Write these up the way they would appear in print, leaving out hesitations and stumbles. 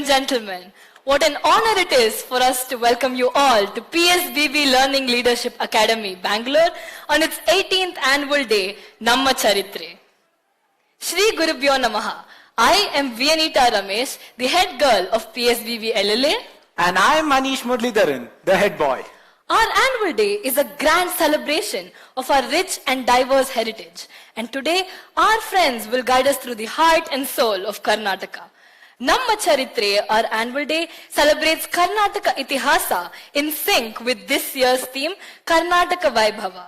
and gentlemen, what an honor it is for us to welcome you all to PSBB Learning Leadership Academy, Bangalore, on its 18th annual day, NAMMA CHARITRE. Shri Gurubhyo Namaha. I am Vianita Ramesh, the head girl of PSBB LLA. And I am Manish Murlidharan, the head boy. Our annual day is a grand celebration of our rich and diverse heritage. And today, our friends will guide us through the heart and soul of Karnataka. NAMMA CHARITRE, our annual day, celebrates Karnataka Itihasa in sync with this year's theme, Karnataka Vaibhava.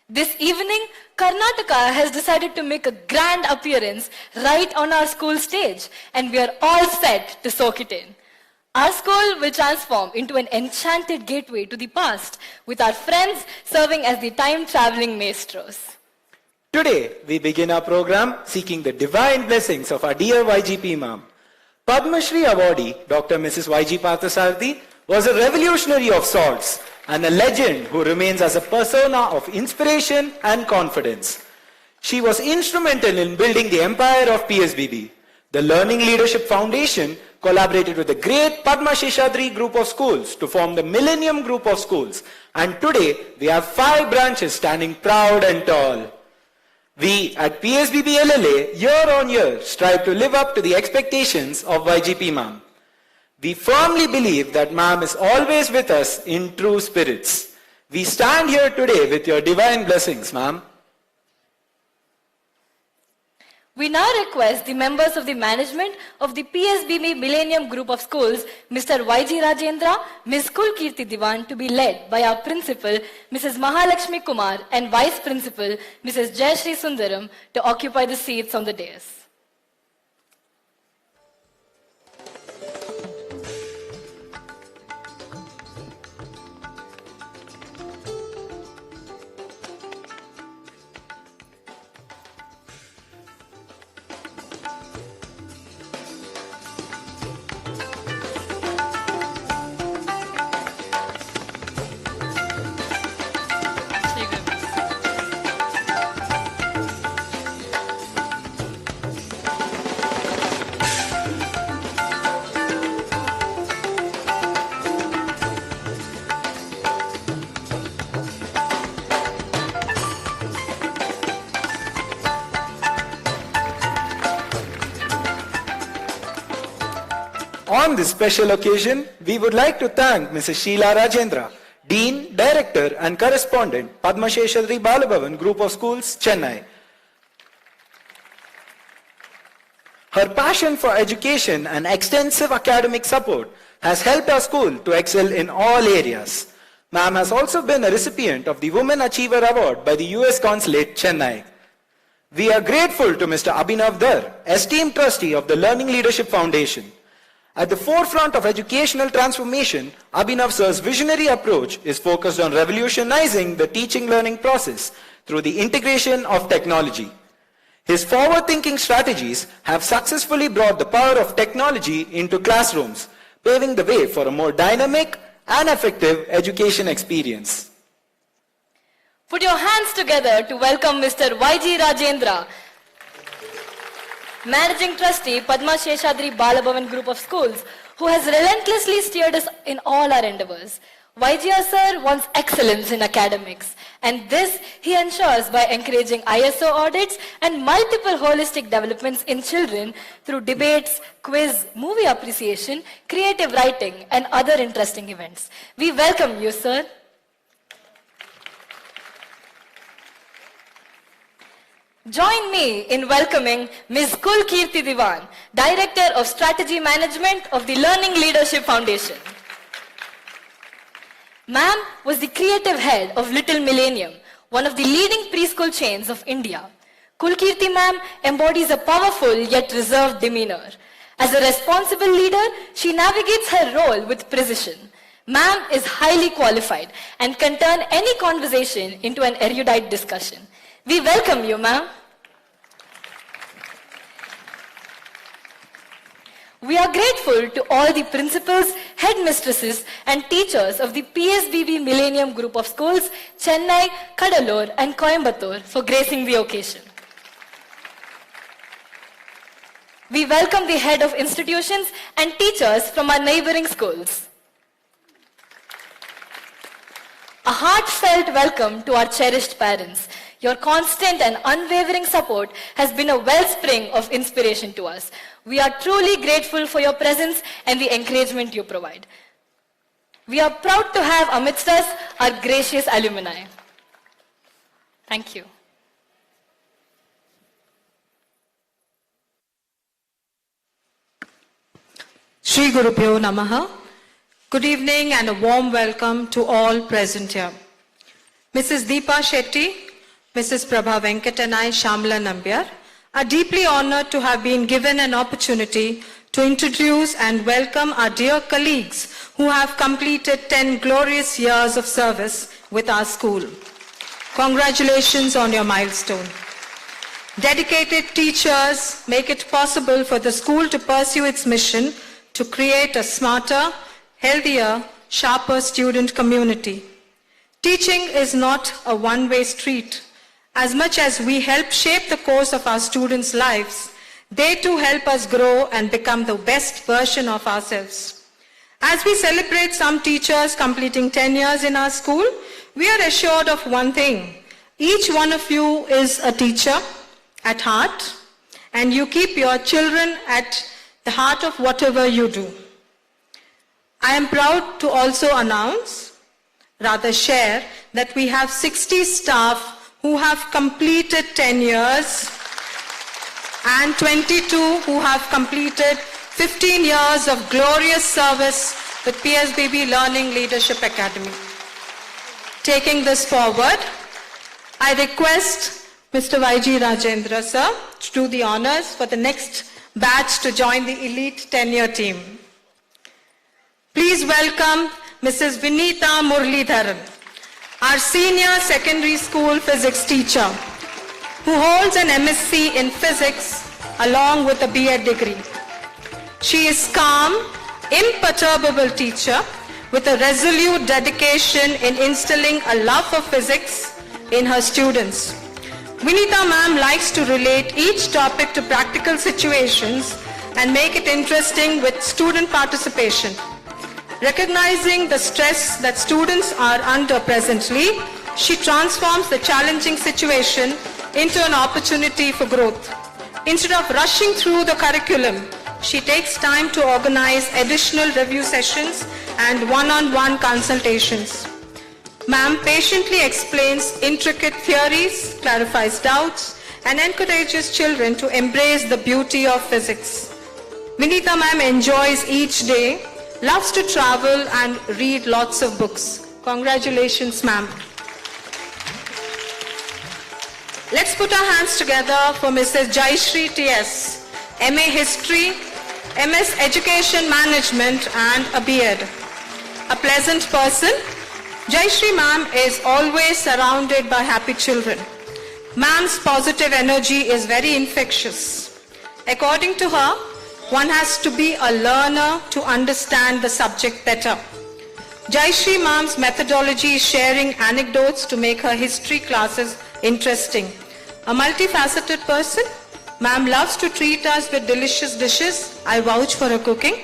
This evening, Karnataka has decided to make a grand appearance right on our school stage, and we are all set to soak it in. Our school will transform into an enchanted gateway to the past, with our friends serving as the time-traveling maestros. Today, we begin our program seeking the divine blessings of our dear YGP ma'am. Padma Shri awardee, Dr. Mrs. YG Parthasarathy, was a revolutionary of sorts and a legend who remains as a persona of inspiration and confidence. She was instrumental in building the empire of PSBB. The Learning Leadership Foundation collaborated with the great Padma Sheshadri group of schools to form the Millennium Group of Schools. And today, we have 5 branches standing proud and tall. We at PSBB LLA, year on year, strive to live up to the expectations of YGP ma'am. We firmly believe that ma'am is always with us in true spirits. We stand here today with your divine blessings, ma'am. We now request the members of the management of the PSBB Millennium Group of Schools, Mr. YG Rajendra, Ms. Kulkirti Diwan, to be led by our principal, Mrs. Mahalakshmi Kumar, and vice principal, Mrs. Jayashree Sundaram, to occupy the seats on the dais. On this special occasion, we would like to thank Mrs. Sheila Rajendra, Dean, Director and Correspondent, Padma Sheshadri Balabhavan Group of Schools, Chennai. Her passion for education and extensive academic support has helped our school to excel in all areas. Ma'am has also been a recipient of the Women Achiever Award by the US Consulate, Chennai. We are grateful to Mr. Abhinav Dar, esteemed trustee of the Learning Leadership Foundation. At the forefront of educational transformation, Abhinav Sir's visionary approach is focused on revolutionizing the teaching-learning process through the integration of technology. His forward-thinking strategies have successfully brought the power of technology into classrooms, paving the way for a more dynamic and effective education experience. Put your hands together to welcome Mr. YG Rajendra, Managing Trustee, Padma Sheshadri Balabhavan Group of Schools, who has relentlessly steered us in all our endeavors. YGR sir wants excellence in academics, and this he ensures by encouraging ISO audits and multiple holistic developments in children through debates, quiz, movie appreciation, creative writing, and other interesting events. We welcome you, sir. Join me in welcoming Ms. Kulkirti Diwan, Director of Strategy Management of the Learning Leadership Foundation. Ma'am was the creative head of Little Millennium, one of the leading preschool chains of India. Kulkirti ma'am embodies a powerful yet reserved demeanor. As a responsible leader, she navigates her role with precision. Ma'am is highly qualified and can turn any conversation into an erudite discussion. We welcome you, ma'am. We are grateful to all the principals, headmistresses, and teachers of the PSBB Millennium Group of Schools, Chennai, Kadalur, and Coimbatore for gracing the occasion. we welcome the head of institutions and teachers from our neighboring schools. A heartfelt welcome to our cherished parents. Your constant and unwavering support has been a wellspring of inspiration to us. We are truly grateful for your presence and the encouragement you provide. We are proud to have amidst us our gracious alumni. Thank you. Shri Gurubhyo Namaha. Good evening and a warm welcome to all present here. Mrs. Deepa Shetty, Mrs. Prabha Venkat and I, Shamla Nambiar, are deeply honored to have been given an opportunity to introduce and welcome our dear colleagues who have completed 10 glorious years of service with our school. Congratulations on your milestone. Dedicated teachers make it possible for the school to pursue its mission to create a smarter, healthier, sharper student community. Teaching is not a one-way street. As much as we help shape the course of our students' lives, they too help us grow and become the best version of ourselves. As we celebrate some teachers completing 10 years in our school, we are assured of one thing. Each one of you is a teacher at heart, and you keep your children at the heart of whatever you do. I am proud to also share that we have 60 staff who have completed 10 years and 22 who have completed 15 years of glorious service with PSBB Learning Leadership Academy. Taking this forward, I request Mr. YG Rajendra sir to do the honors for the next batch to join the elite 10-year team. Please welcome Mrs. Vinita Murlidharan, our senior secondary school physics teacher, who holds an MSc in physics along with a B.Ed degree. She is calm, imperturbable teacher with a resolute dedication in instilling a love for physics in her students. Vinita ma'am likes to relate each topic to practical situations and make it interesting with student participation. Recognizing the stress that students are under presently, she transforms the challenging situation into an opportunity for growth. Instead of rushing through the curriculum, she takes time to organize additional review sessions and one-on-one consultations. Ma'am patiently explains intricate theories, clarifies doubts, and encourages children to embrace the beauty of physics. Vinita ma'am enjoys each day, loves to travel and read lots of books. Congratulations, ma'am. Let's put our hands together for Mrs. Jayashree T.S., MA History, MS Education Management and a B.Ed. A pleasant person, Jayashree ma'am is always surrounded by happy children. Ma'am's positive energy is very infectious. According to her, one has to be a learner to understand the subject better. Jayashree ma'am's methodology is sharing anecdotes to make her history classes interesting. A multifaceted person, ma'am loves to treat us with delicious dishes. I vouch for her cooking.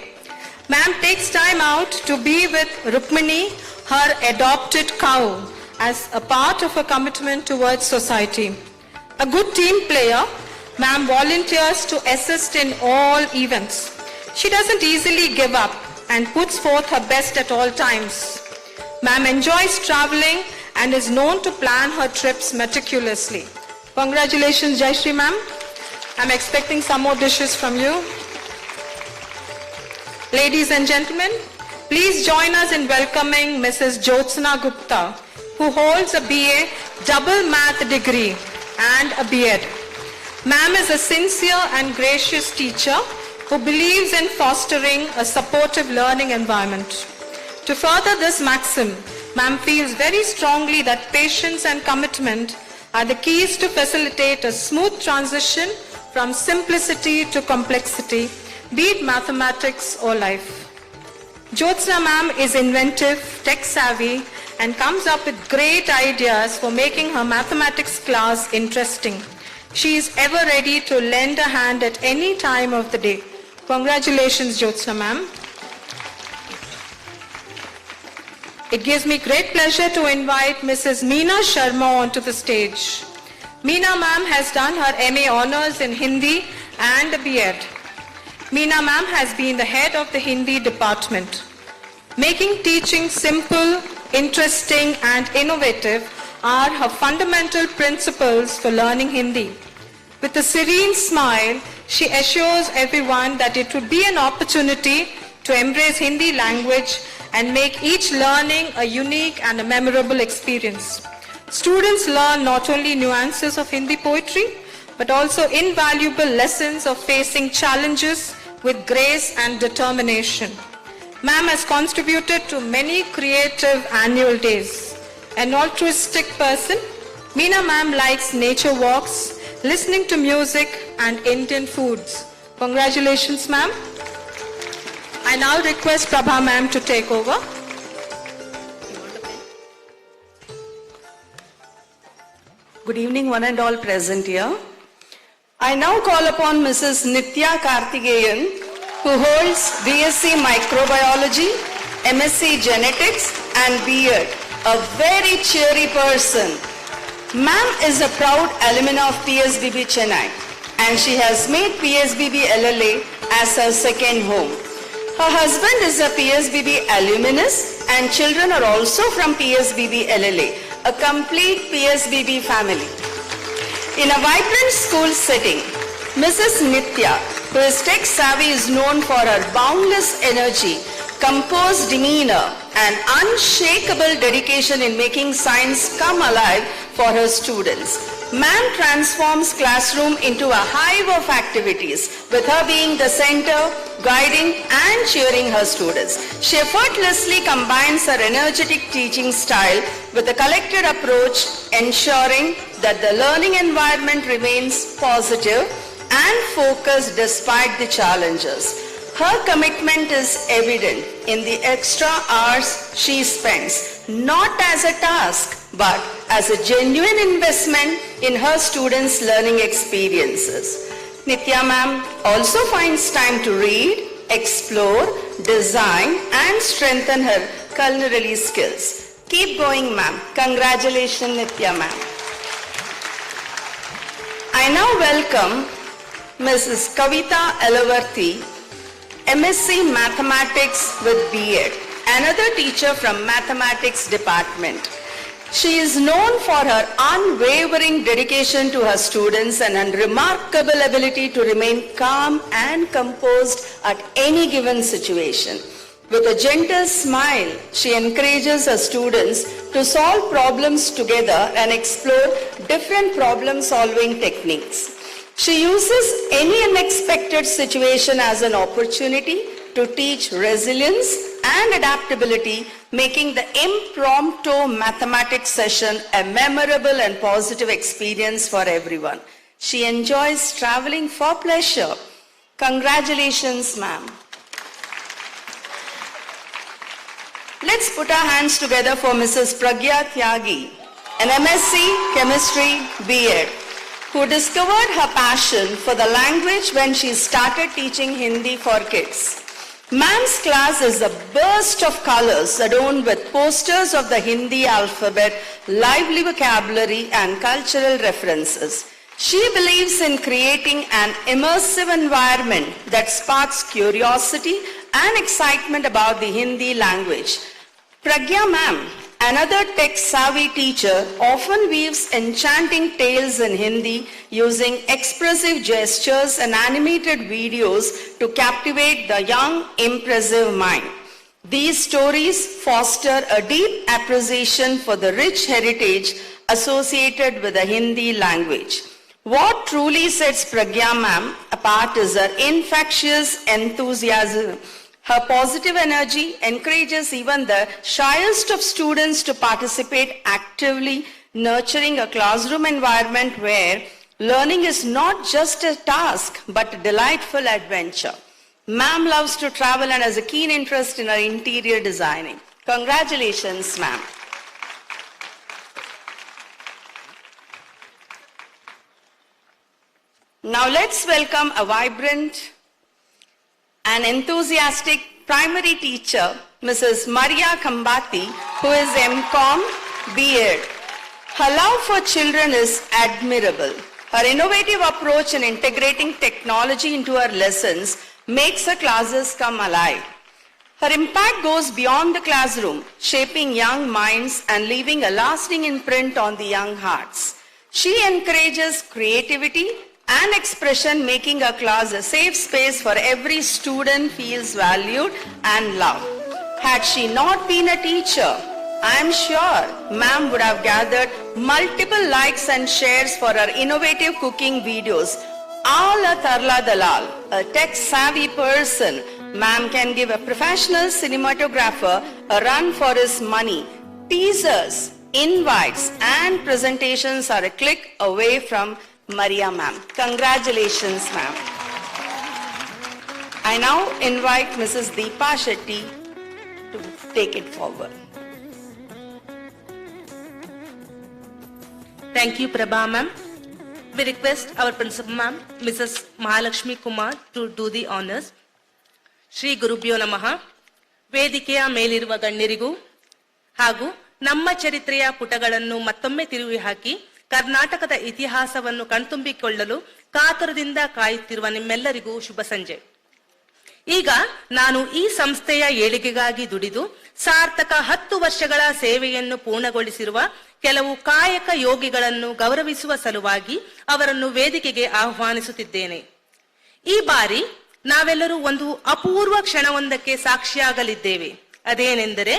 Ma'am takes time out to be with Rukmini, her adopted cow, as a part of her commitment towards society. A good team player, ma'am volunteers to assist in all events. She doesn't easily give up and puts forth her best at all times. Ma'am enjoys traveling and is known to plan her trips meticulously. Congratulations, Jayashree ma'am. I'm expecting some more dishes from you. Ladies and gentlemen, please join us in welcoming Mrs. Jyotsna Gupta, who holds a BA double math degree and a B.Ed. Ma'am is a sincere and gracious teacher who believes in fostering a supportive learning environment. To further this maxim, ma'am feels very strongly that patience and commitment are the keys to facilitate a smooth transition from simplicity to complexity, be it mathematics or life. Jyotsna ma'am is inventive, tech-savvy, and comes up with great ideas for making her mathematics class interesting. She is ever ready to lend a hand at any time of the day. Congratulations, Jyotsna ma'am. It gives me great pleasure to invite Mrs. Meena Sharma onto the stage. Meena ma'am has done her MA Honours in Hindi and a B.Ed. Meena ma'am has been the head of the Hindi department. Making teaching simple, interesting and innovative are her fundamental principles for learning Hindi. With a serene smile, she assures everyone that it would be an opportunity to embrace Hindi language and make each learning a unique and a memorable experience. Students learn not only nuances of Hindi poetry, but also invaluable lessons of facing challenges with grace and determination. Ma'am has contributed to many creative annual days. An altruistic person, Meena ma'am likes nature walks, listening to music and Indian foods. Congratulations, ma'am. I now request Prabha ma'am to take over. Good evening, one and all present here. I now call upon Mrs. Nitya Karthikeyan, who holds BSc Microbiology, MSc Genetics and B.Ed, a very cheery person. Ma'am is a proud alumna of PSBB Chennai, and she has made PSBB LLA as her second home. Her husband is a PSBB alumnus and children are also from PSBB LLA, a complete PSBB family. In a vibrant school setting, Mrs. Nitya, who is tech savvy, is known for her boundless energy, composed demeanor and unshakable dedication in making science come alive for her students. Ma'am transforms classroom into a hive of activities, with her being the center, guiding and cheering her students. She effortlessly combines her energetic teaching style with a collected approach, ensuring that the learning environment remains positive and focused despite the challenges. Her commitment is evident in the extra hours she spends, not as a task, but as a genuine investment in her students' learning experiences. Nitya ma'am also finds time to read, explore, design and strengthen her culinary skills. Keep going, ma'am. Congratulations, Nitya ma'am. I now welcome Mrs. Kavita Elavarthi, MSc Mathematics with B.Ed, another teacher from Mathematics Department. She is known for her unwavering dedication to her students and her remarkable ability to remain calm and composed at any given situation. With a gentle smile, she encourages her students to solve problems together and explore different problem-solving techniques. She uses any unexpected situation as an opportunity to teach resilience and adaptability, making the impromptu mathematics session a memorable and positive experience for everyone. She enjoys traveling for pleasure. Congratulations, ma'am. Let's put our hands together for Mrs. Pragya Tyagi, an MSc Chemistry B.Ed, who discovered her passion for the language when she started teaching Hindi for kids. Ma'am's class is a burst of colors adorned with posters of the Hindi alphabet, lively vocabulary and cultural references. She believes in creating an immersive environment that sparks curiosity and excitement about the Hindi language. Pragya ma'am, another tech-savvy teacher, often weaves enchanting tales in Hindi using expressive gestures and animated videos to captivate the young, impressive mind. These stories foster a deep appreciation for the rich heritage associated with the Hindi language. What truly sets Pragya ma'am apart is her infectious enthusiasm. Her positive energy encourages even the shyest of students to participate actively, nurturing a classroom environment where learning is not just a task, but a delightful adventure. Ma'am loves to travel and has a keen interest in her interior designing. Congratulations, ma'am. Now let's welcome a vibrant and enthusiastic primary teacher, Mrs. Maria Kambati, who is MCom B.Ed. Her love for children is admirable. Her innovative approach in integrating technology into her lessons makes her classes come alive. Her impact goes beyond the classroom, shaping young minds and leaving a lasting imprint on the young hearts. She encourages creativity and expression, making her class a safe space for every student feels valued and loved. Had she not been a teacher, I am sure ma'am would have gathered multiple likes and shares for her innovative cooking videos. All a Tarla Dalal, a tech-savvy person, ma'am can give a professional cinematographer a run for his money. Teasers, invites and presentations are a click away from Maria ma'am. Congratulations ma'am. I now invite Mrs. Deepa Shetty to take it forward. Thank you, Prabha ma'am. We request our principal ma'am, Mrs. Mahalakshmi Kumar, to do the honors. Shri ಗುರುಭ್ಯೋ ನಮಃ. ವೇದಿಕೆಯ ಮೇಲಿರುವ ಗಣ್ಯರಿಗೂ ಹಾಗೂ ನಮ್ಮ ಚರಿತ್ರೆಯ ಪುಟಗಳನ್ನು ಮತ್ತೊಮ್ಮೆ ತಿರುವಿ ಹಾಕಿ ಕರ್ನಾಟಕದ ಇತಿಹಾಸವನ್ನು ಕಣ್ತುಂಬಿಕೊಳ್ಳಲು ಕಾತುರದಿಂದ ಕಾಯುತ್ತಿರುವ ನಿಮ್ಮೆಲ್ಲರಿಗೂ ಶುಭ ಸಂಜೆ. ಈಗ ನಾನು ಈ ಸಂಸ್ಥೆಯ ಏಳಿಗೆಗಾಗಿ ದುಡಿದು ಸಾರ್ಥಕ 10 ವರ್ಷಗಳ ಸೇವೆಯನ್ನು ಪೂರ್ಣಗೊಳಿಸಿರುವ ಕೆಲವು ಕಾಯಕ ಯೋಗಿಗಳನ್ನು ಗೌರವಿಸುವ ಸಲುವಾಗಿ ಅವರನ್ನು ವೇದಿಕೆಗೆ ಆಹ್ವಾನಿಸುತ್ತಿದ್ದೇನೆ. ಈ ಬಾರಿ ನಾವೆಲ್ಲರೂ ಒಂದು ಅಪೂರ್ವ ಕ್ಷಣವೊಂದಕ್ಕೆ ಸಾಕ್ಷಿಯಾಗಲಿದ್ದೇವೆ. ಅದೇನೆಂದರೆ,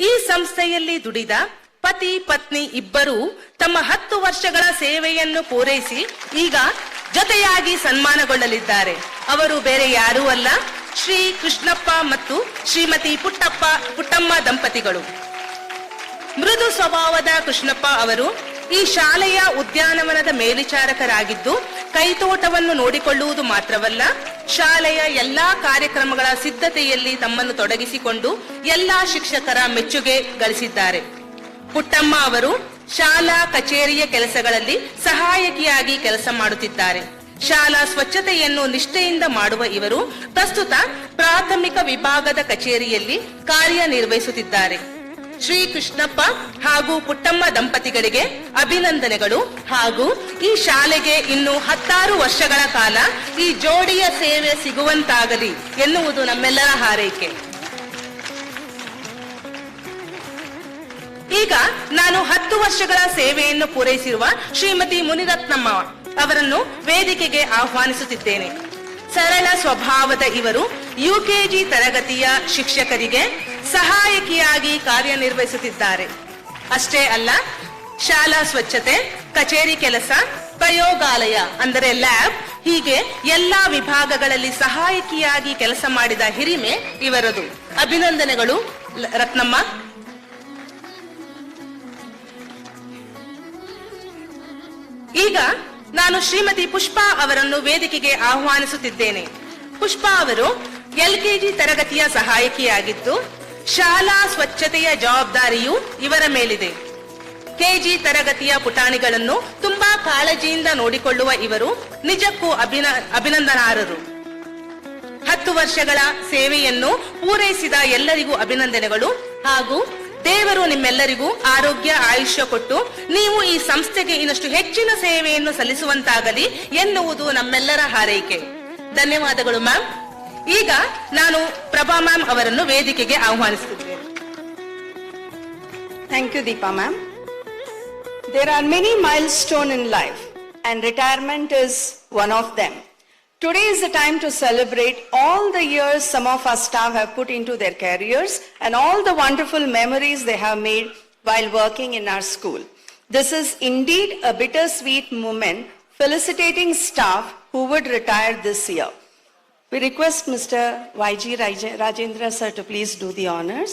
ಈ ಸಂಸ್ಥೆಯಲ್ಲಿ ದುಡಿದ ಪತಿ ಪತ್ನಿ ಇಬ್ಬರೂ ತಮ್ಮ 10 ವರ್ಷಗಳ ಸೇವೆಯನ್ನು ಪೂರೈಸಿ ಈಗ ಜೊತೆಯಾಗಿ ಸನ್ಮಾನಗೊಳ್ಳಲಿದ್ದಾರೆ. ಅವರು ಬೇರೆ ಯಾರೂ ಅಲ್ಲ, ಶ್ರೀ ಕೃಷ್ಣಪ್ಪ ಮತ್ತು ಶ್ರೀಮತಿ ಪುಟ್ಟಮ್ಮ ದಂಪತಿಗಳು. ಮೃದು ಸ್ವಭಾವದ ಕೃಷ್ಣಪ್ಪ ಅವರು ಈ ಶಾಲೆಯ ಉದ್ಯಾನವನದ ಮೇಲ್ವಿಚಾರಕರಾಗಿದ್ದು ಕೈತೋಟವನ್ನು ನೋಡಿಕೊಳ್ಳುವುದು ಮಾತ್ರವಲ್ಲ, ಶಾಲೆಯ ಎಲ್ಲಾ ಕಾರ್ಯಕ್ರಮಗಳ ಸಿದ್ಧತೆಯಲ್ಲಿ ತಮ್ಮನ್ನು ತೊಡಗಿಸಿಕೊಂಡು ಎಲ್ಲಾ ಶಿಕ್ಷಕರ ಮೆಚ್ಚುಗೆ ಗಳಿಸಿದ್ದಾರೆ. ಪುಟ್ಟಮ್ಮ ಅವರು ಶಾಲಾ ಕಚೇರಿಯ ಕೆಲಸಗಳಲ್ಲಿ ಸಹಾಯಕಿಯಾಗಿ ಕೆಲಸ ಮಾಡುತ್ತಿದ್ದಾರೆ. ಶಾಲಾ ಸ್ವಚ್ಛತೆಯನ್ನು ನಿಷ್ಠೆಯಿಂದ ಮಾಡುವ ಇವರು ಪ್ರಸ್ತುತ ಪ್ರಾಥಮಿಕ ವಿಭಾಗದ ಕಚೇರಿಯಲ್ಲಿ ಕಾರ್ಯನಿರ್ವಹಿಸುತ್ತಿದ್ದಾರೆ. ಶ್ರೀ ಕೃಷ್ಣಪ್ಪ ಹಾಗೂ ಪುಟ್ಟಮ್ಮ ದಂಪತಿಗಳಿಗೆ ಅಭಿನಂದನೆಗಳು ಹಾಗೂ ಈ ಶಾಲೆಗೆ ಇನ್ನು 16 ವರ್ಷಗಳ ಕಾಲ ಈ ಜೋಡಿಯ ಸೇವೆ ಸಿಗುವಂತಾಗಲಿ ಎನ್ನುವುದು ನಮ್ಮೆಲ್ಲರ ಹಾರೈಕೆ. ಈಗ ನಾನು 10 ವರ್ಷಗಳ ಸೇವೆಯನ್ನು ಪೂರೈಸಿರುವ ಶ್ರೀಮತಿ ಮುನಿರತ್ನಮ್ಮ ಅವರನ್ನು ವೇದಿಕೆಗೆ ಆಹ್ವಾನಿಸುತ್ತಿದ್ದೇನೆ. ಸರಳ ಸ್ವಭಾವದ ಇವರು ಯುಕೆಜಿ ತರಗತಿಯ ಶಿಕ್ಷಕರಿಗೆ ಸಹಾಯಕಿಯಾಗಿ ಕಾರ್ಯನಿರ್ವಹಿಸುತ್ತಿದ್ದಾರೆ. ಅಷ್ಟೇ ಅಲ್ಲ, ಶಾಲಾ ಸ್ವಚ್ಛತೆ, ಕಚೇರಿ ಕೆಲಸ, ಪ್ರಯೋಗಾಲಯ ಅಂದರೆ ಲ್ಯಾಬ್, ಹೀಗೆ ಎಲ್ಲಾ ವಿಭಾಗಗಳಲ್ಲಿ ಸಹಾಯಕಿಯಾಗಿ ಕೆಲಸ ಮಾಡಿದ ಹಿರಿಮೆ ಇವರದು. ಅಭಿನಂದನೆಗಳು ರತ್ನಮ್ಮ. ಈಗ ನಾನು ಶ್ರೀಮತಿ ಪುಷ್ಪಾ ಅವರನ್ನು ವೇದಿಕೆಗೆ ಆಹ್ವಾನಿಸುತ್ತಿದ್ದೇನೆ. ಪುಷ್ಪಾ ಅವರು LKG ತರಗತಿಯ ಸಹಾಯಕಿಯಾಗಿದ್ದು ಶಾಲಾ ಸ್ವಚ್ಛತೆಯ ಜವಾಬ್ದಾರಿಯು ಇವರ ಮೇಲಿದೆ. KG ತರಗತಿಯ ಪುಟಾಣಿಗಳನ್ನು ತುಂಬಾ ಕಾಳಜಿಯಿಂದ ನೋಡಿಕೊಳ್ಳುವ ಇವರು ನಿಜಕ್ಕೂ ಅಭಿನಂದನಾರ್ಹರು. 10 ವರ್ಷಗಳ ಸೇವೆಯನ್ನು ಪೂರೈಸಿದ ಎಲ್ಲರಿಗೂ ಅಭಿನಂದನೆಗಳು ಹಾಗೂ ದೇವರು ನಿಮ್ಮೆಲ್ಲರಿಗೂ ಆರೋಗ್ಯ ಆಯುಷ್ಯ ಕೊಟ್ಟು ನೀವು ಈ ಸಂಸ್ಥೆಗೆ ಇನ್ನಷ್ಟು ಹೆಚ್ಚಿನ ಸೇವೆಯನ್ನು ಸಲ್ಲಿಸುವಂತಾಗಲಿ ಎನ್ನುವುದು ನಮ್ಮೆಲ್ಲರ ಹಾರೈಕೆ. ಧನ್ಯವಾದಗಳು ಮ್ಯಾಮ್. ಈಗ ನಾನು ಪ್ರಭಾ ಮ್ಯಾಮ್ ಅವರನ್ನು ವೇದಿಕೆಗೆ ಆಹ್ವಾನಿಸುತ್ತಿದ್ದೇನೆ. Thank you, Deepa ma'am. There are many milestones in life and retirement is one of them. Today is the time to celebrate all the years some of our staff have put into their careers and all the wonderful memories they have made while working in our school. This is indeed a bittersweet moment felicitating staff who would retire this year. We request Mr. YG Rajendra sir to please do the honors.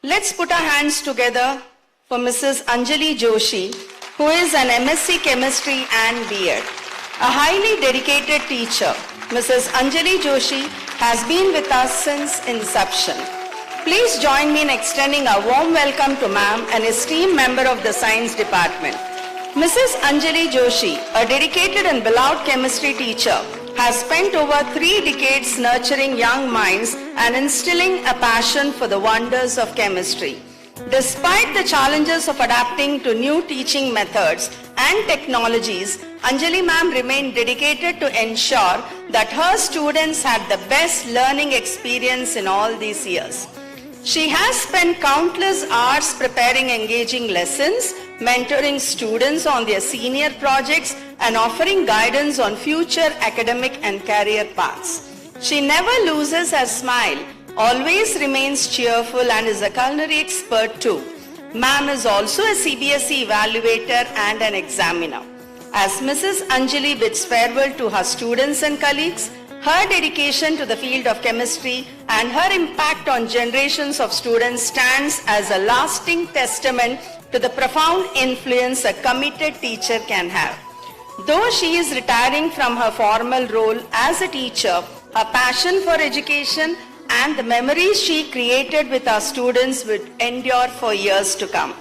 Let's put our hands together for Mrs. Anjali Joshi, who is an MSc Chemistry and B.Ed. A highly dedicated teacher, Mrs. Anjali Joshi has been with us since inception. Please join me in extending a warm welcome to ma'am, an esteemed member of the Science Department. Mrs. Anjali Joshi, a dedicated and beloved chemistry teacher, has spent over 3 decades nurturing young minds and instilling a passion for the wonders of chemistry. Despite the challenges of adapting to new teaching methods and technologies, Anjali ma'am remained dedicated to ensure that her students had the best learning experience in all these years. She has spent countless hours preparing engaging lessons, mentoring students on their senior projects, and offering guidance on future academic and career paths. She never loses her smile, always remains cheerful, and is a culinary expert too. Ma'am is also a CBSE evaluator and an examiner. As Mrs. Anjali bids farewell to her students and colleagues, her dedication to the field of chemistry and her impact on generations of students stands as a lasting testament to the profound influence a committed teacher can have. Though she is retiring from her formal role as a teacher, her passion for education and the memories she created with our students would endure for years to come.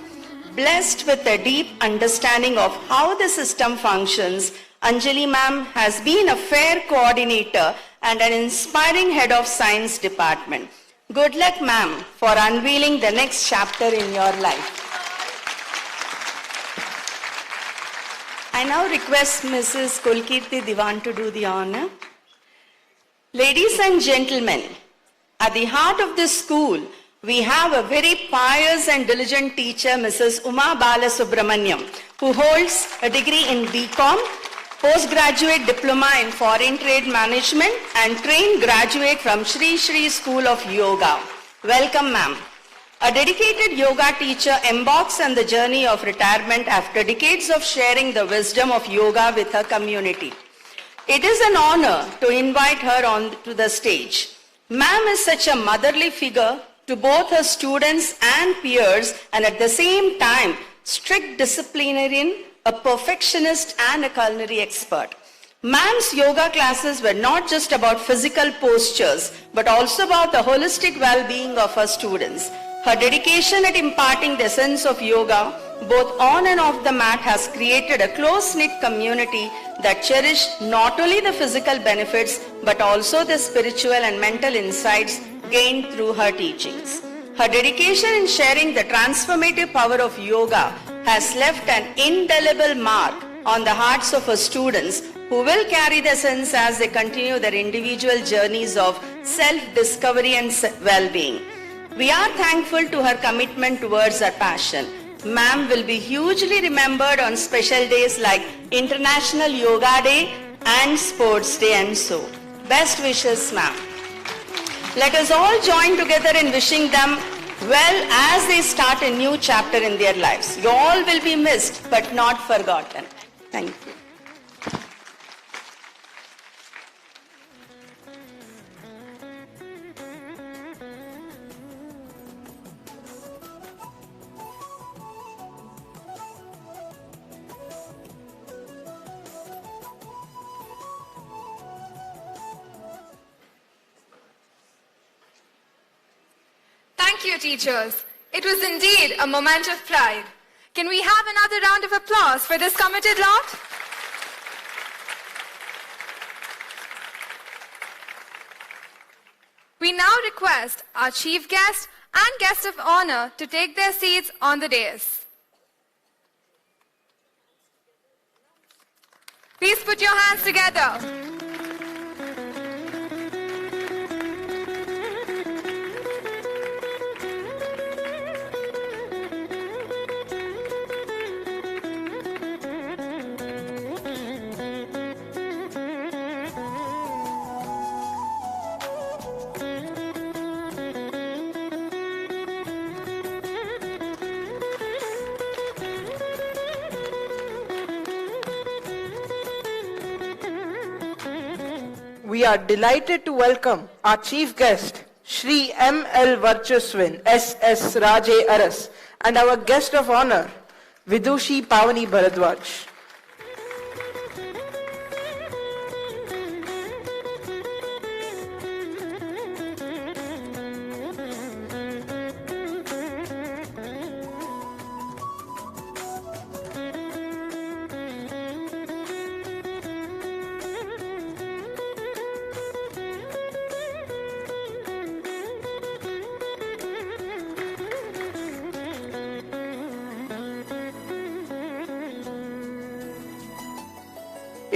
Blessed with a deep understanding of how the system functions, Anjali ma'am has been a fair coordinator and an inspiring head of science department. Good luck, ma'am, for unveiling the next chapter in your life. I now request Mrs. Kulkirti Diwan to do the honor. Ladies and gentlemen, at the heart of this school, we have a very pious and diligent teacher, Mrs. Uma Balasubramaniam, who holds a degree in BCom, postgraduate diploma in foreign trade management, and trained graduate from Shri Shri School of Yoga. Welcome, ma'am. A dedicated yoga teacher embarks on the journey of retirement after decades of sharing the wisdom of yoga with her community. It is an honor to invite her onto the stage. Ma'am is such a motherly figure to both her students and peers, and at the same time, strict disciplinarian, a perfectionist, and a culinary expert. Ma'am's yoga classes were not just about physical postures, but also about the holistic well-being of her students. Her dedication at imparting the essence of yoga, both on and off the mat, has created a close-knit community that cherished not only the physical benefits, but also the spiritual and mental insights gained through her teachings. Her dedication in sharing the transformative power of yoga has left an indelible mark on the hearts of her students, who will carry the sense as they continue their individual journeys of self-discovery and well-being. We are thankful to her commitment towards her passion. Ma'am will be hugely remembered on special days like International Yoga Day and Sports Day, and so. Best wishes, ma'am. Let us all join together in wishing them well as they start a new chapter in their lives. You all will be missed, but not forgotten. Thank you. Thank you, teachers. It was indeed a moment of pride. Can we have another round of applause for this committed lot? We now request our chief guest and guest of honor to take their seats on the dais. Please put your hands together. We are delighted to welcome our chief guest, Shri M.L. Varchaswin, S.S. Raje Aras, and our guest of honor, Vidushi Pavani Bharadwaj.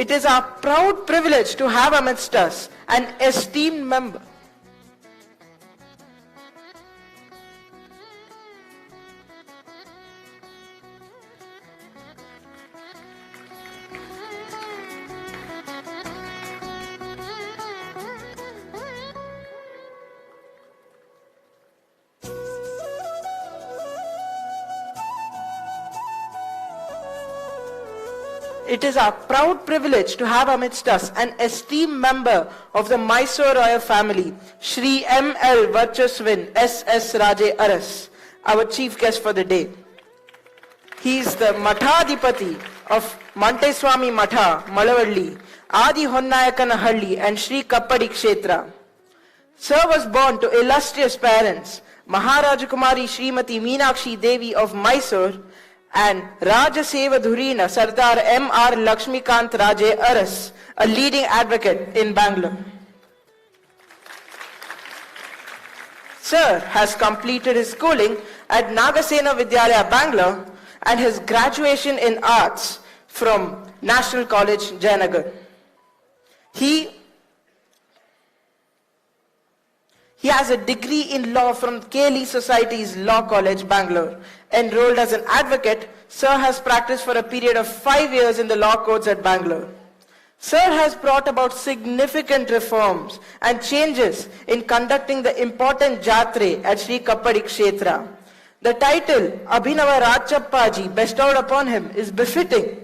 it is our proud privilege to have amidst us an esteemed member. It is our proud privilege to have amidst us an esteemed member of the Mysore royal family, Shri M.L. Varchaswin S.S. Raje Aras, our chief guest for the day. He is the Mathadipati of Manteswami Matha, Malavalli, Adi Honnayakanahalli and Shri Kappadi Kshetra. Sir was born to illustrious parents, Maharajakumari Srimati Meenakshi Devi of Mysore and Rajasevadhurina Sardar M.R. Lakshmikant Raje Aras, a leading advocate in Bangalore. Sir has completed his schooling at Nagasena Vidyalaya, Bangalore, and his graduation in arts from National College, Jayanagar. He has a degree in law from K.L.E. Society's Law College, Bangalore. Enrolled as an advocate, Sir has practiced for a period of 5 years in the law courts at Bangalore. Sir has brought about significant reforms and changes in conducting the important Jatre at Sri Kappadi Kshetra. The title Abhinava Rajappaji bestowed upon him is befitting.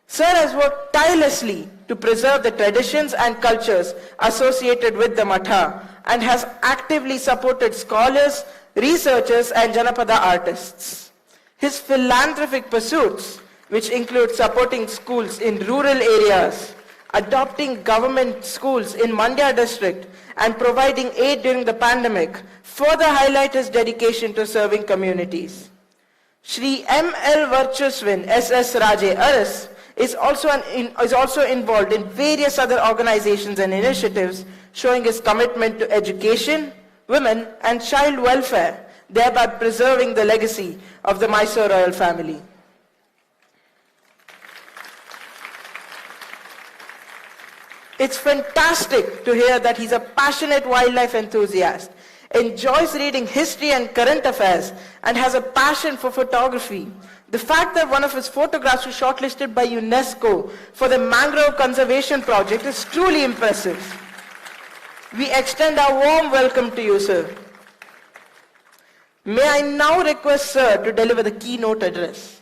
Sir has worked tirelessly to preserve the traditions and cultures associated with the Matha and has actively supported scholars, researchers and Janapada artists. His philanthropic pursuits, which include supporting schools in rural areas, adopting government schools in Mandya district and providing aid during the pandemic, further highlight his dedication to serving communities. Shri M.L. Varchaswin S.S. Raje Aras is also involved in various other organizations and initiatives showing his commitment to education, women and child welfare, thereby preserving the legacy of the Mysore royal family. It's fantastic to hear that he's a passionate wildlife enthusiast, enjoys reading history and current affairs, and has a passion for photography. The fact that one of his photographs was shortlisted by UNESCO for the Mangrove Conservation Project is truly impressive. We extend our warm welcome to you, sir. May I now request Sir to deliver the keynote address.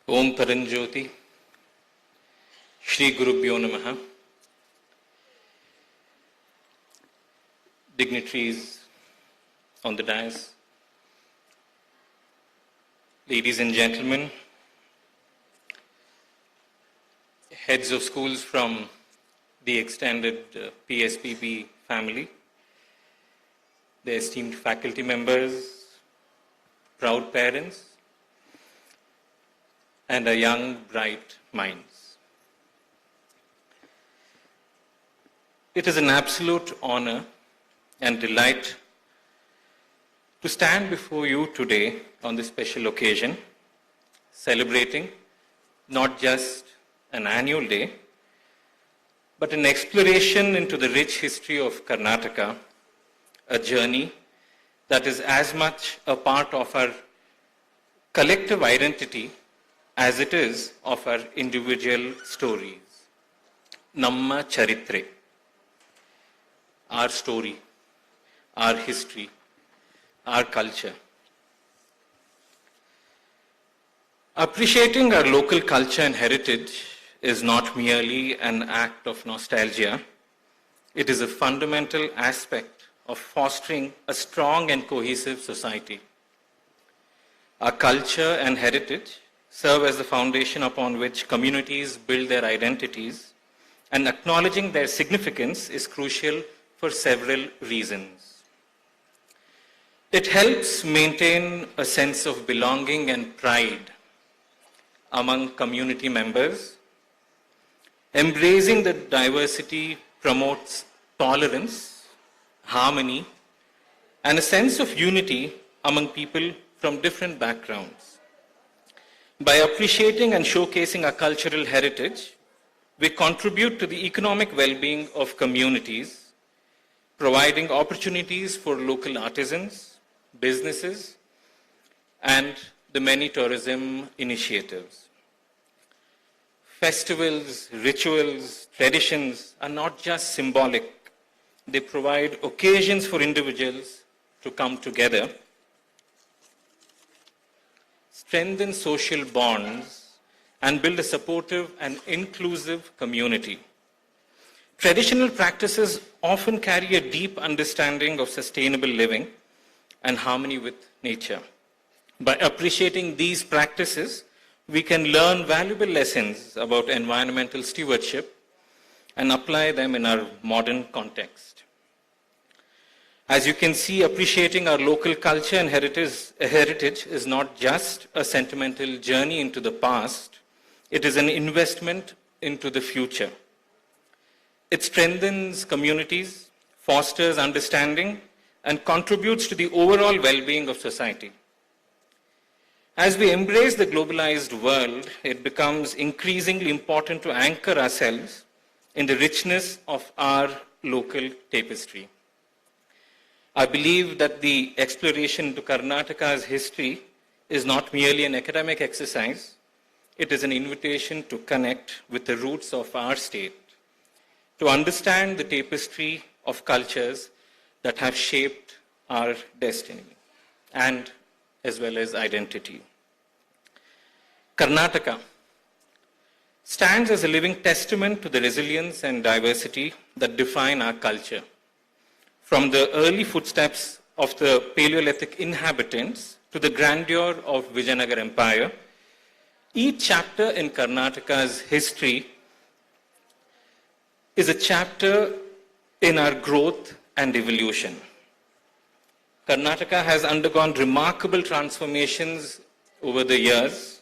Om Paranjyoti, Shri Gurubhyo Namaha, dignitaries on the dais, ladies and gentlemen, heads of schools from the extended PSPB family, the esteemed faculty members, proud parents, and our young, bright minds. It is an absolute honor and delight to stand before you today on this special occasion, celebrating not just an annual day, but an exploration into the rich history of Karnataka, a journey that is as much a part of our collective identity as it is of our individual stories. NAMMA CHARITRE, our story, our history, our culture. Appreciating our local culture and heritage is not merely an act of nostalgia. It is a fundamental aspect of fostering a strong and cohesive society. Our culture and heritage serve as the foundation upon which communities build their identities, and acknowledging their significance is crucial for several reasons. It helps maintain a sense of belonging and pride among community members. Embracing the diversity promotes tolerance, harmony, and a sense of unity among people from different backgrounds. By appreciating and showcasing our cultural heritage, we contribute to the economic well-being of communities, providing opportunities for local artisans, businesses, and the many tourism initiatives. Festivals, rituals, traditions are not just symbolic. They provide occasions for individuals to come together, strengthen social bonds, and build a supportive and inclusive community. Traditional practices often carry a deep understanding of sustainable living and harmony with nature. By appreciating these practices, we can learn valuable lessons about environmental stewardship and apply them in our modern context. As you can see, appreciating our local culture and heritage is not just a sentimental journey into the past, it is an investment into the future. It strengthens communities, fosters understanding, and contributes to the overall well-being of society. As we embrace the globalized world, it becomes increasingly important to anchor ourselves in the richness of our local tapestry. I believe that the exploration into Karnataka's history is not merely an academic exercise, it is an invitation to connect with the roots of our state, to understand the tapestry of cultures that have shaped our destiny and as well as identity. Karnataka stands as a living testament to the resilience and diversity that define our culture. From the early footsteps of the Paleolithic inhabitants to the grandeur of Vijayanagar Empire, each chapter in Karnataka's history is a chapter in our growth and evolution. Karnataka has undergone remarkable transformations over the years,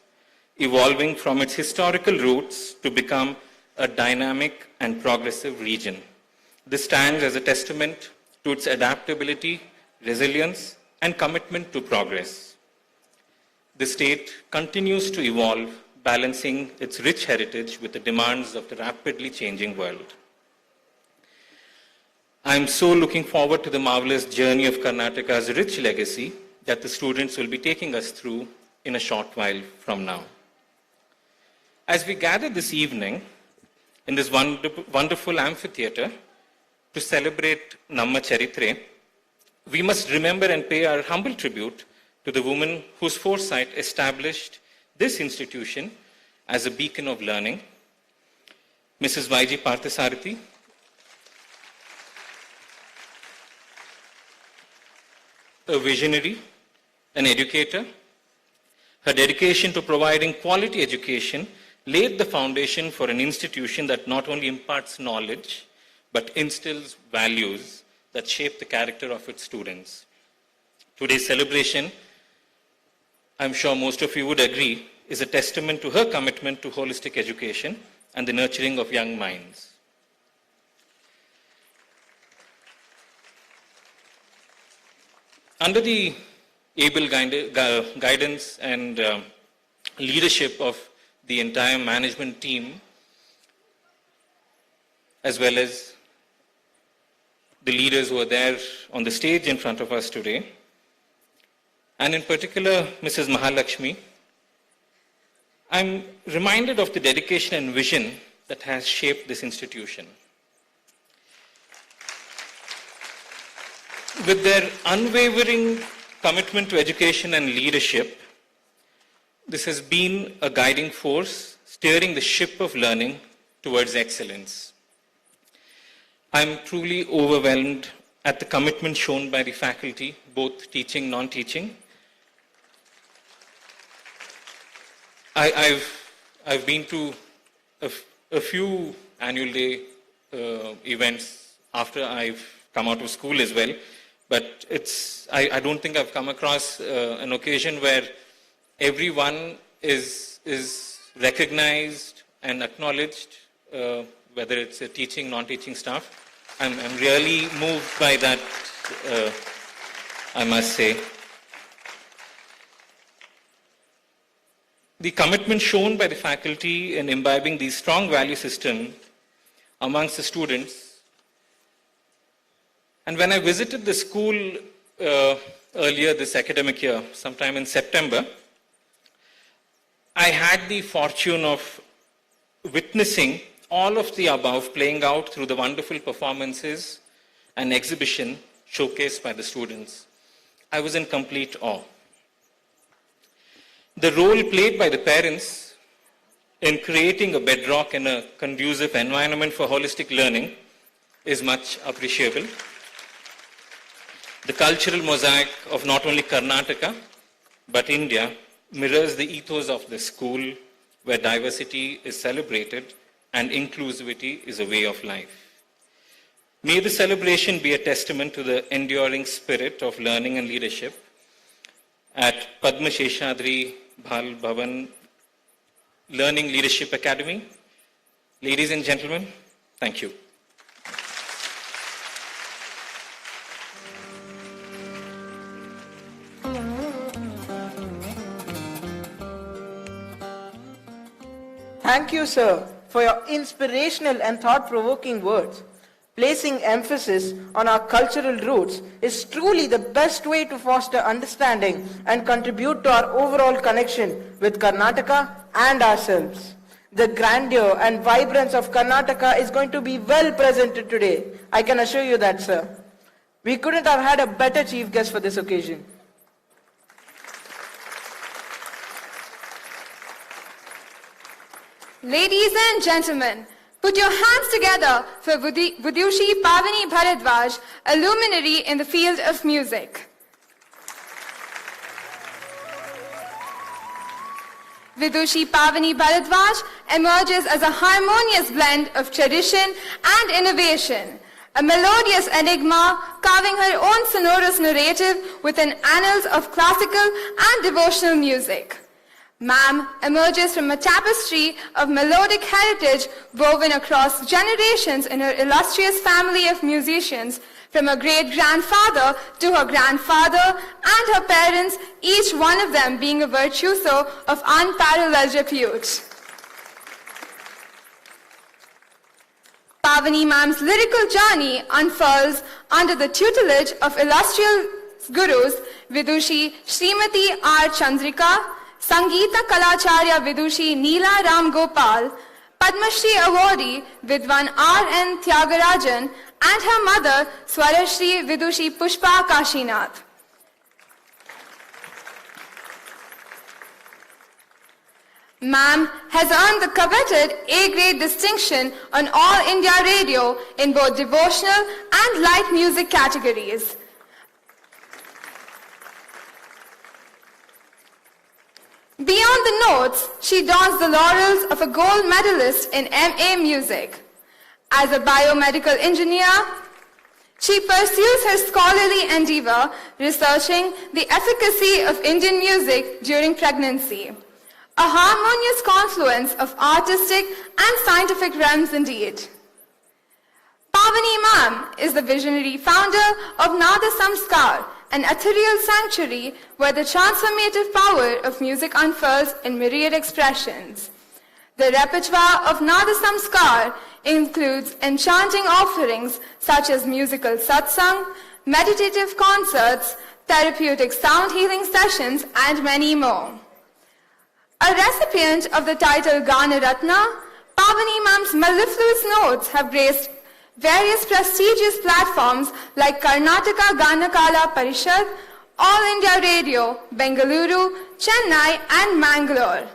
evolving from its historical roots to become a dynamic and progressive region. This stands as a testament to its adaptability, resilience, and commitment to progress. The state continues to evolve, balancing its rich heritage with the demands of the rapidly changing world. I am so looking forward to the marvelous journey of Karnataka's rich legacy that the students will be taking us through in a short while from now. As we gather this evening in this wonderful amphitheater to celebrate NAMMA CHARITRE, we must remember and pay our humble tribute to the woman whose foresight established this institution as a beacon of learning, Mrs. Y.G. Parthasarathi. A visionary, an educator. Her dedication to providing quality education laid the foundation for an institution that not only imparts knowledge, but instills values that shape the character of its students. Today's celebration, I'm sure most of you would agree, is a testament to her commitment to holistic education and the nurturing of young minds. Under the able guidance and leadership of the entire management team, as well as the leaders who are there on the stage in front of us today, and in particular Mrs. Mahalakshmi, I'm reminded of the dedication and vision that has shaped this institution. With their unwavering commitment to education and leadership, this has been a guiding force steering the ship of learning towards excellence. I'm truly overwhelmed at the commitment shown by the faculty, both teaching and non-teaching. I've been to a few annual day events after I've come out of school as well, but I don't think I've come across an occasion where everyone is recognized and acknowledged, whether it's a teaching, non-teaching staff. I'm really moved by that, I must say. The commitment shown by the faculty in imbibing these strong value system amongst the students. And when I visited the school earlier this academic year, sometime in September, I had the fortune of witnessing all of the above playing out through the wonderful performances and exhibition showcased by the students. I was in complete awe. The role played by the parents in creating a bedrock and a conducive environment for holistic learning is much appreciable. The cultural mosaic of not only Karnataka, but India mirrors the ethos of the school, where diversity is celebrated and inclusivity is a way of life. May the celebration be a testament to the enduring spirit of learning and leadership at Padma Sheshadri Bhal Bhavan Learning Leadership Academy. Ladies and gentlemen, thank you. Thank you, sir, for your inspirational and thought-provoking words. Placing emphasis on our cultural roots is truly the best way to foster understanding and contribute to our overall connection with Karnataka and ourselves. The grandeur and vibrance of Karnataka is going to be well presented today. I can assure you that, sir. We couldn't have had a better chief guest for this occasion. Ladies and gentlemen, put your hands together for Vidushi Pavani Bharadwaj, a luminary in the field of music. Vidushi Pavani Bharadwaj emerges as a harmonious blend of tradition and innovation, a melodious enigma carving her own sonorous narrative within annals of classical and devotional music. Ma'am emerges from a tapestry of melodic heritage woven across generations in her illustrious family of musicians, from her great-grandfather to her grandfather and her parents, each one of them being a virtuoso of unparalleled repute. Pavani Ma'am's lyrical journey unfurls under the tutelage of illustrious gurus Vidushi Srimati R. Chandrika, Sangeeta Kalacharya Vidushi Neela Ram Gopal, Padma Shri Awardee Vidwan R.N. Tyagarajan, and her mother Swarashri Vidushi Pushpa Kashinath. Ma'am has earned the coveted A-grade distinction on All India Radio in both devotional and light music categories. Beyond the notes, she dons the laurels of a gold medalist in MA Music. As a biomedical engineer, she pursues her scholarly endeavor researching the efficacy of Indian music during pregnancy. A harmonious confluence of artistic and scientific realms indeed. Pavani Ma'am is the visionary founder of Nada Samskar, an ethereal sanctuary where the transformative power of music unfurls in myriad expressions. The repertoire of Nada Samskar includes enchanting offerings such as musical satsang, meditative concerts, therapeutic sound healing sessions, and many more. A recipient of the title Gana Ratna, Pavani Ma'am's mellifluous notes have graced various prestigious platforms like Karnataka Ganakala Parishad, All India Radio, Bengaluru, Chennai and Mangalore,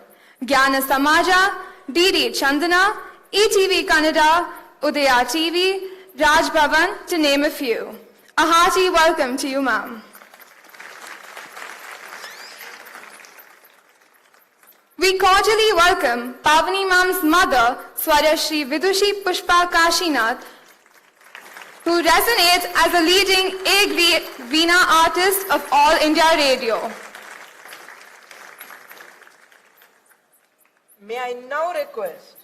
Jnana Samaja, DD Chandana, ETV Kannada, Udaya TV, Raj Bhavan, to name a few. A hearty welcome to you, ma'am. We cordially welcome Pavani Ma'am's mother, Swarashri Vidushi Pushpa Kashinath, who resonates as a leading Veena artist of All India Radio. May I now request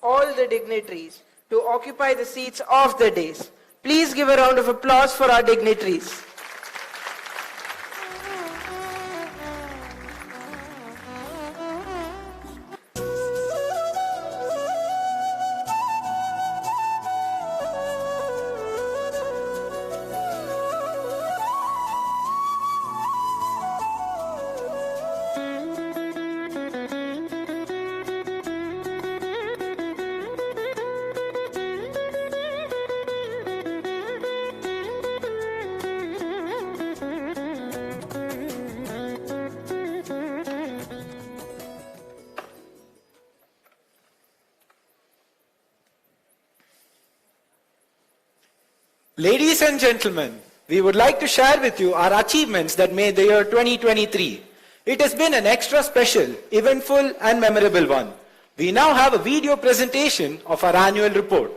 all the dignitaries to occupy the seats of the dais. Please give a round of applause for our dignitaries. Ladies and gentlemen, we would like to share with you our achievements that made the year 2023. It has been an extra special, eventful and memorable one. We now have a video presentation of our annual report.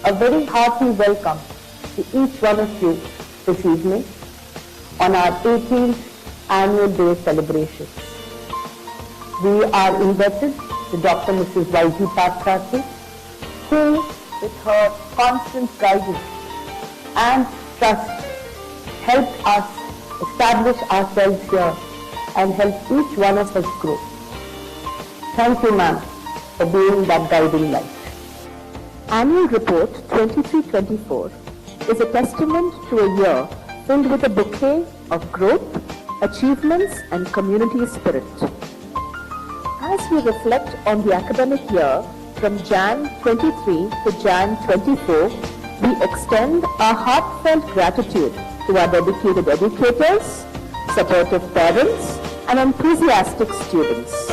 A very hearty welcome to each one of you this evening on our 18th annual day celebration. We are indebted to Dr. Mrs. Y.G. Parthasarathy, who, with her constant guidance and trust, helped us establish ourselves here and help each one of us grow. Thank you, ma'am, for being that guiding light. Annual Report 23-24 is a testament to a year filled with a bouquet of growth, achievements and community spirit. As we reflect on the academic year from Jan 23 to Jan 24, we extend our heartfelt gratitude to our dedicated educators, supportive parents and enthusiastic students.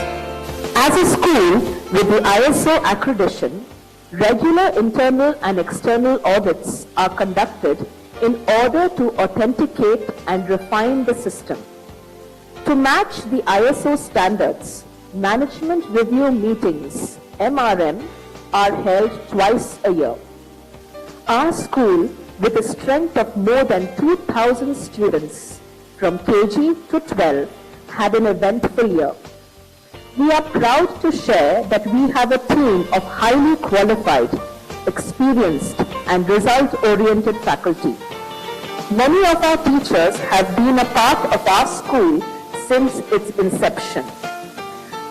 As a school with the ISO accreditation, regular internal and external audits are conducted in order to authenticate and refine the system. To match the ISO standards, management review meetings, MRM, are held twice a year. Our school, with a strength of more than 2,000 students from KG to 12, had an eventful year. We are proud to share that we have a team of highly qualified, experienced and result-oriented faculty. Many of our teachers have been a part of our school since its inception.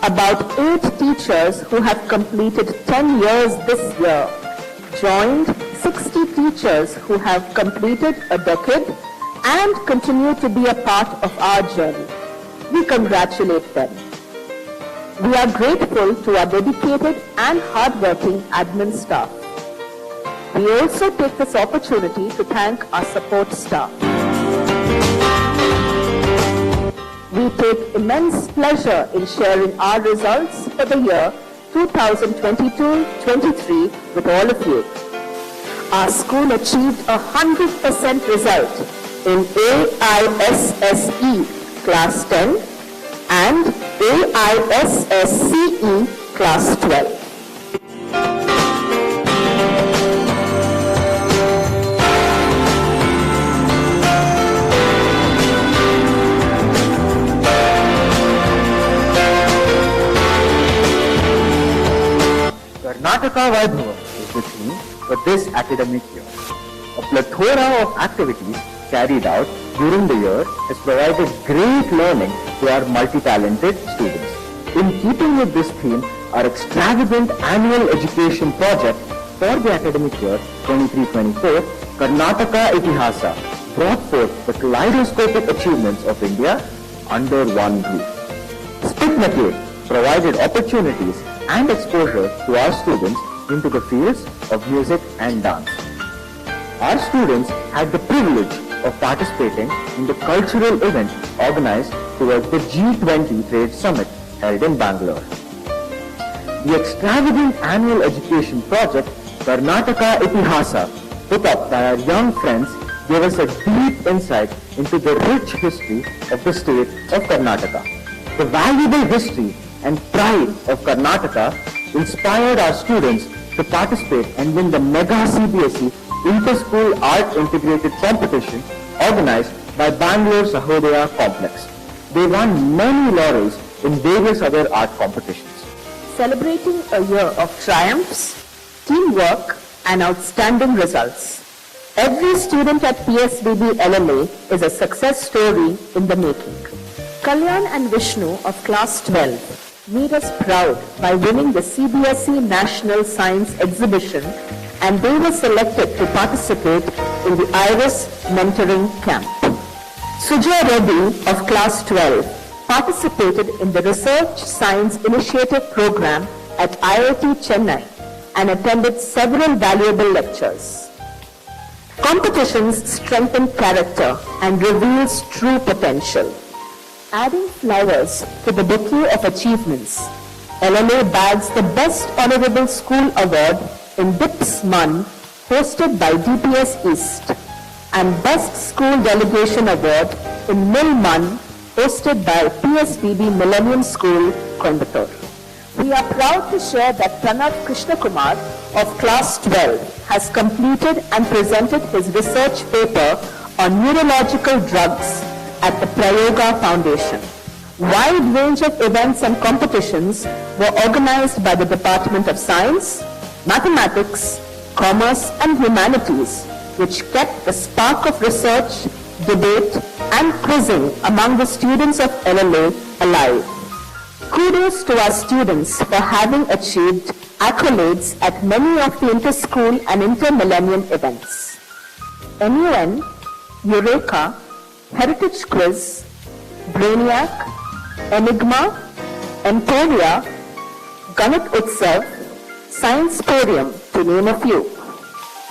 About 8 teachers who have completed 10 years this year joined 60 teachers who have completed a decade and continue to be a part of our journey. We congratulate them. We are grateful to our dedicated and hardworking admin staff. We also take this opportunity to thank our support staff. We take immense pleasure in sharing our results for the year 2022-23 with all of you. Our school achieved 100% result in AISSE Class 10 and AISSCE Class 12. Karnataka Vaibhava is the theme for this academic year. A plethora of activities carried out during the year has provided great learning to our multi-talented students. In keeping with this theme, our extravagant annual education project for the academic year 23-24, Karnataka Itihasa, brought forth the kaleidoscopic achievements of India under one roof. Spitnake, provided opportunities and exposure to our students into the fields of music and dance. Our students had the privilege of participating in the cultural event organized towards the G20 Trade Summit held in Bangalore. The extravagant annual education project Karnataka Itihasa, put up by our young friends, gave us a deep insight into the rich history of the state of Karnataka. The valuable history and pride of Karnataka inspired our students to participate and win the mega CBSE Inter-School Art Integrated Competition organized by Bangalore Sahodaya Complex. They won many laurels in various other art competitions. Celebrating a year of triumphs, teamwork and outstanding results. Every student at PSBB LLA is a success story in the making. Kalyan and Vishnu of class 12 made us proud by winning the CBSE National Science Exhibition, and they were selected to participate in the IRIS mentoring camp. Sujay Reddy of class 12 participated in the Research Science Initiative program at IIT Chennai and attended several valuable lectures. Competitions strengthen character and reveals true potential. Adding flowers to the bouquet of achievements, LLA bags the Best Honorable School Award in DIPS MUN hosted by DPS East and Best School Delegation Award in MIL MUN hosted by PSBB Millennium School, Coimbatore. We are proud to share that Pranav Krishnakumar of class 12 has completed and presented his research paper on neurological drugs at the Prayoga Foundation. Wide range of events and competitions were organized by the Department of Science, Mathematics, Commerce and Humanities, which kept the spark of research, debate and quizzing among the students of LLA alive. Kudos to our students for having achieved accolades at many of the inter-school and inter-millennium events. MUN, Eureka, Heritage Quiz, Brainiac, Enigma, Emporia, Ganit Utsav, Science Podium, to name a few.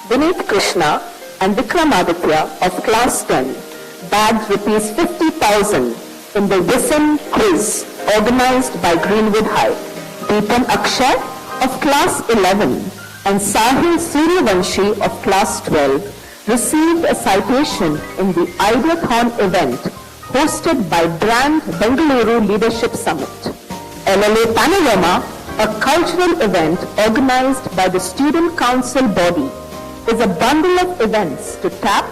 Vineet Krishna and Vikramaditya of class 10 bagged rupees 50,000 in the WISM quiz organized by Greenwood High. Deepan Akshay of class 11 and Sahil Suryavanshi of class 12 received a citation in the Ideathon event hosted by Brand Bengaluru Leadership Summit. LLA Panorama, a cultural event organized by the Student Council body, is a bundle of events to tap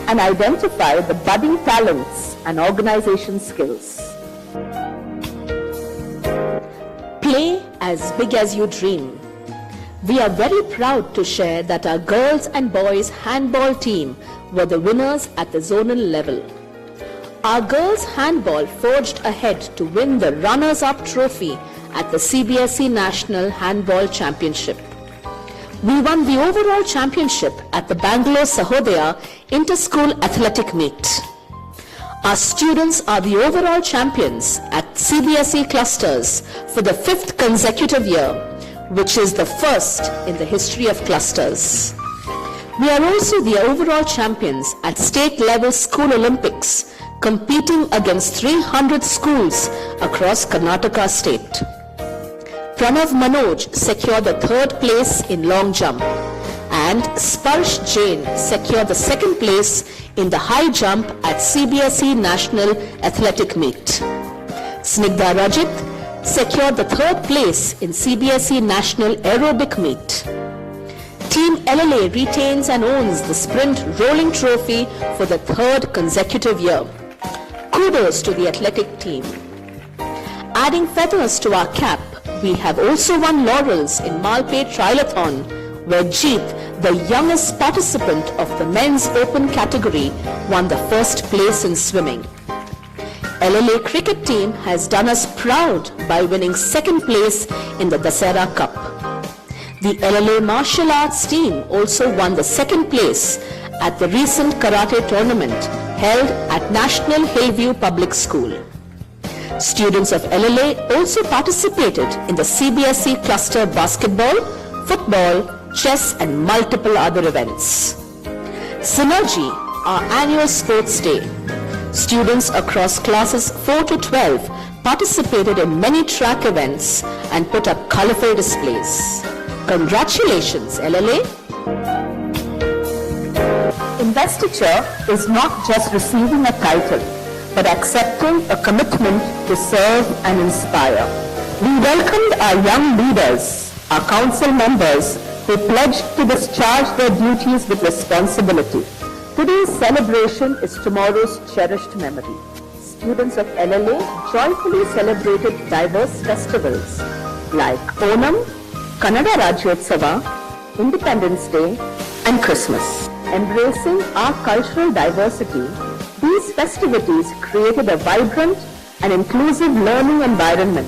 and identify the budding talents and organization skills. Play as big as you dream. We are very proud to share that our girls and boys handball team were the winners at the zonal level. Our girls handball forged ahead to win the runners-up trophy at the CBSE National Handball Championship. We won the overall championship at the Bangalore Sahodaya Inter-School Athletic Meet. Our students are the overall champions at CBSE clusters for the 5th consecutive year, which is the first in the history of clusters. We are also the overall champions at state level school Olympics, competing against 300 schools across Karnataka state. Pranav Manoj secured the 3rd place in long jump and Sparsh Jain secured the 2nd place in the high jump at CBSE National Athletic Meet. Snigdha Rajit secured the 3rd place in CBSE National Aerobic Meet. Team LLA retains and owns the Sprint Rolling Trophy for the 3rd consecutive year. Kudos to the athletic team. Adding feathers to our cap, we have also won laurels in Malpet Triathlon, where Jeet, the youngest participant of the men's open category, won the 1st place in swimming. LLA cricket team has done us proud by winning 2nd place in the Dasara Cup. The LLA martial arts team also won the 2nd place at the recent karate tournament held at National Hillview Public School. Students of LLA also participated in the CBSE cluster basketball, football, chess and multiple other events. Synergy, our annual sports day. Students across classes 4 to 12 participated in many track events and put up colorful displays. Congratulations, LLA! Investiture is not just receiving a title, but accepting a commitment to serve and inspire. We welcomed our young leaders, our council members, who pledged to discharge their duties with responsibility. Today's celebration is tomorrow's cherished memory. Students of LLA joyfully celebrated diverse festivals like Onam, Kannada Rajyotsava, Independence Day, and Christmas. Embracing our cultural diversity, these festivities created a vibrant and inclusive learning environment,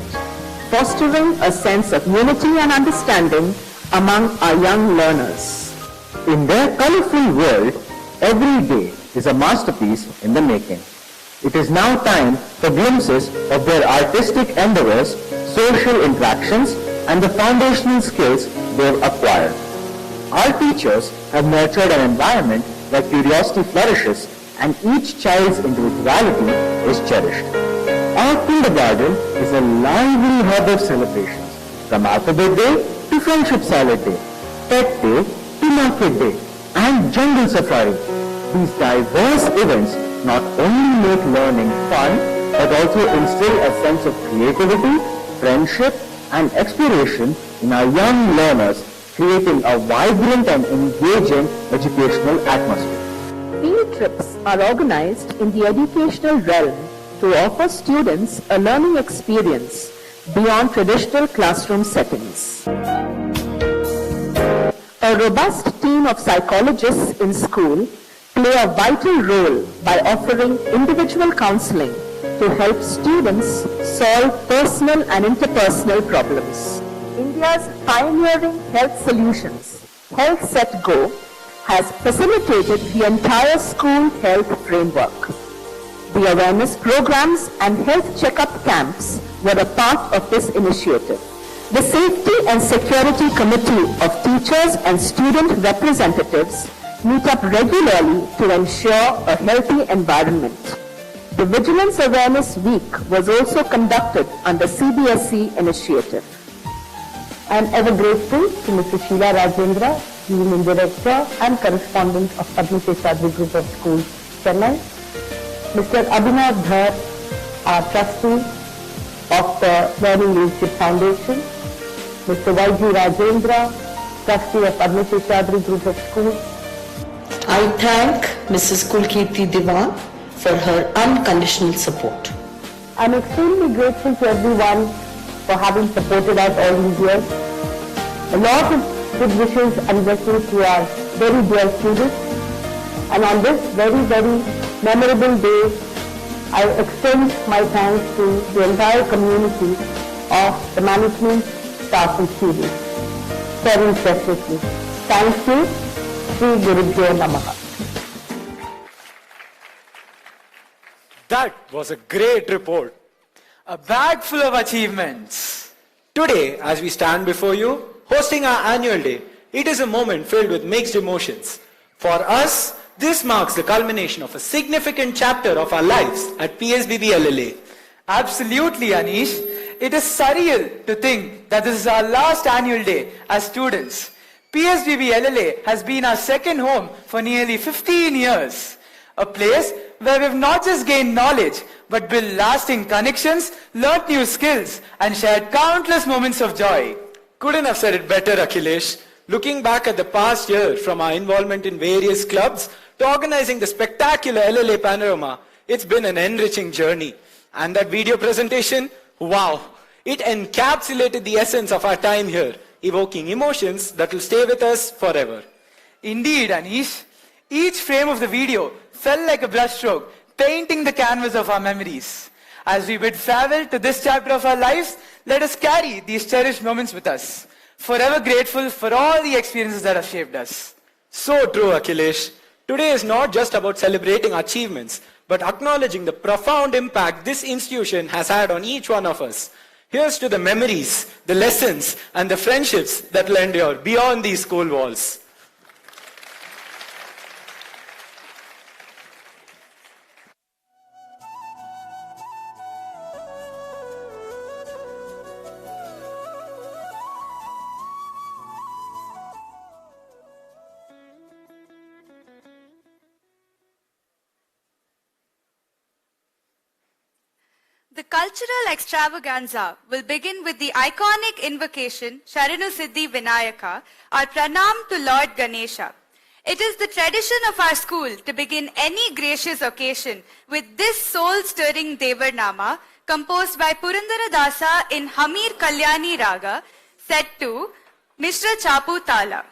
fostering a sense of unity and understanding among our young learners. In their colorful world, every day is a masterpiece in the making. It is now time for glimpses of their artistic endeavors, social interactions, and the foundational skills they have acquired. Our teachers have nurtured an environment where curiosity flourishes and each child's individuality is cherished. Our kindergarten is a lively hub of celebrations, from Alphabet Day to Friendship Salad Day, Pet Day to Market Day, and Jungle Safari. These diverse events not only make learning fun, but also instill a sense of creativity, friendship, and exploration in our young learners, creating a vibrant and engaging educational atmosphere. Field trips are organized in the educational realm to offer students a learning experience beyond traditional classroom settings. A robust team of psychologists in school play a vital role by offering individual counseling to help students solve personal and interpersonal problems. India's pioneering health solutions, Health Set Go, has facilitated the entire school health framework. The awareness programs and health checkup camps were a part of this initiative. The Safety and Security Committee of Teachers and Student Representatives meet up regularly to ensure a healthy environment. The Vigilance Awareness Week was also conducted under CBSE initiative. I am ever grateful to Mrs. Sheila Rajendra, Union Director and Correspondent of Padma Seshadri Group of Schools, Chennai, Mr. Abhinav Dhar, our Trustee of the Learning Leadership Foundation, Mr. Y.G. Rajendra, Trustee of Padma Seshadri Group of Schools. I thank Mrs. Kulkirti Diwan for her unconditional support. I am extremely grateful to everyone for having supported us all these years. A lot of good wishes and blessings to our very dear students. And on this very, very memorable day, I extend my thanks to the entire community of the management, staff and students. Very preciously. Thank you. Sri Gurubhyo Namaha. That was a great report. A bag full of achievements. Today, as we stand before you, hosting our annual day, it is a moment filled with mixed emotions. For us, this marks the culmination of a significant chapter of our lives at PSBB LLA. Absolutely, Anish. It is surreal to think that this is our last annual day as students. PSBB LLA has been our second home for nearly 15 years. A place where we've not just gained knowledge, but built lasting connections, learnt new skills, and shared countless moments of joy. Couldn't have said it better, Akhilesh. Looking back at the past year, from our involvement in various clubs to organizing the spectacular LLA Panorama, it's been an enriching journey. And that video presentation, wow, it encapsulated the essence of our time here, evoking emotions that will stay with us forever. Indeed, Anish. Each frame of the video felt like a brushstroke, painting the canvas of our memories. As we bid farewell to this chapter of our lives, let us carry these cherished moments with us, forever grateful for all the experiences that have shaped us. So true, Akhilesh. Today is not just about celebrating achievements, but acknowledging the profound impact this institution has had on each one of us. Here's to the memories, the lessons, and the friendships that will endure beyond these school walls. The cultural extravaganza will begin with the iconic invocation, Sharanu Siddhi Vinayaka, or Pranam to Lord Ganesha. It is the tradition of our school to begin any gracious occasion with this soul-stirring Devar-nama, composed by Purandara Dasa in Hamir Kalyani Raga, set to Mishra Chapu Tala.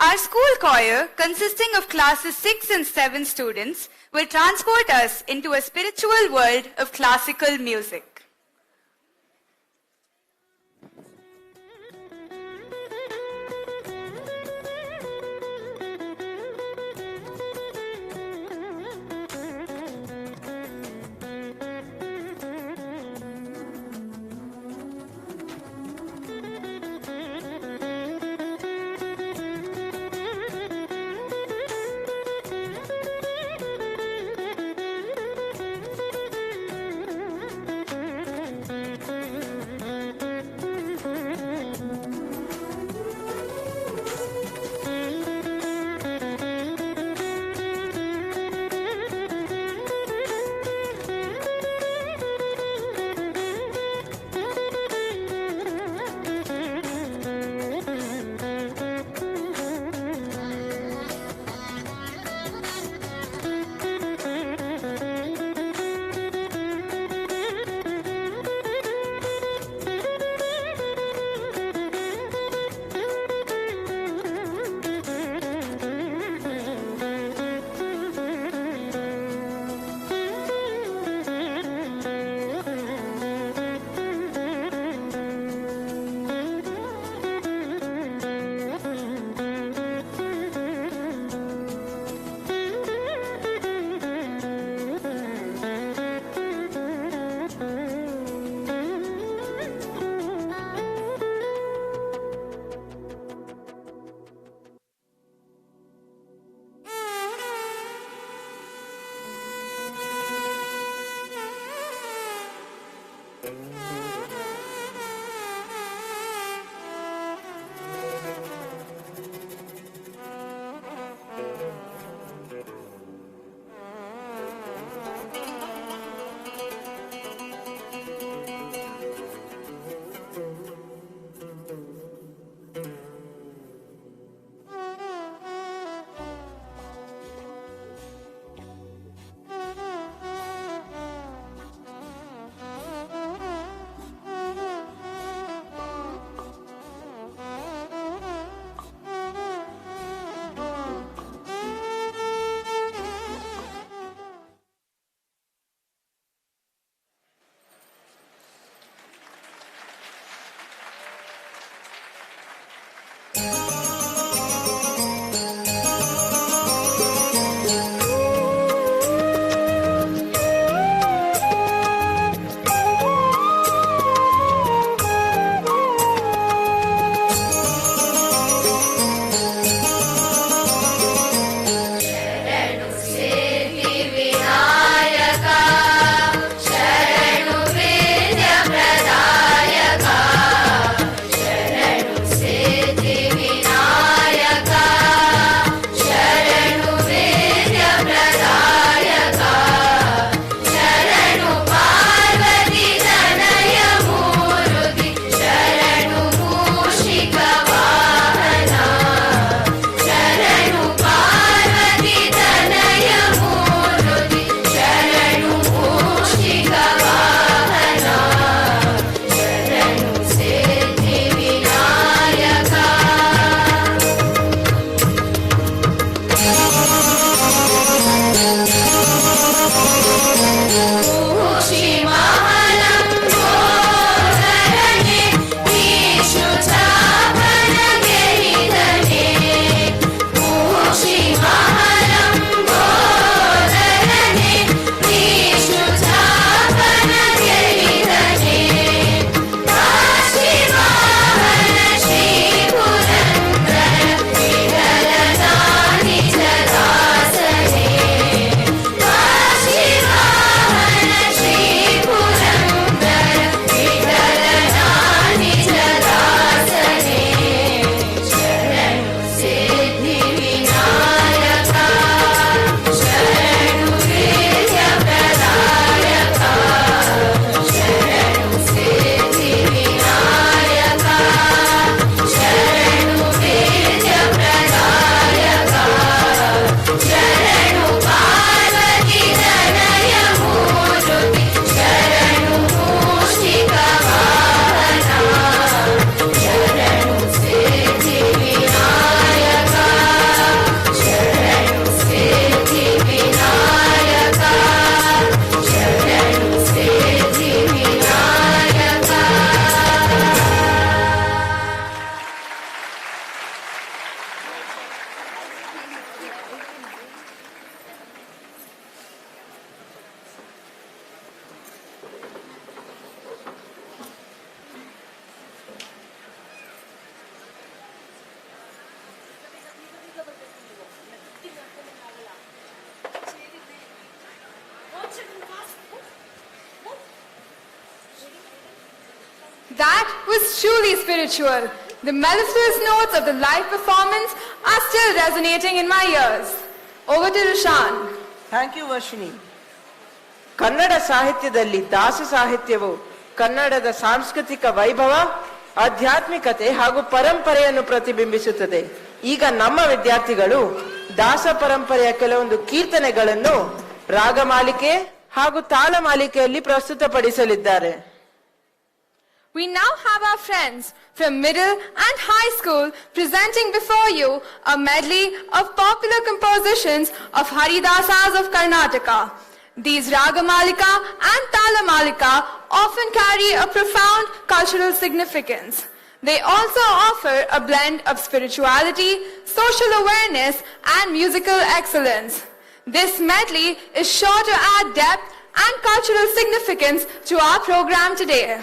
Our school choir, consisting of classes 6 and 7 students, will transport us into a spiritual world of classical music. That was truly spiritual. The mellifluous notes of the live performance are still resonating in my ears. Over to Rushan. Thank you Varshini. Kannada ಸಾಹಿತ್ಯದಲ್ಲಿ ದಾಸ ಸಾಹಿತ್ಯವು ಕನ್ನಡದ ಸಾಂಸ್ಕೃತಿಕ ವೈಭವ, ಆಧ್ಯಾತ್ಮಿಕತೆ ಹಾಗೂ ಪರಂಪರೆಯನ್ನು ಪ್ರತಿಬಿಂಬಿಸುತ್ತದೆ. ಈಗ ನಮ್ಮ ವಿದ್ಯಾರ್ಥಿಗಳು ದಾಸ ಪರಂಪರೆಯ ಕೆಲವೊಂದು ಕೀರ್ತನೆಗಳನ್ನು ರಾಗಮಾಲಿಕೆ ಹಾಗೂ ತಾಳಮಾಲಿಕೆಯಲ್ಲಿ ಪ್ರಸ್ತುತಪಡಿಸಲಿದ್ದಾರೆ. We now have our friends from middle and high school presenting before you a medley of popular compositions of Haridasas of Karnataka. These Ragamalika and Talamalika often carry a profound cultural significance. They also offer a blend of spirituality, social awareness, and musical excellence. This medley is sure to add depth and cultural significance to our program today.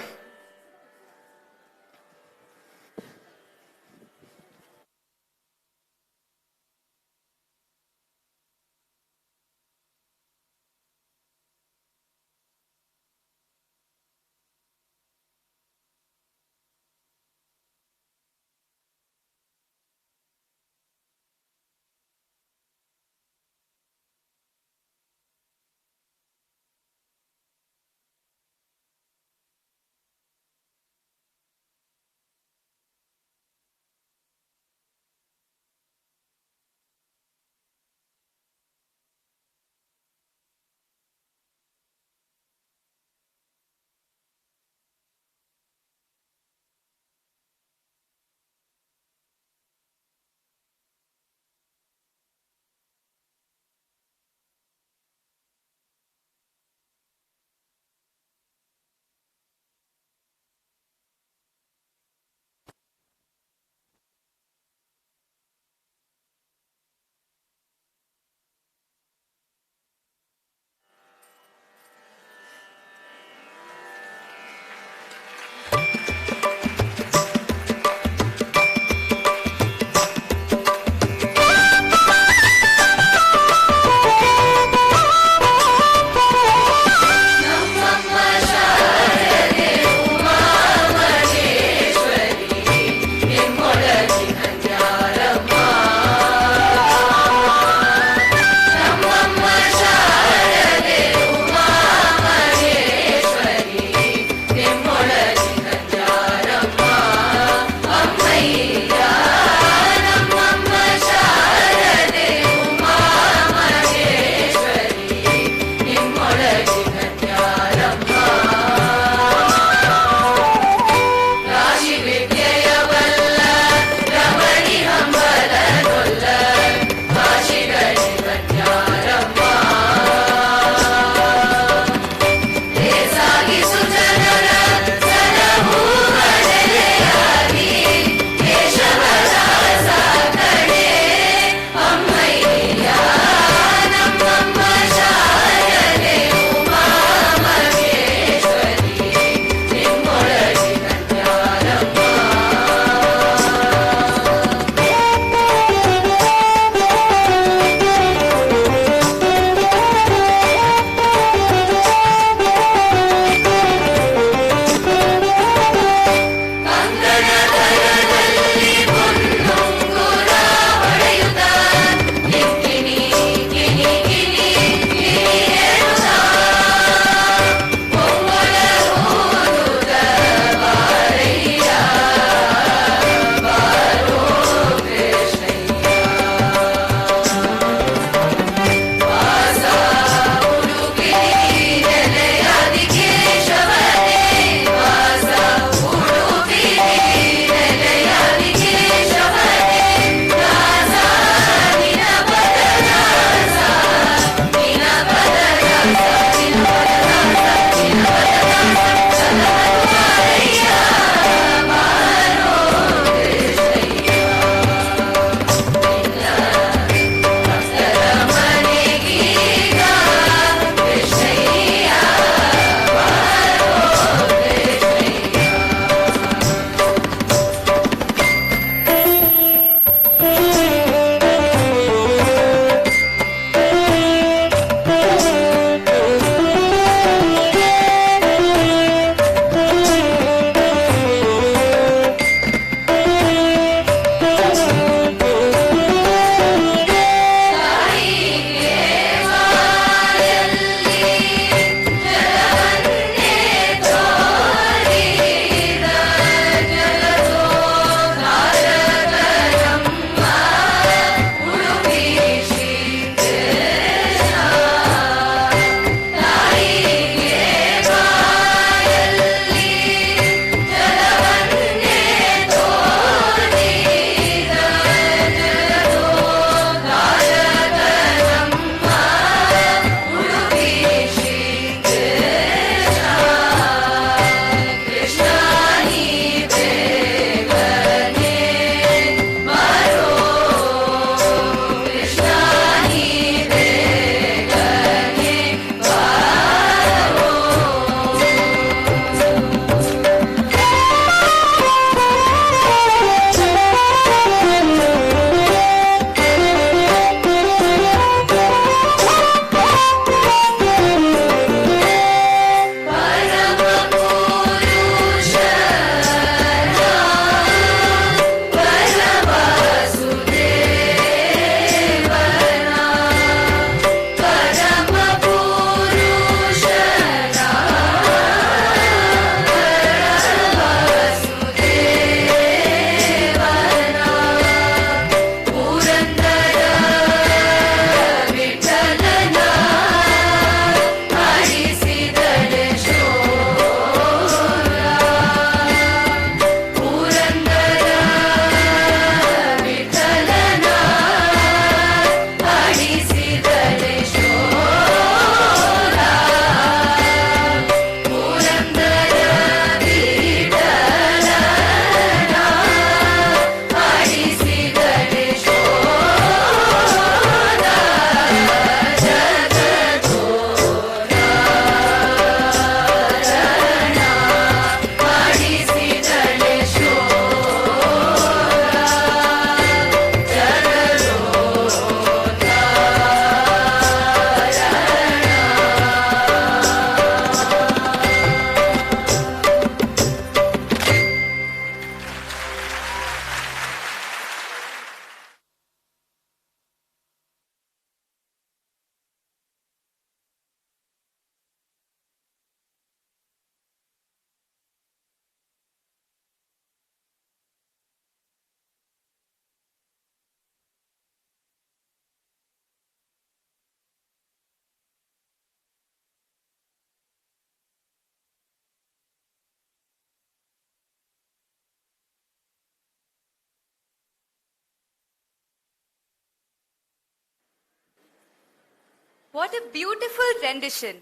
What a beautiful rendition.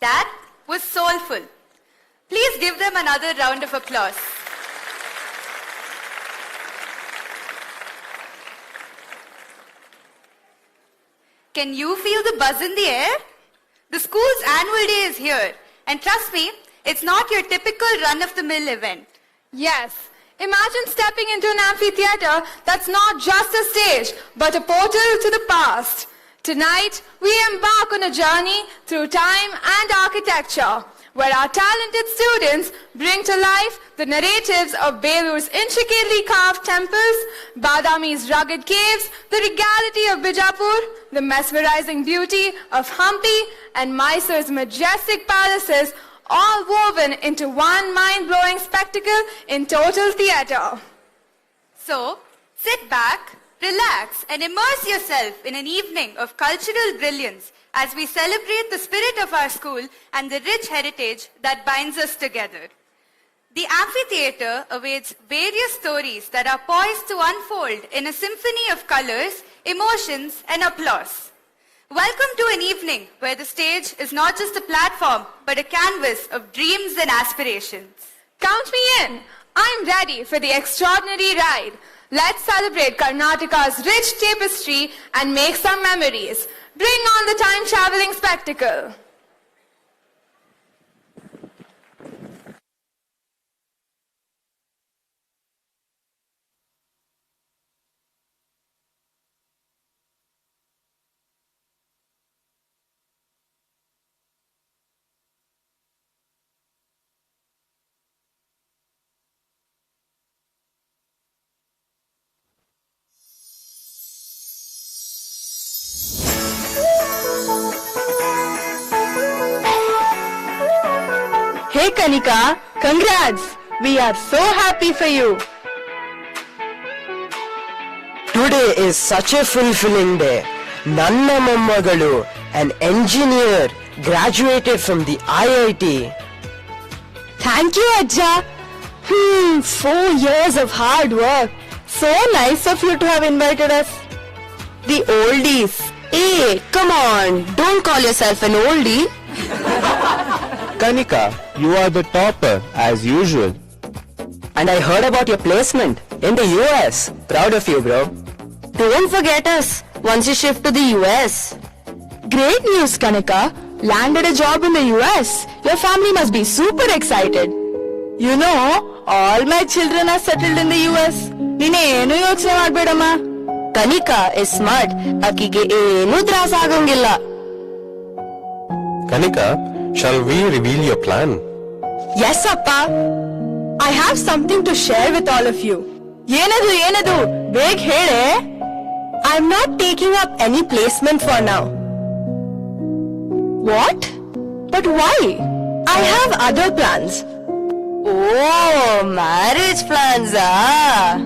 That was soulful. Please give them another round of applause. Can you feel the buzz in the air? The school's annual day is here. And trust me, it's not your typical run-of-the-mill event. Yes. Imagine stepping into an amphitheater that's not just a stage, but a portal to the past. Tonight, we embark on a journey through time and architecture, where our talented students bring to life the narratives of Belur's intricately carved temples, Badami's rugged caves, the regality of Bijapur, the mesmerizing beauty of Hampi, and Mysore's majestic palaces, all woven into one mind-blowing spectacle in total theater. So, sit back, relax, and immerse yourself in an evening of cultural brilliance as we celebrate the spirit of our school and the rich heritage that binds us together. The amphitheater awaits various stories that are poised to unfold in a symphony of colors, emotions, and applause. Welcome to an evening where the stage is not just a platform, but a canvas of dreams and aspirations. Count me in. I'm ready for the extraordinary ride. Let's celebrate Karnataka's rich tapestry and make some memories. Bring on the time-traveling spectacle. Hey Kanika, congrats! We are so happy for you. Today is such a fulfilling day. Nanna Mammagalu, an engineer, graduated from the IIT. Thank you, Ajja. 4 years of hard work. So nice of you to have invited us. The oldies. Hey, come on, don't call yourself an oldie. Kanika, you are the topper as usual. And I heard about your placement in the US. Proud of you, bro. Don't forget us once you shift to the US. Great news, Kanika. Landed a job in the US. Your family must be super excited. You know, all my children are settled in the US. Ninenu yochne madbedamma. Kanika is smart. Akige enu tras agangilla. Kanika, shall we reveal your plan? Yes, Appa. I have something to share with all of you. Yenadu, beg hele. I'm not taking up any placement for now. What? But why? I have other plans. Oh, marriage plans, ah.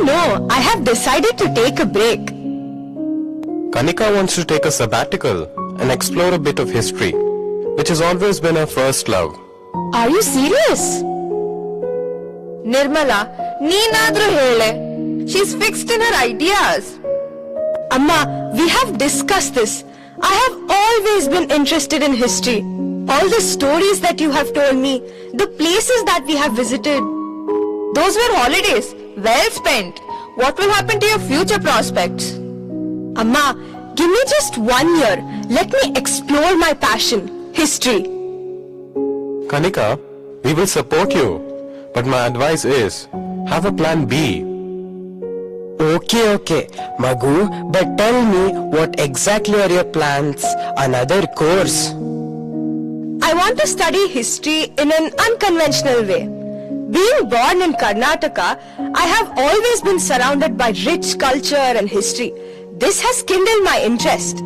No, I have decided to take a break. Kanika wants to take a sabbatical and explore a bit of history, which has always been her first love. Are you serious? Nirmala, neenadru hele. She's fixed in her ideas. Amma, we have discussed this. I have always been interested in history. All the stories that you have told me, the places that we have visited. Those were holidays. Well spent. What will happen to your future prospects? Amma, give me just 1 year. Let me explore my passion, history. Kanika, we will support you, but my advice is, have a plan B. Okay, Magu, but tell me what exactly are your plans? Another course? I want to study history in an unconventional way. Being born in Karnataka, I have always been surrounded by rich culture and history. This has kindled my interest.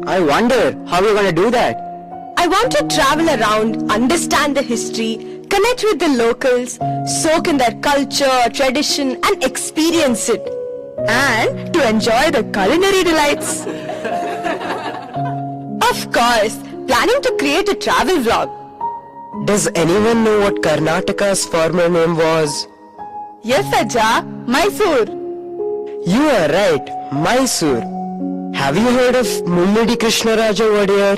I wonder how you're gonna do that. I want to travel around, understand the history, connect with the locals, soak in their culture, tradition, and experience it. And to enjoy the culinary delights. Of course, planning to create a travel vlog. Does anyone know what Karnataka's former name was? Yes, Ajja, Mysore. You are right, Mysore. Have you heard of Mummadi Krishnaraja Wadiyar?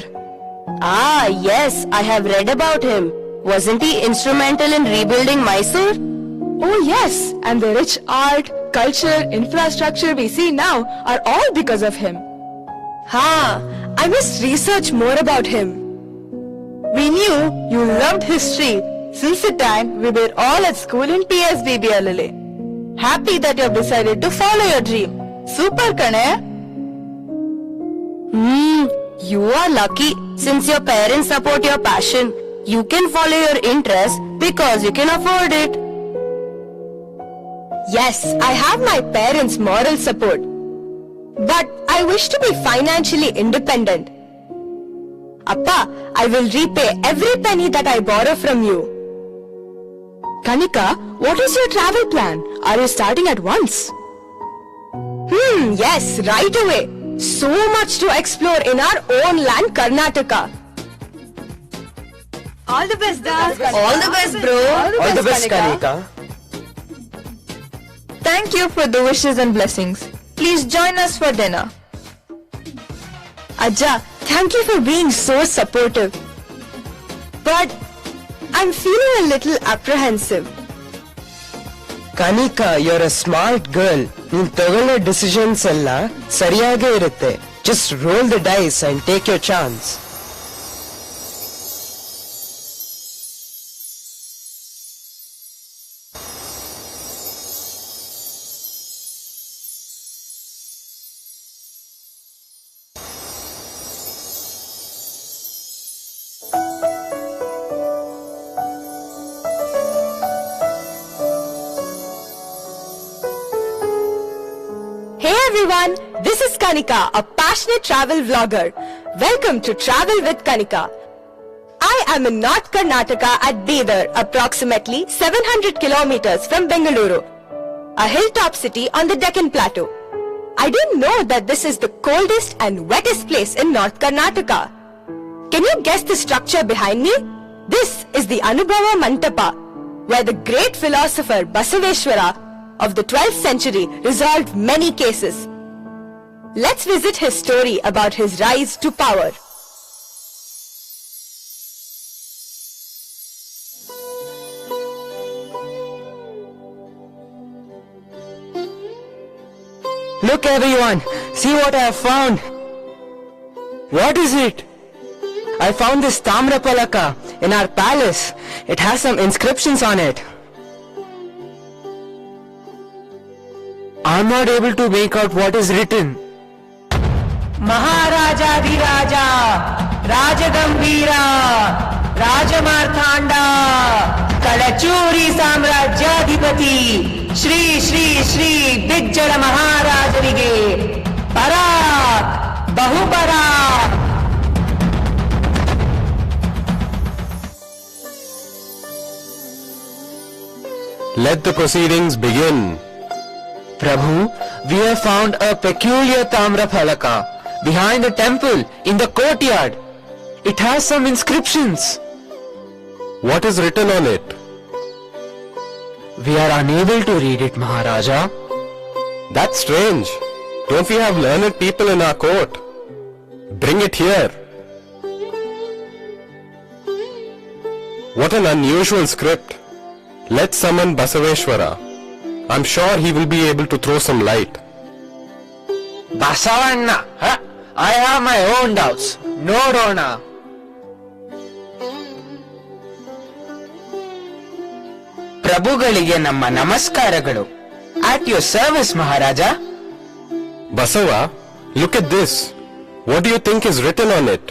Ah, yes, I have read about him. Wasn't he instrumental in rebuilding Mysore? Oh yes, and the rich art, culture, infrastructure we see now are all because of him. I must research more about him. We knew you loved history since the time we were all at school in PSBBLLA. Happy that you have decided to follow your dream. Super, Kane. You are lucky. Since your parents support your passion, you can follow your interest because you can afford it. Yes, I have my parents' moral support. But I wish to be financially independent. Appa, I will repay every penny that I borrow from you. Kanika, what is your travel plan? Are you starting at once? Yes, right away. So much to explore in our own land, Karnataka. All the best, Das. All the best, bro. All the best, Kanika. Thank you for the wishes and blessings. Please join us for dinner. Ajja, thank you for being so supportive. But I'm feeling a little apprehensive. Kanika, you're a smart girl. ನೀನ್ ತಗೊಳ್ಳೋ decisions ಎಲ್ಲ ಸರಿಯಾಗೇ ಇರುತ್ತೆ. Just roll the dice and take your chance. Hey everyone, this is Kanika, a passionate travel vlogger. Welcome to Travel with Kanika. I am in North Karnataka at Bidar, approximately 700 kilometers from Bengaluru, a hilltop city on the Deccan Plateau. I didn't know that this is the coldest and wettest place in North Karnataka. Can you guess the structure behind me? This is the Anubhava Mantapa, where the great philosopher Basaveshwara of the 12th century resolved many cases. Let's visit his story about his rise to power. Look everyone, see what I have found. What is it? I found this Tamra Palaka in our palace. It has some inscriptions on it. I'm not able to make out what is written. Maharaja Dhiraja, Rajagambira, Rajamarthanda, Kalachuri Samrajyadhipati, Shri Shri Shri Bigjala Maharajarige, Parak, Bahuparak. Let the proceedings begin. Prabhu, we have found a peculiar Tamra Phalaka behind the temple in the courtyard. It has some inscriptions. What is written on it? We are unable to read it, Maharaja. That's strange. Don't we have learned people in our court? Bring it here. What an unusual script. Let's summon Basaveshwara. I'm sure he will be able to throw some light. Basavanna, I have my own doubts. No, Rona. ಪ್ರಭುಗಳಿಗೆ ನಮ್ಮ ನಮಸ್ಕಾರಗಳು. At your service, Maharaja. Basava, look at this. What do you think is written on it?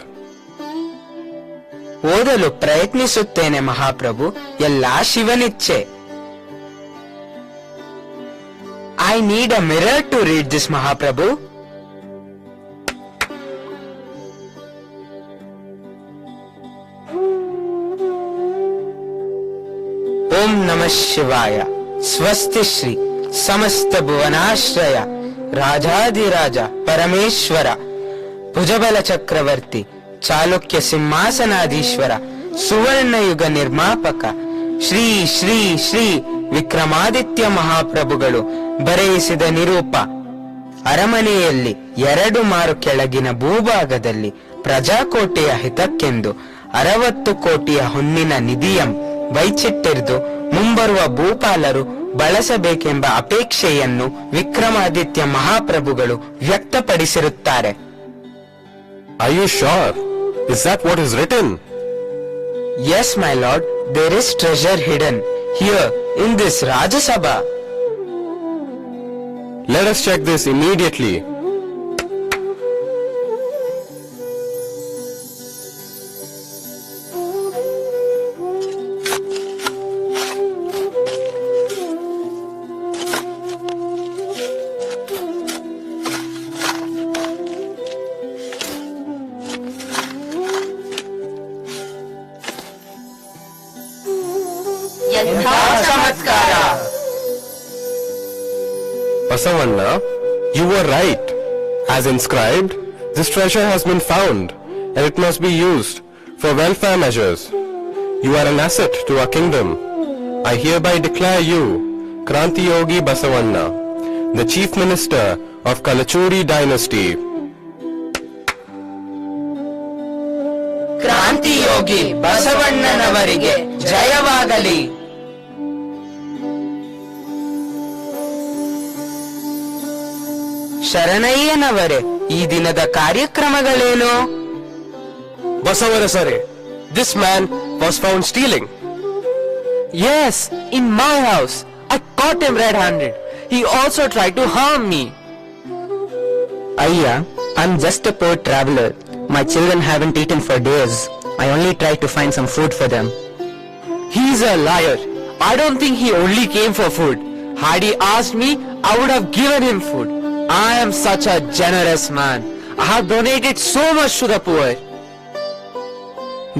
ಓದಲು ಪ್ರಯತ್ನಿಸುತ್ತೇನೆ ಮಹಾಪ್ರಭು. ಎಲ್ಲಾ ಶಿವನಿಚ್ಛೆ. I need a mirror to read this, Mahaprabhu. Om Namah Shivaya. Swasti Shri Samasta Bhuvanashraya Rajadiraja Parameshwara Bhujabala Chakravarti Chalukya Simhasanadishwara Suvarna Yuga Nirmapaka Shri Shri Shri Vikramaditya ಮಹಾಪ್ರಭುಗಳು ಬರೆಯಿಸಿದ Nirupa. ಅರಮನೆಯಲ್ಲಿ 2 ಮಾರು ಕೆಳಗಿನ ಭೂಭಾಗದಲ್ಲಿ ಪ್ರಜಾಕೋಟೆಯ ಹಿತಕ್ಕೆಂದು 60 ಕೋಟಿಯ ಹೊನ್ನಿನ ನಿಧಿಯಂ ವೈಚಿಟ್ಟಿರಿದು ಮುಂಬರುವ ಭೂಪಾಲರು ಬಳಸಬೇಕೆಂಬ ಅಪೇಕ್ಷೆಯನ್ನು Vikramaditya ಮಹಾಪ್ರಭುಗಳು ವ್ಯಕ್ತಪಡಿಸಿರುತ್ತಾರೆ. Are you sure? Is that what is written? Yes, my lord. There is treasure hidden here in this Rajya Sabha. Let us check this immediately. Basavanna, you were right. As inscribed, this treasure has been found and it must be used for welfare measures. You are an asset to our kingdom. I hereby declare you, Kranti Yogi Basavanna, the Chief Minister of Kalachuri dynasty. ಕ್ರಾಂತಿ ಯೋಗಿ ಬಸವಣ್ಣನವರಿಗೆ ಜಯವಾಗಲಿ. ಶರಣಯ್ಯನವರೇ, ಈ ದಿನದ ಕಾರ್ಯಕ್ರಮಗಳೇನು? Basavarasare, this man was found stealing. Yes, in my house. I caught him red-handed. He also tried to harm me. Ayya, I'm just a poor traveler. My children haven't eaten for days. I only tried to find some food for them. He's a liar. I don't think he only came for food. Had he asked me, I would have given him food. I am such a generous man. I have donated so much to the poor.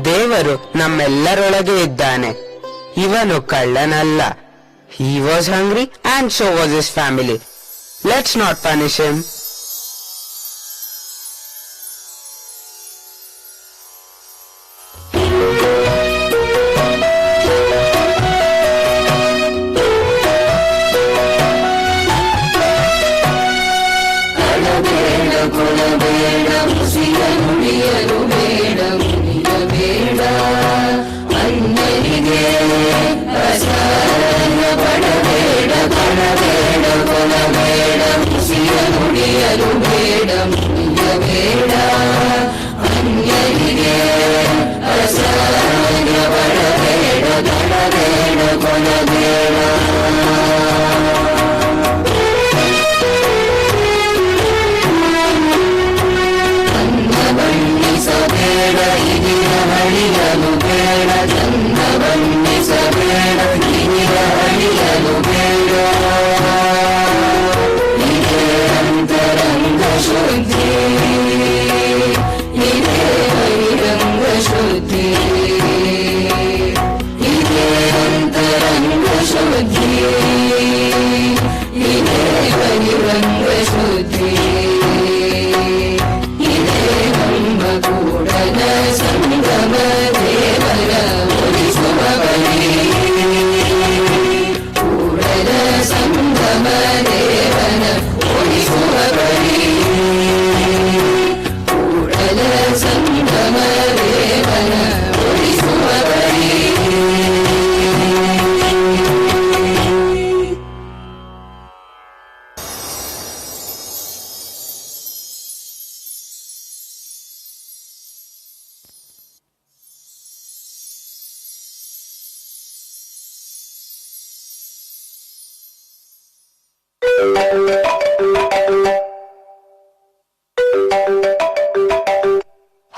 ದೇವರು ನಮ್ಮೆಲ್ಲರೊಳಗೆ ಇದ್ದಾನೆ. ಇವನು ಕಳ್ಳನಲ್ಲ. He was hungry and so was his family. Let's not punish him.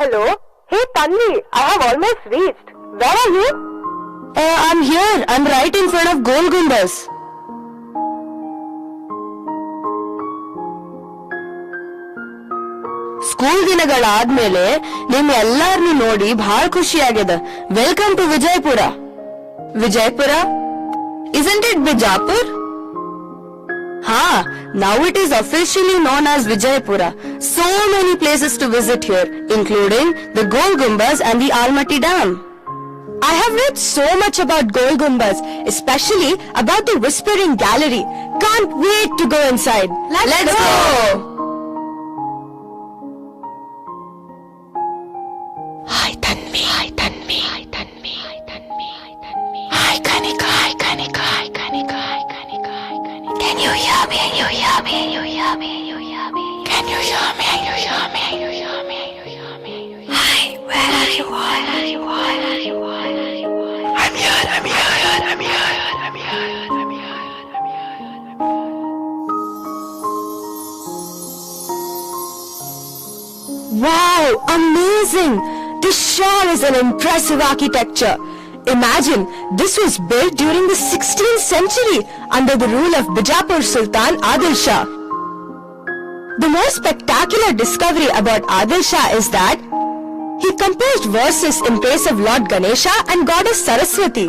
Hello? Hey Tanvi, I have almost reached. Where are you? I'm here. I'm right in front of Gol Gumbaz. School ದಿನಗಳಾದ್ಮೇಲೆ ನಿಮ್ ಎಲ್ಲಾರ್ನು ನೋಡಿ ಬಹಳ ಖುಷಿ ಆಗಿದೆ. Welcome to Vijayapura. Vijayapura? Isn't it Bijapur? Ha, now it is officially known as Vijaypura. So many places to visit here, including the Gol Gumbaz and the Almaty Dam. I have read so much about Gol Gumbaz, especially about the Whispering Gallery. Can't wait to go inside. Let's go! Hi Tanvi, hi Tanvi, hi Tanvi, hi Tanvi, hi Tanvi. Hi Kanika, hi Kanika, hi Kanika, hi Kanika, hi Kanika. Can you hear me? Can you hear me? Can you hear me? Can you hear me? Can you hear me? Can you hear me? Can you hear me? Can you hear me? Hi, where are you? Where are you? Where are you? Where are you? I'm here, I'm here, I'm here, I'm here, I'm here, I'm here. Wow, amazing! This sure is an impressive architecture. Imagine, this was built during the 16th century under the rule of Bijapur Sultan Adil Shah. The most spectacular discovery about Adil Shah is that he composed verses in praise of Lord Ganesha and Goddess Saraswati.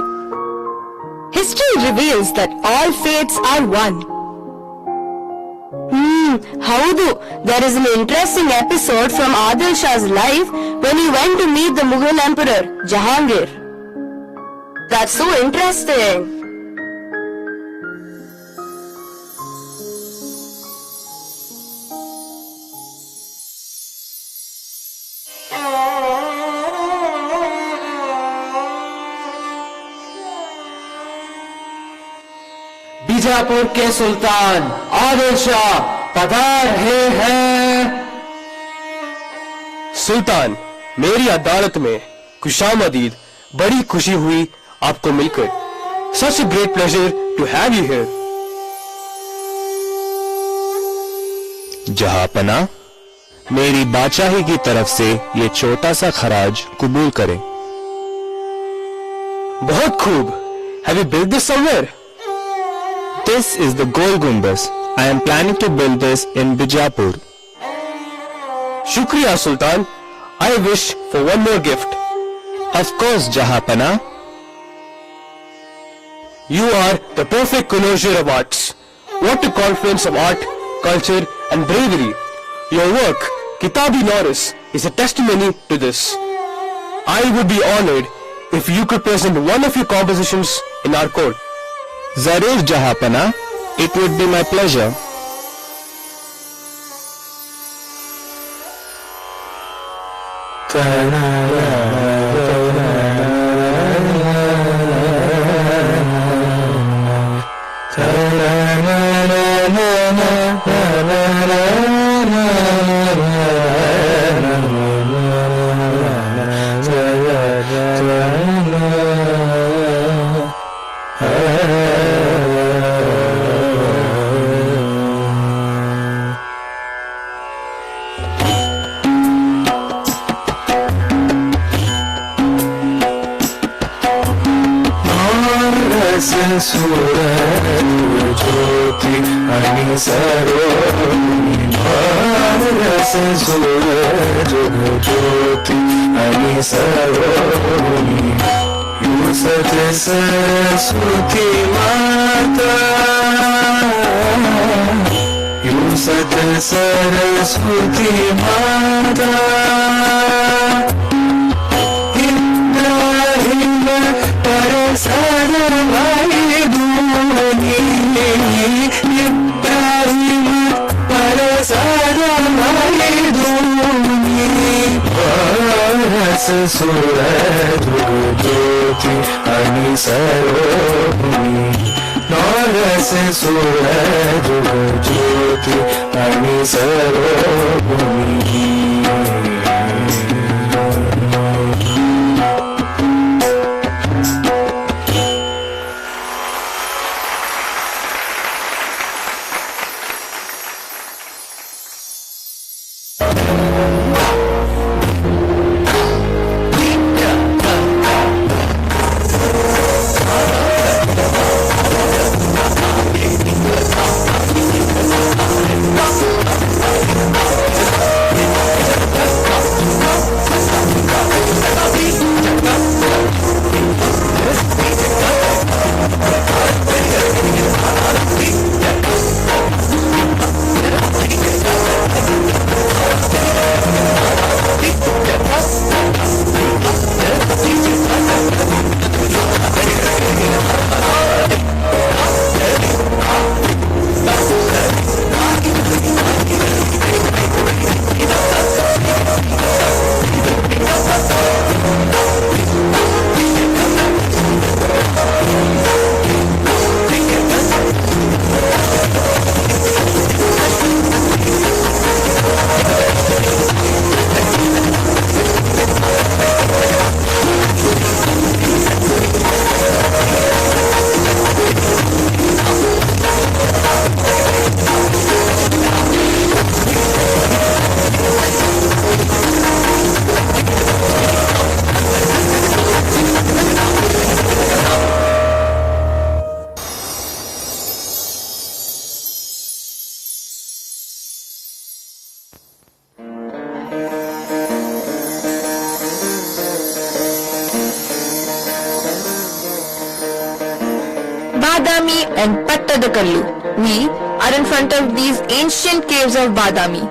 History reveals that all faiths are one. Howdu, there is an interesting episode from Adil Shah's life when he went to meet the Mughal Emperor, Jahangir. That's so interesting. Bijapur के सुल्तान आदिल शाह पधार हैं। सुल्तान, मेरी अदालत में खुशामदीद, बड़ी खुशी हुई आपको मिलकर। Such a great pleasure to have you here. जहांपना, मेरी बादशाही की तरफ से ये छोटा सा खराज कबूल करें। बहुत खूब। Have you built this somewhere? This is the Gol Gumbaz. I am planning to build this in Bijapur. Shukriya, Sultan. I wish for one more gift. Of course, Jahapana. You are the perfect connoisseur of arts. What a confluence of art, culture and bravery. Your work, Kitab-e Norris, is a testimony to this. I would be honored if you could present one of your compositions in our court. Zarur, Jahapana. It would be my pleasure. Saraswati माता सत सरस्वती माता इब्राहिम पर सरवाई दूनी इब्राहिम पर सरवाई दूनी पारस सूरज ज्योति अनि सरोनी नौरस सूरज ज्योति अनि सरोनी Badami and Pattadakallu. We are in front of these ancient caves of Badami,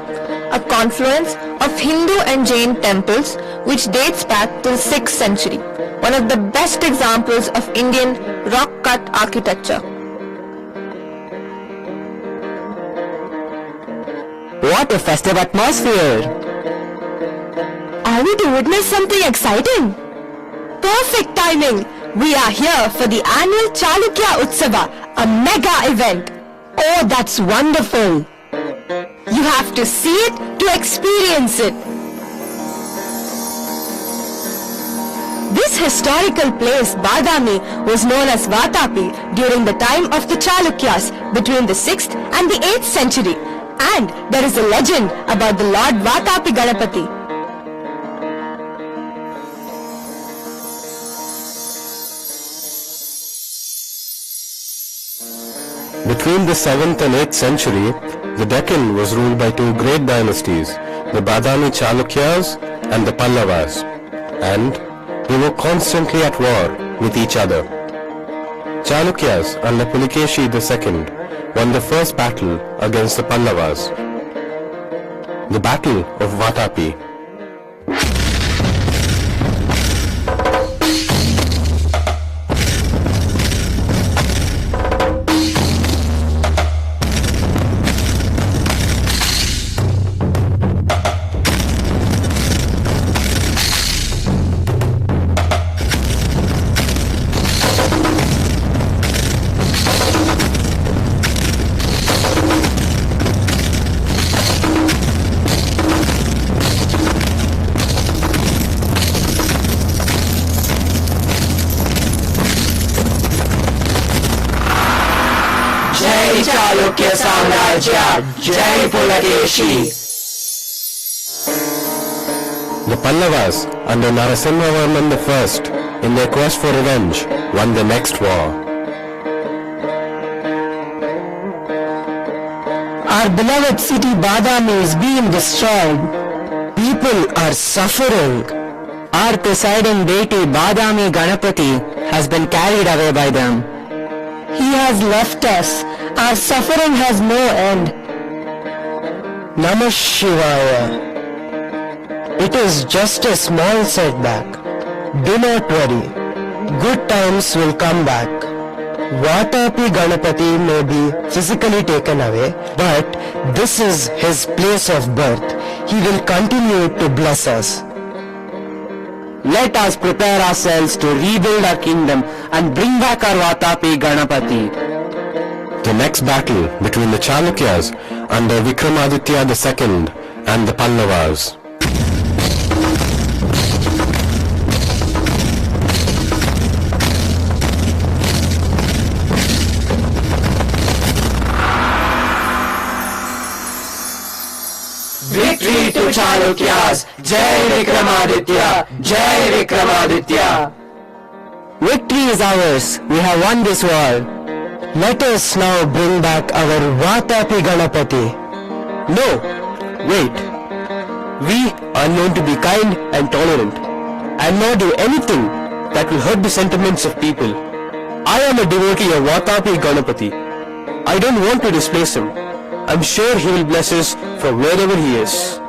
a confluence of Hindu and Jain temples which dates back to the 6th century, one of the best examples of Indian rock-cut architecture. What a festive atmosphere! Are we to witness something exciting? Perfect timing! We are here for the annual Chalukya Utsava, a mega event. Oh, that's wonderful! You have to see it to experience it. This historical place, Badami, was known as Vatapi during the time of the Chalukyas between the 6th and the 8th century. And there is a legend about the Lord Vatapi Ganapati. Between the 7th and 8th century, the Deccan was ruled by two great dynasties, the Badami Chalukyas and the Pallavas, and they were constantly at war with each other. Chalukyas under Pulikeshi II won the first battle against the Pallavas, the Battle of Vatapi. Jai Chalukya Samrajya, Jai Pulakeshi. The Pallavas under Narasimhavarman I, in their quest for revenge, won the next war. Our beloved city Badami is being destroyed. People are suffering. Our presiding deity Badami Ganapati has been carried away by them. He has left us. Our suffering has no end. Namah Shivaya. It is just a small setback. Do not worry. Good times will come back. Vatapi Ganapati may be physically taken away, but this is his place of birth. He will continue to bless us. Let us prepare ourselves to rebuild our kingdom and bring back our Vatapi Ganapati. The next battle between the Chalukyas under Vikramaditya II and the Pallavas. Victory to Chalukyas, Jai Vikramaditya, Jai Vikramaditya. Victory is ours. We have won this war. Let us now bring back our Vatapi Ganapati. No, wait. We are known to be kind and tolerant and not do anything that will hurt the sentiments of people. I am a devotee of Vatapi Ganapati. I don't want to displace him. I'm sure he will bless us from wherever he is.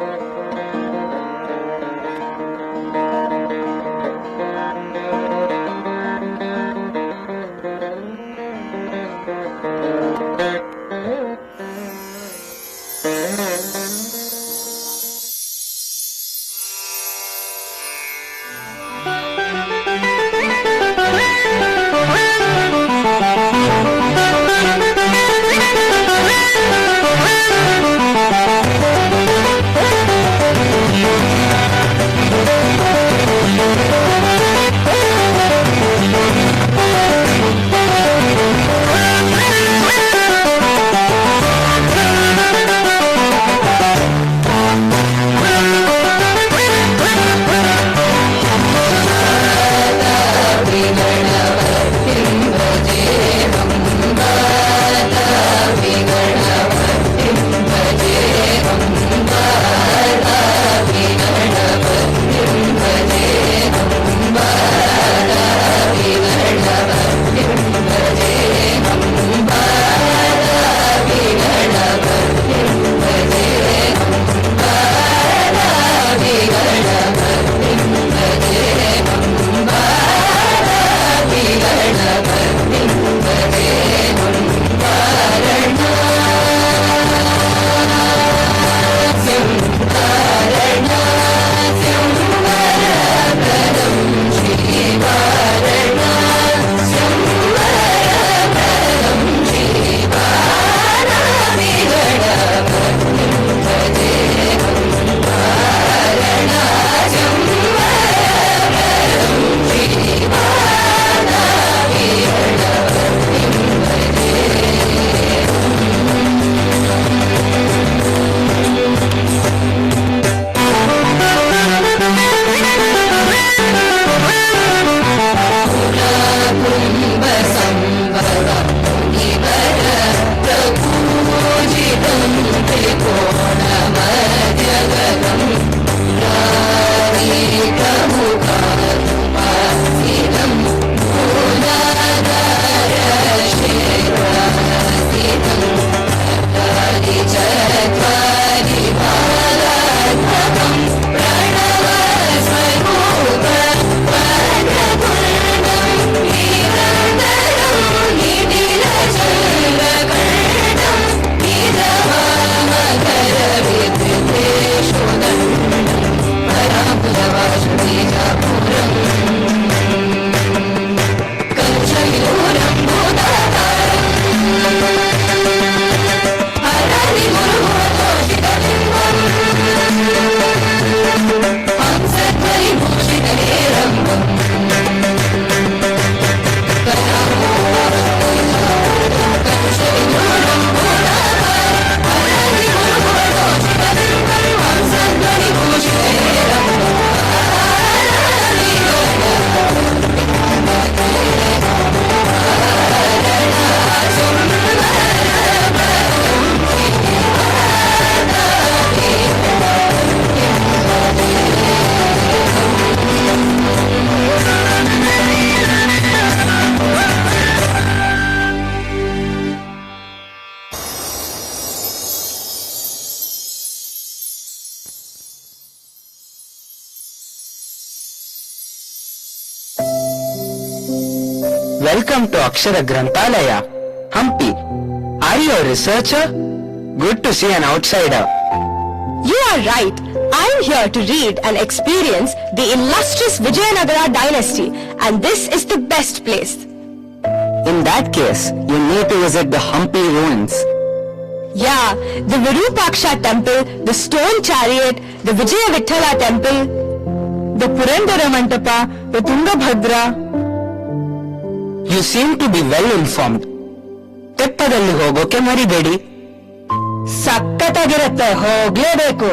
Welcome to Akshara Grantalaya, Hampi. Are you a researcher? Good to see an outsider. You are right. I am here to read and experience the illustrious Vijayanagara dynasty, and this is the best place. In that case, you need to visit the Hampi ruins. Yeah, the Virupaksha temple, the stone chariot, the Vijaya Vithala temple, the Purandara Mantapa, the Tungabhadra. You seem to be well informed. ತೆಪ್ಪದಲ್ಲಿ ಹೋಗೋಕೆ ಮರಿಬೇಡಿ. ಸಕ್ಕತ್ತಾಗಿರುತ್ತೆ, ಹೋಗ್ಲೇಬೇಕು.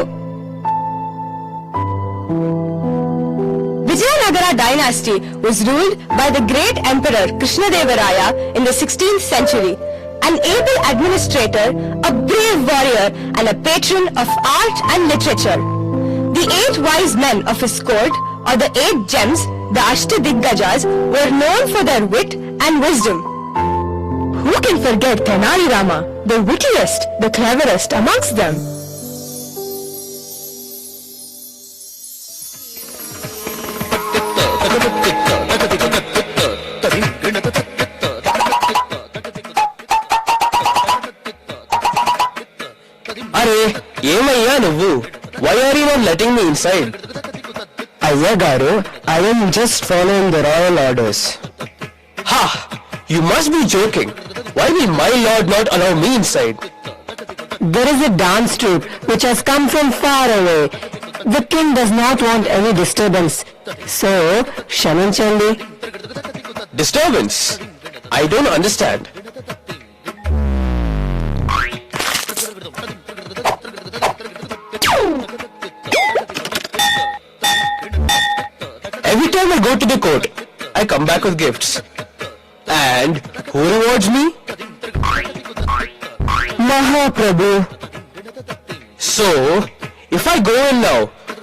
Vijayanagara dynasty was ruled by the great emperor Krishnadevaraya in the 16th century, an able administrator, a brave warrior, and a patron of art and literature. The 8 wise men of his court, or the 8 gems, the Ashtadiggajas, were known for their wit and wisdom. Who can forget Tenali Rama, the wittiest, the cleverest amongst them? అరే ఏమయ్యా నువ్వు? Why are you not letting me inside? అయ్యగారు, I am just following the royal orders. Ha! You must be joking. Why will my lord not allow me inside? There is a dance troupe which has come from far away. The king does not want any disturbance. So, క్షమించండి. Disturbance? I don't understand. Every time I go to the court, I come back with gifts. And who rewards me? Mahaprabhu. So, if I go in now,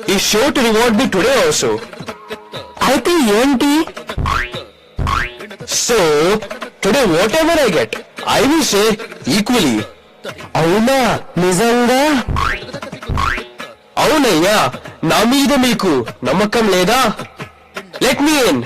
he's sure to reward me today also. అయితే ఏంటి? So, today whatever I get, I will say equally. అవునా? నిజంగా? అవునయ్యా, నా మీద మీకు నమ్మకం లేదా? Let me in.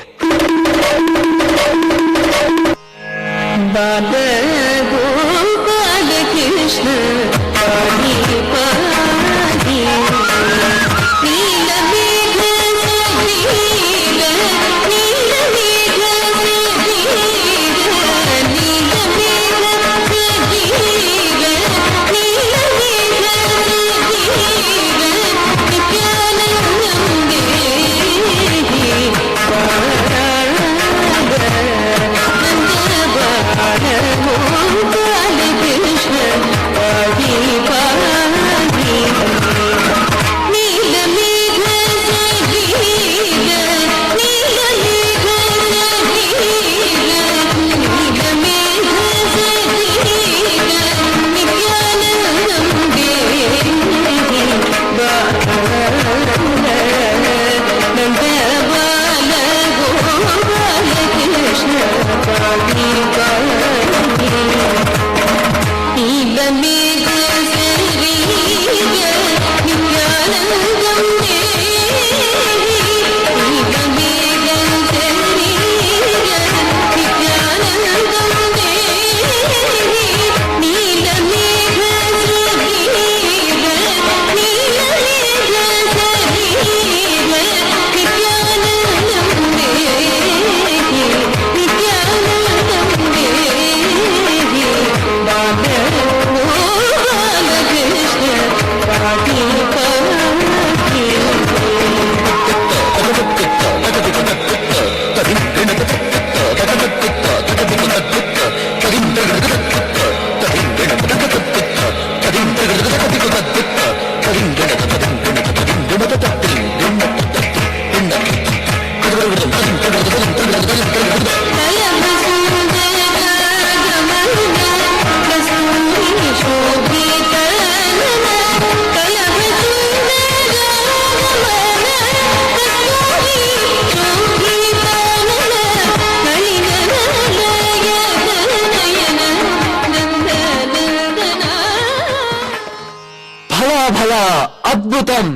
Adbhutam!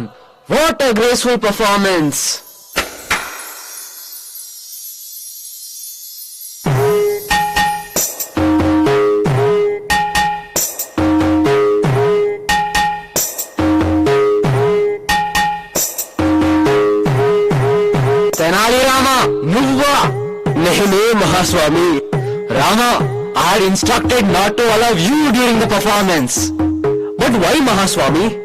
What a graceful performance! Mahaswami. Rama, I had instructed not to allow you during the performance. But why, Mahaswami?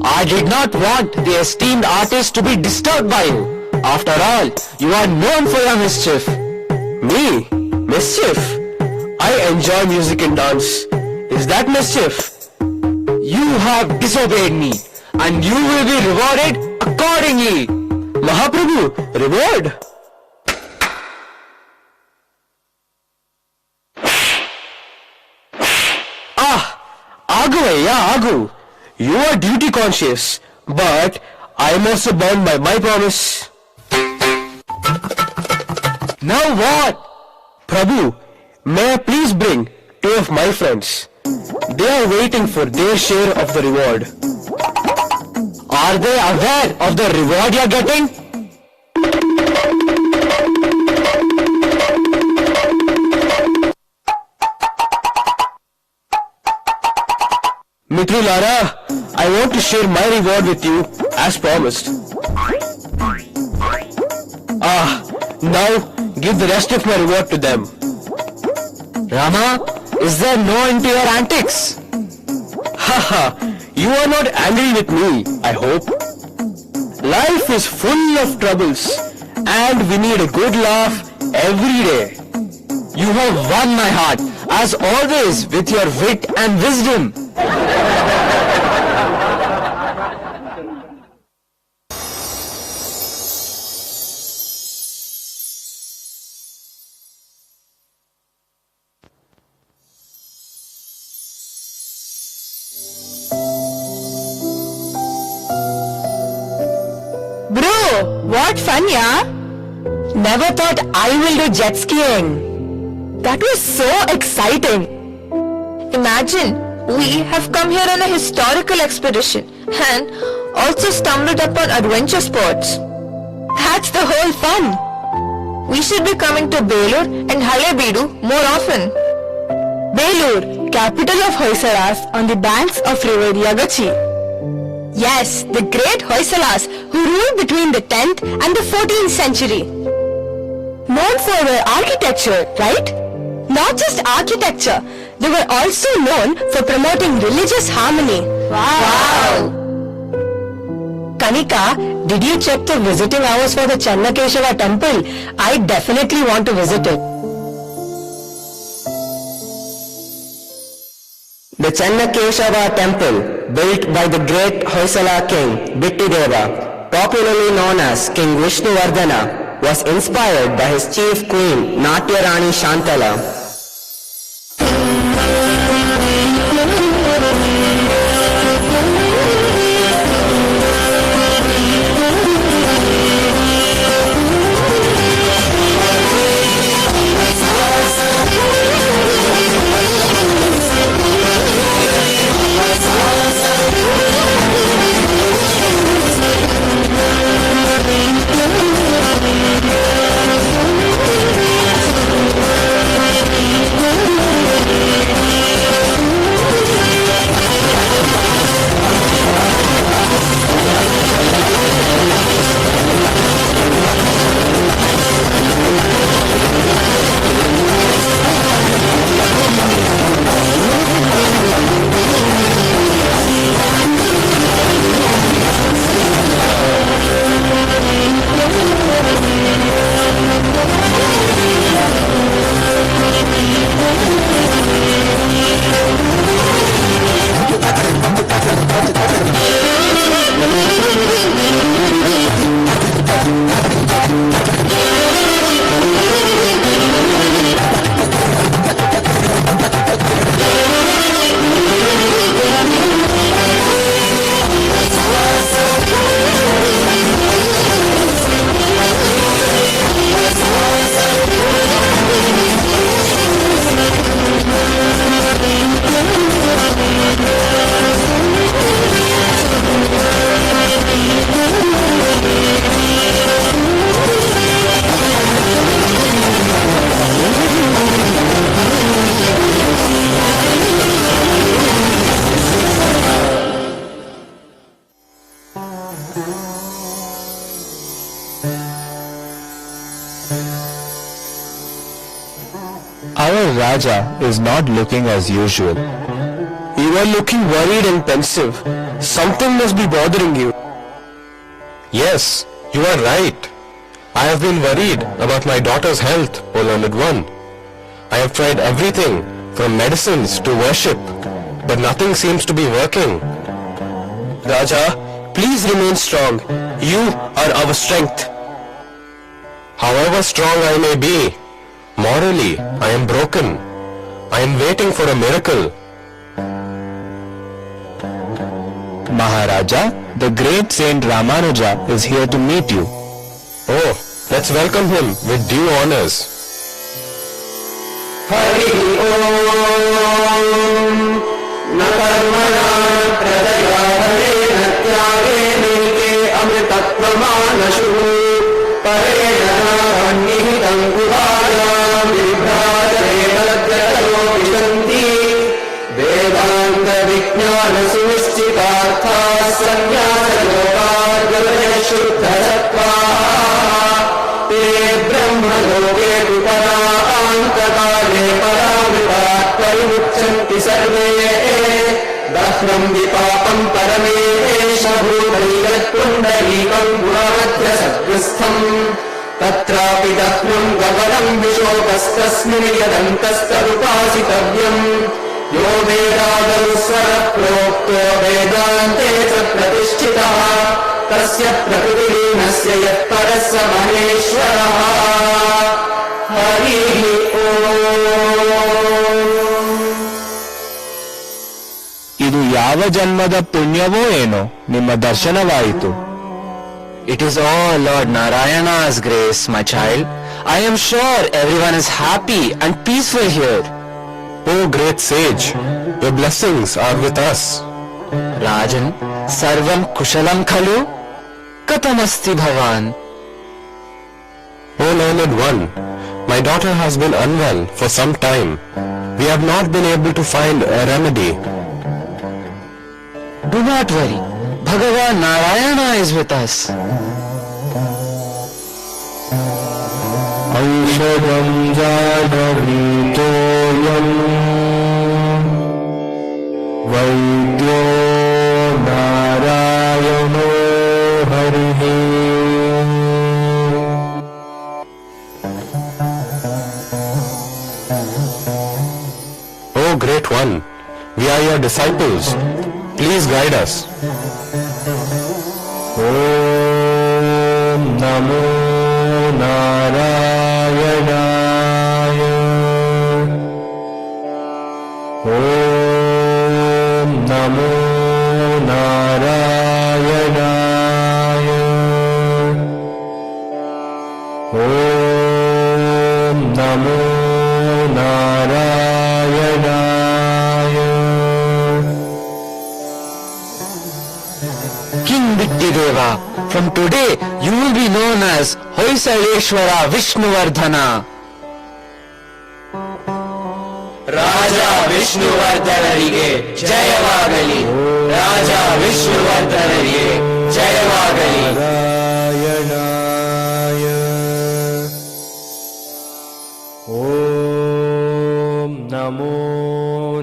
I did not want the esteemed artist to be disturbed by you. After all, you are known for your mischief. Me? Mischief? I enjoy music and dance. Is that mischief? You have disobeyed me, and you will be rewarded accordingly. Mahaprabhu, reward? Agu Ayya, Agu. You are duty conscious, but I am also bound by my promise. Now what? Prabhu, may I please bring 2 of my friends? They are waiting for their share of the reward. Are they aware of the reward you are getting? Mitru Lara, I want to share my reward with you as promised. Now give the rest of my reward to them. Rama, is there no end to your antics? Haha, you are not angry with me, I hope. Life is full of troubles and we need a good laugh every day. You have won my heart, as always, with your wit and wisdom. Bro, what fun, yeah? Never thought I will do jet skiing. That was so exciting. Imagine, we have come here on a historical expedition and also stumbled upon adventure sports. That's the whole fun. We should be coming to Belur and Halebeedu more often. Belur, capital of Hoysalas on the banks of river Yagachi. Yes, the great Hoysalas who ruled between the 10th and the 14th century. Known for their architecture, right? Not just architecture, they were also known for promoting religious harmony. Wow! Kanika, did you check the visiting hours for the Channakeshava temple? I definitely want to visit it. The Channakeshava temple, built by the great Hoysala king Bittideva, popularly known as King Vishnuvardhana, was inspired by his chief queen Natya Rani Shantala. Our Raja is not looking as usual. You are looking worried and pensive. Something must be bothering you. Yes, you are right. I have been worried about my daughter's health, O learned one. I have tried everything from medicines to worship, but nothing seems to be working. Raja, please remain strong. You are our strength. However strong I may be, morally I am broken. I am waiting for a miracle. Maharaja, the great Saint Ramanuja is here to meet you. Oh, let's welcome him with due honors. Hari Om Na karmana pradaya harena tyagene ke amritatvamanashu parena nihitam guvayam vibhradena ladyatayo vishanti vedanta vijnana sunischitartha sannyasa yoga shuddha sattva te brahma loke Antakaale paramritat parimuchanti sarve dahnam vipapam paramesha bhutairat pundalikam guravadya sadgustham tatrapi dahnam gavanam vishokastasmin yadantastarupasitavyam yo vedādarusvara prokto vedante ca pratishtitah tasya prakritinasya yat parasya maheshwarah Hari ಇದು ಯಾವ ಜನ್ಮದ ಪುಣ್ಯವೋ ಏನೋ ನಿಮ್ಮ ದರ್ಶನವಾಯಿತು. It is all Lord Narayana's grace, my child. I am sure everyone is happy and peaceful here. Oh great sage, your blessings are with us. Rajan, sarvam kushalam khalu? Katamasti bhavan? O learned one, my daughter has been unwell for some time. We have not been able to find a remedy. Do not worry. Bhagavan Narayana is with us. Aushadam janavitoyam vaidyo narayano harihi. O great one, we are your disciples. Please guide us. Om Namo Narayanaya. Om Namo Narayanaya. Om Namo Narayanaya. King Vittideva, from today you will be known as Hoysaleshwara Vishnuvardhana. Raja Vishnuvardhanarige Jayavagali Raja Vishnuvardhanarige Jayavagali Narayanaya. Om Namo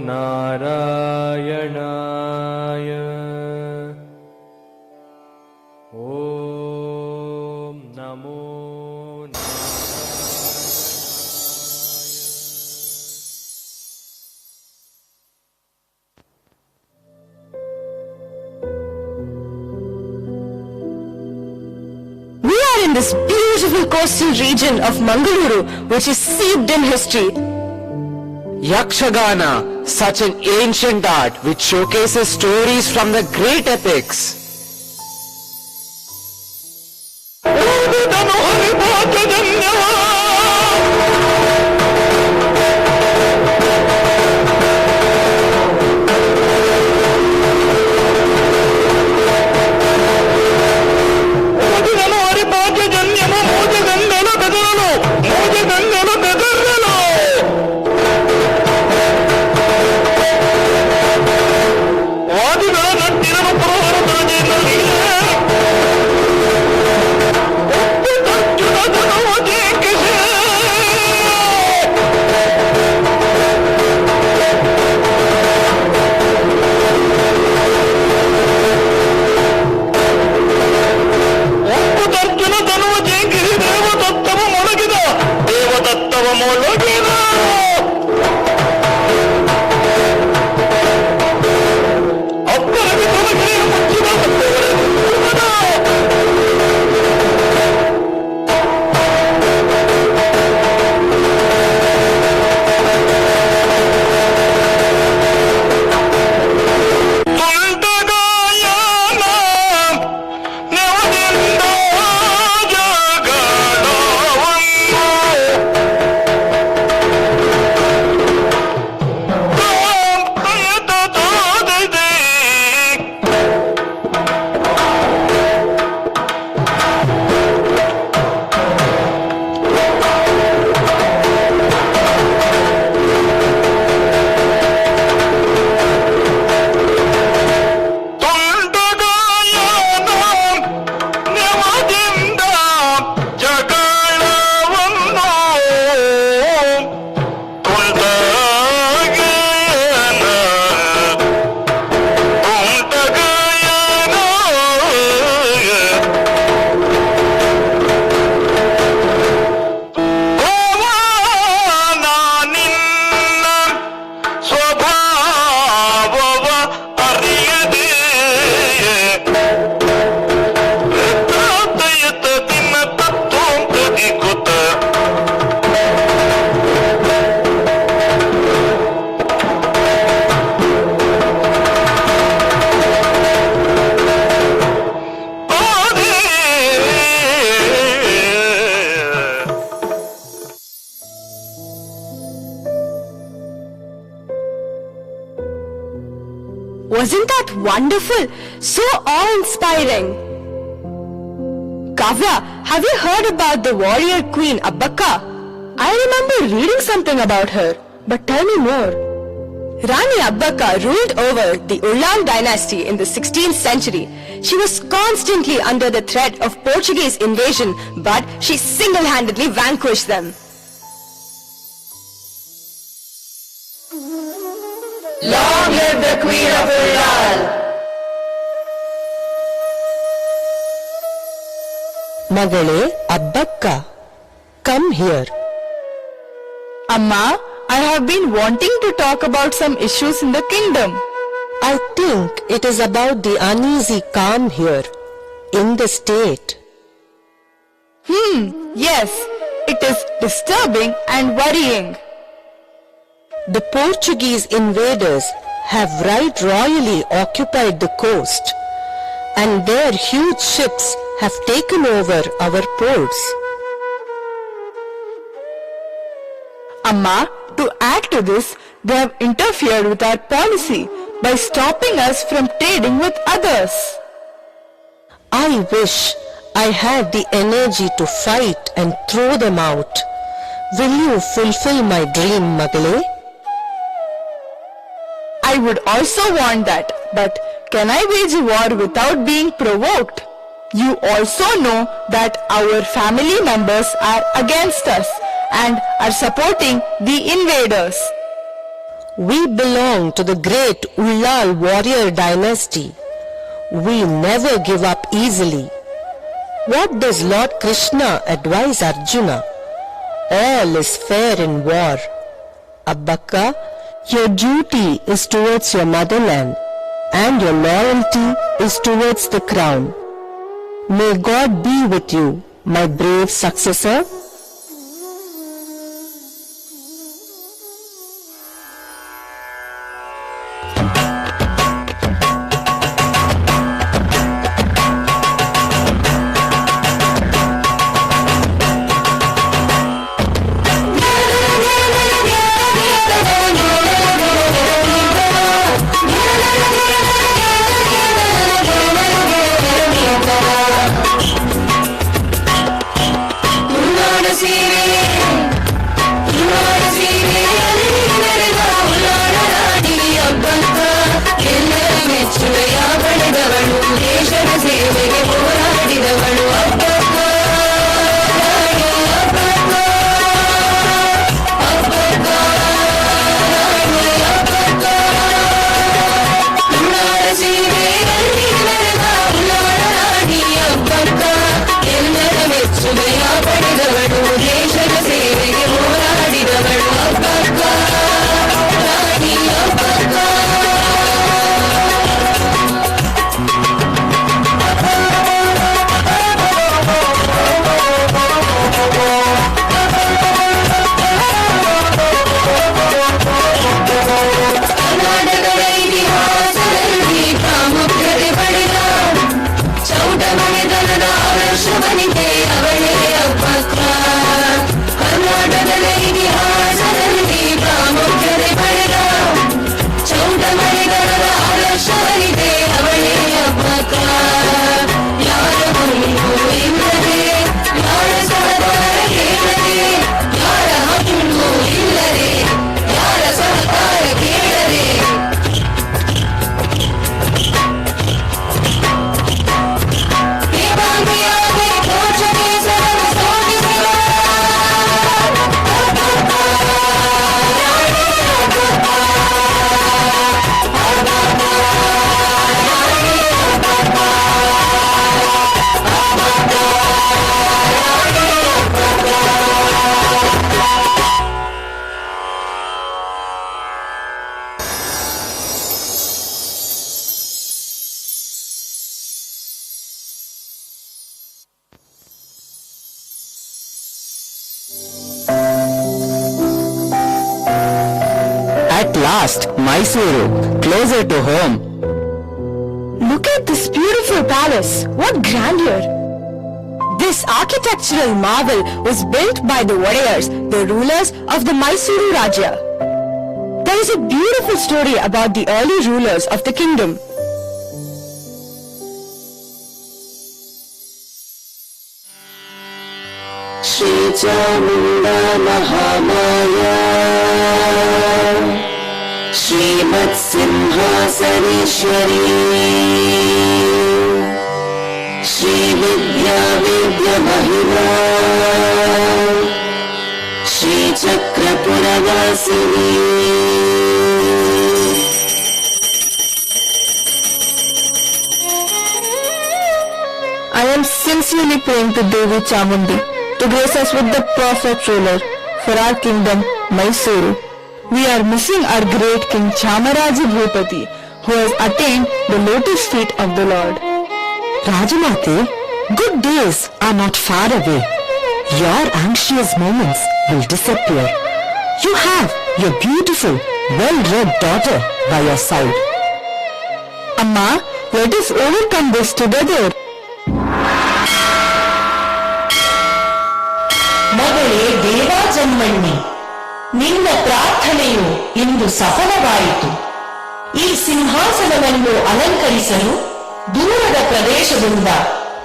Narayanaya. Om Namo We are in this beautiful coastal region of Mangaluru, which is steeped in history. Yakshagana, such an ancient art which showcases stories from the great epics. Thank you. Wasn't that wonderful? So awe-inspiring. Kavya, have you heard about the warrior queen Abbakka? I remember reading something about her, but tell me more. Rani Abbakka ruled over the Ullal dynasty in the 16th century. She was constantly under the threat of Portuguese invasion, but she single-handedly vanquished them. Long live the Queen of Ullal! Magale Abbakka, come here. Amma, I have been wanting to talk about some issues in the kingdom. I think it is about the uneasy calm here, in the state. Yes, it is disturbing and worrying. The Portuguese invaders have right royally occupied the coast, and their huge ships have taken over our ports. Amma, to add to this, they have interfered with our policy by stopping us from trading with others. I wish I had the energy to fight and throw them out. Will you fulfill my dream, Magale? I would also want that, but can I wage a war without being provoked? You also know that our family members are against us and are supporting the invaders. We belong to the great Ullal warrior dynasty. We never give up easily. What does Lord Krishna advise Arjuna? All is fair in war. Abbakka, your duty is towards your motherland, and your loyalty is towards the crown. May God be with you, my brave successor. At last, Mysuru, closer to home. Look at this beautiful palace. What grandeur! This architectural marvel was built by the warriors, the rulers of the Mysuru Rajya. There is is a beautiful story about the early rulers of the kingdom. Shri Chamunda Mahamaya Shrimat Simhasaneshwari Shri Vidya Vidya Mahima Shri Chakrapuravasini. I am sincerely praying to Devi Chamundi to grace us with the perfect ruler for our kingdom, Mysuru. We are missing our great King Chamaraja Bhupati, who has attained the lotus feet of the Lord. Rajamate, good days are not far away. Your anxious moments will disappear. You have your beautiful, well-read daughter by your side. Amma, let us overcome this together. ಮಗಳೇ ದೇವಾಜನ್ಮಣ್ಣಿ, ನಿನ್ನ ಪ್ರಾರ್ಥನೆಯು ಇಂದು ಸಫಲವಾಯಿತು. ಈ ಸಿಂಹಾಸನವನ್ನು ಅಲಂಕರಿಸಲು ದೂರದ ಪ್ರದೇಶದಿಂದ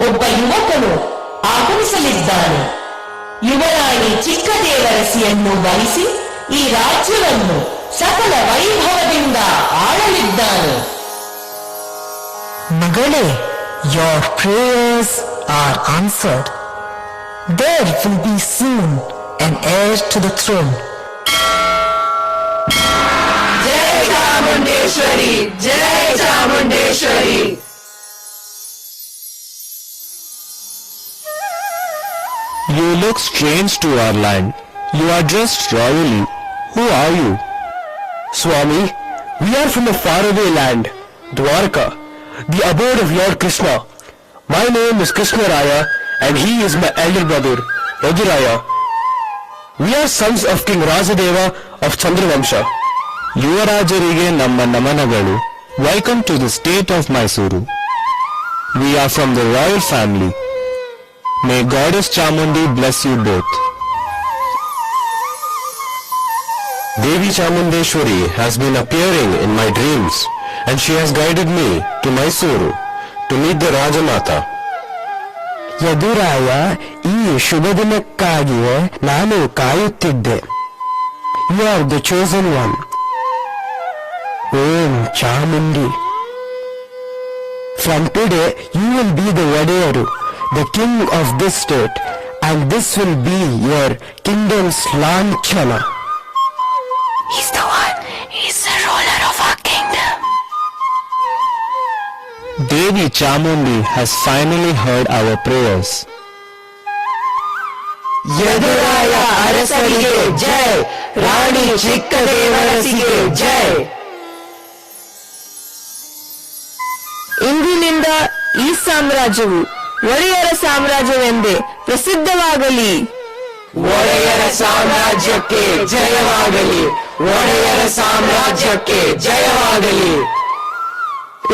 ಒಬ್ಬ ಯುವಕನು ಆಗಮಿಸಲಿದ್ದಾನೆ. ಯುವರಾಣಿ ಚಿಕ್ಕದೇವರಸಿಯನ್ನು ವಹಿಸಿ ಈ ರಾಜ್ಯವನ್ನು ಸಕಲ ವೈಭವದಿಂದ ಆಳಲಿದ್ದಾನೆ. ಮಗಳೇ, your prayers are answered. There will be soon an heir to the throne. Jai Chamundeshwari! Jai Chamundeshwari! You look strange to our land. You are dressed royally. Who are you? Swami, we are from a faraway land, Dwarka, the abode of Lord Krishna. My name is Krishna Raya, and he is my elder brother, Rajuraya. We are sons of King Rajadeva of Chandravamsha. Yuvarajarige namma namanagalu. Welcome to the state of Mysuru. We are from the royal family. May Goddess Chamundi bless you both. Devi Chamundeshwari has been appearing in my dreams, and she has guided me to Mysuru to meet the Rajamata. Yaduraya, ಈ ಶುಭ ದಿನಕ್ಕಾಗಿಯೇ ನಾನು ಕಾಯುತ್ತಿದ್ದೆ. You are the chosen one. Om Chamundi. From today, you will be the Vadayaru, the king of this state, and this will be your kingdom's Lanchana. He's the one. He's the ruler of our kingdom. Devi Chamundi has finally heard our prayers. Yaduraya ಅರಸರಿಗೆ ಜೈ, ರಾಣಿ ಚಿಕ್ಕದೇವರಸಿಗೆ ಜೈ. ಇಂದಿನಿಂದ ಈ ಸಾಮ್ರಾಜ್ಯವು ಒಡೆಯರ ಸಾಮ್ರಾಜ್ಯವೆಂದೇ ಪ್ರಸಿದ್ಧವಾಗಲಿ. ಒಡೆಯರ ಸಾಮ್ರಾಜ್ಯಕ್ಕೆ ಜಯವಾಗಲಿ. ಒಡೆಯರ ಸಾಮ್ರಾಜ್ಯಕ್ಕೆ ಜಯವಾಗಲಿ.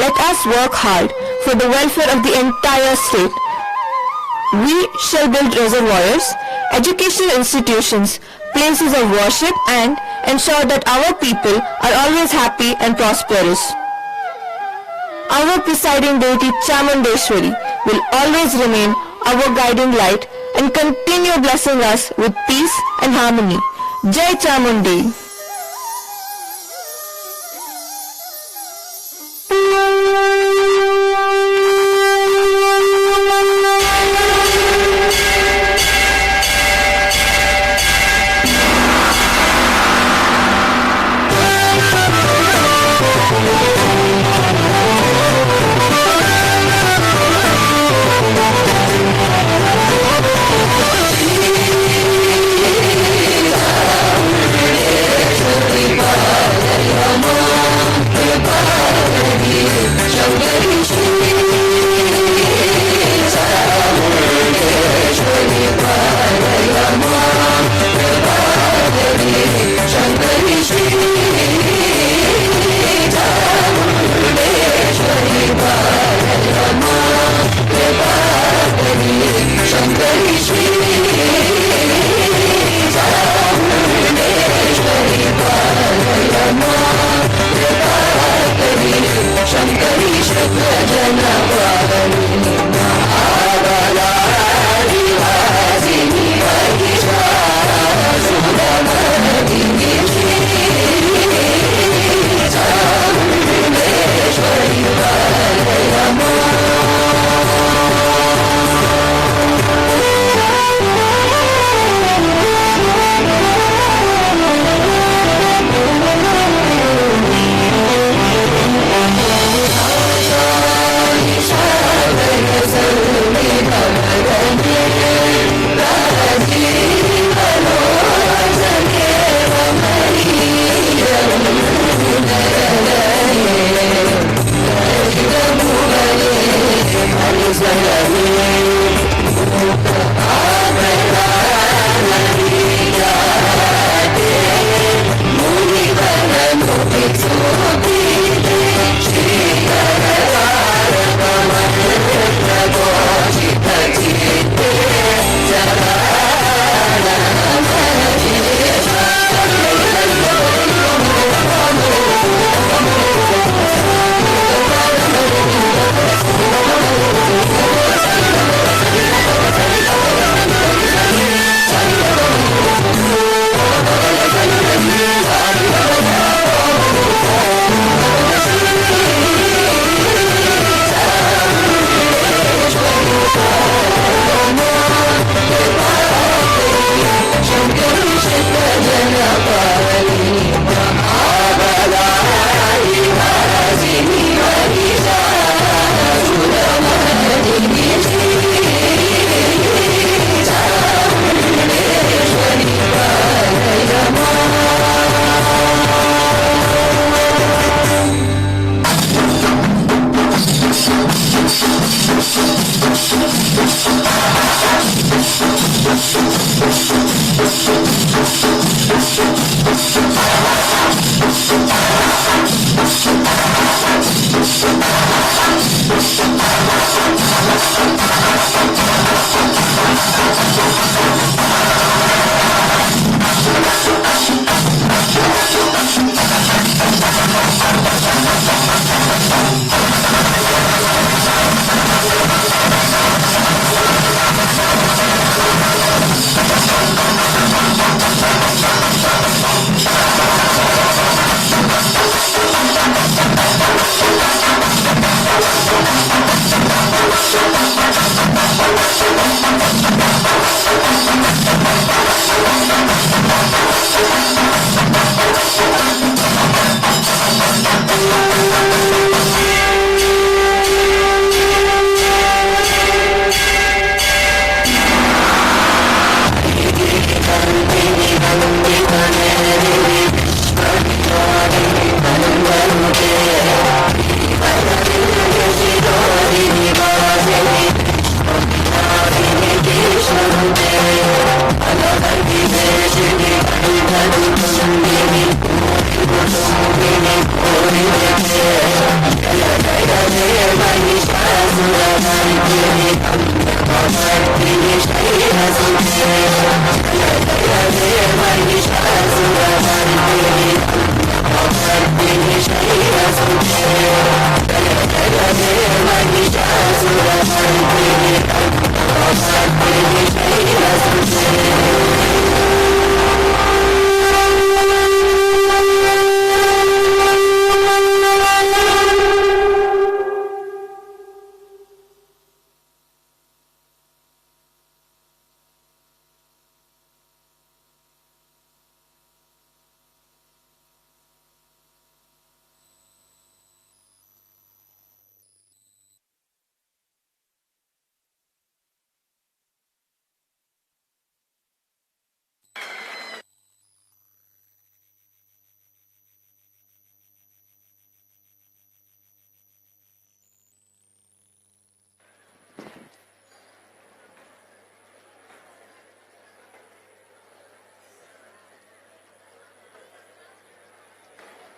Let us work hard for the welfare of the entire state. We shall build reservoirs, educational institutions, places of worship, and ensure that our people are always happy and prosperous. Our presiding deity Chamundeshwari will always remain our guiding light and continue blessing us with peace and harmony. Jai Chamundi! Jai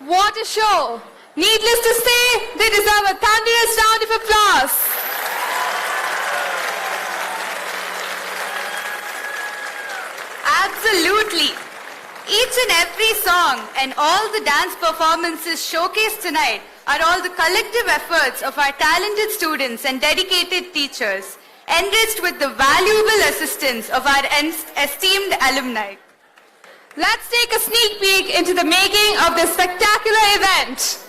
What a show! Needless to say, they deserve a thunderous round of applause. Absolutely. Each and every song and all the dance performances showcased tonight are all the collective efforts of our talented students and dedicated teachers, enriched with the valuable assistance of our esteemed alumni. Let's take a sneak peek into the making of this spectacular event.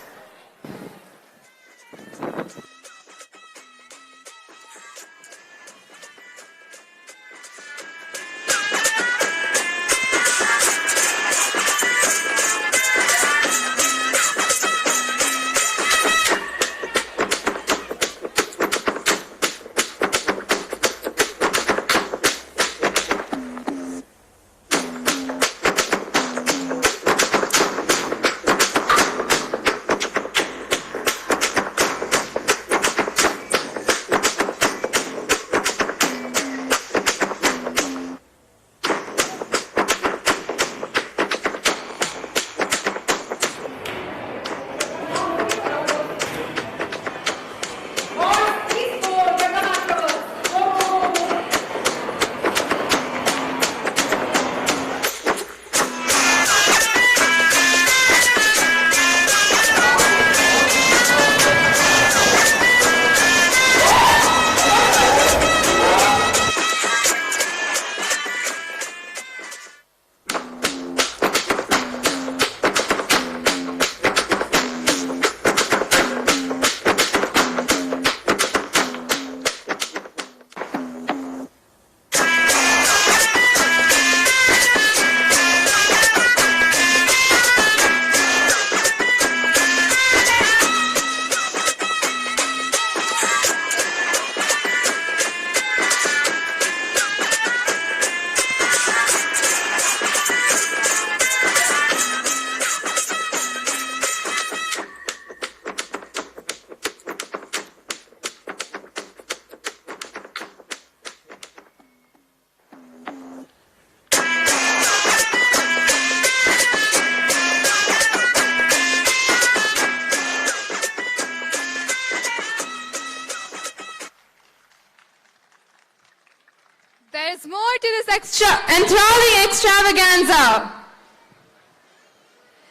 There's more to this enthralling extravaganza.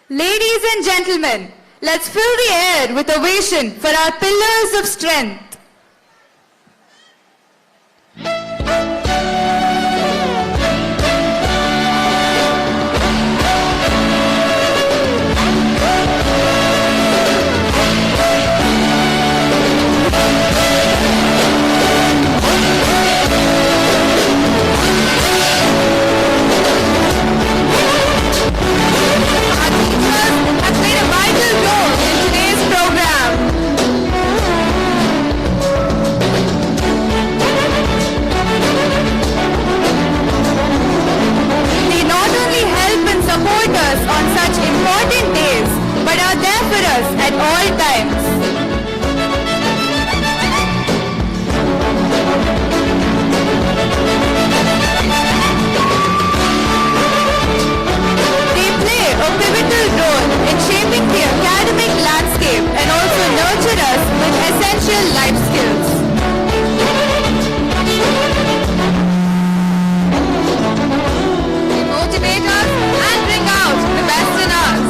Ladies and gentlemen, let's fill the air with ovation for our pillars of strength. At all times. They play a pivotal role in shaping the academic landscape and also nurture us with essential life skills. They motivate us and bring out the best in us.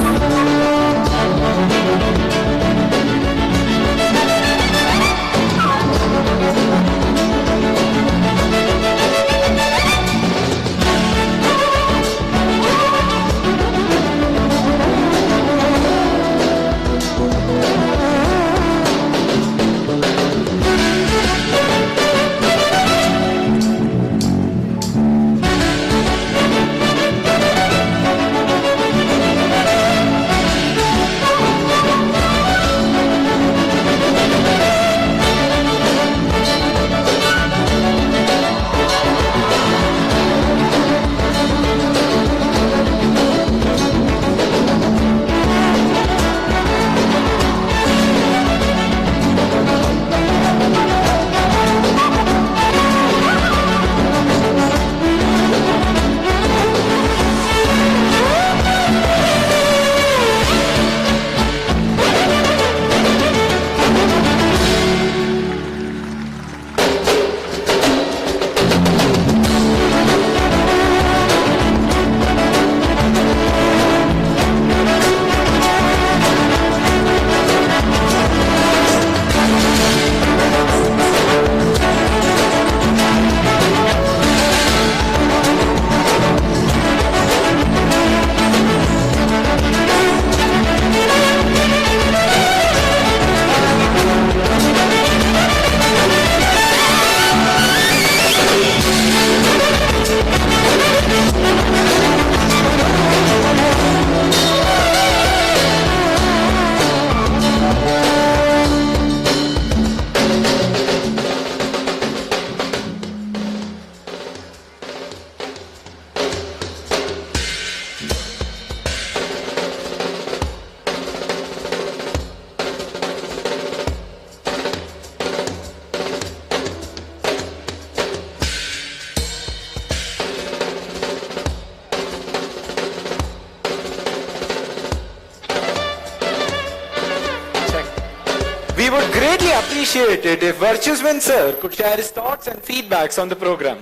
would greatly appreciate it if Virtuesman sir could share his thoughts and feedbacks on the program.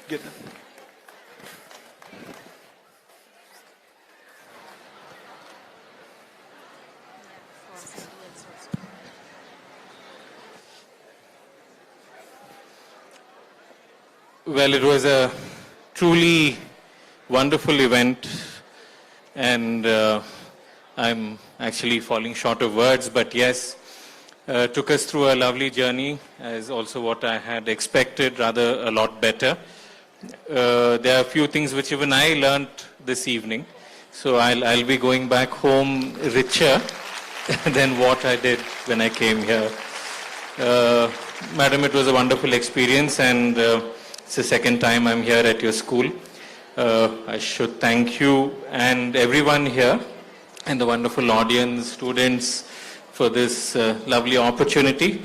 Good. Well, it was a truly wonderful event, and I'm actually falling short of words, but yes, took us through a lovely journey, as also what I had expected, rather a lot better. There are a few things which even I learned this evening, so I'll be going back home richer than what I did when I came here. Madam, it was a wonderful experience, and it's the second time I'm here at your school. I should thank you and everyone here and the wonderful audience, students, for this lovely opportunity,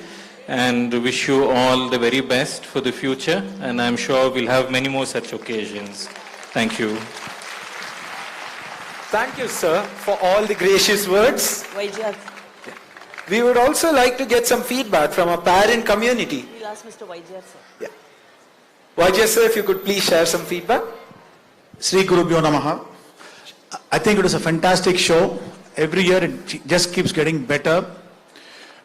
and wish you all the very best for the future, and I'm sure we'll have many more such occasions. Thank you. Thank you, sir, for all the gracious words. We would also like to get some feedback from our parent community. We'll ask Mr. Vaidya, sir. Yeah. Vaidya sir, if you could please share some feedback. Sri Gurubhyo Namaha. I think it was a fantastic show. Every year it just keeps getting better.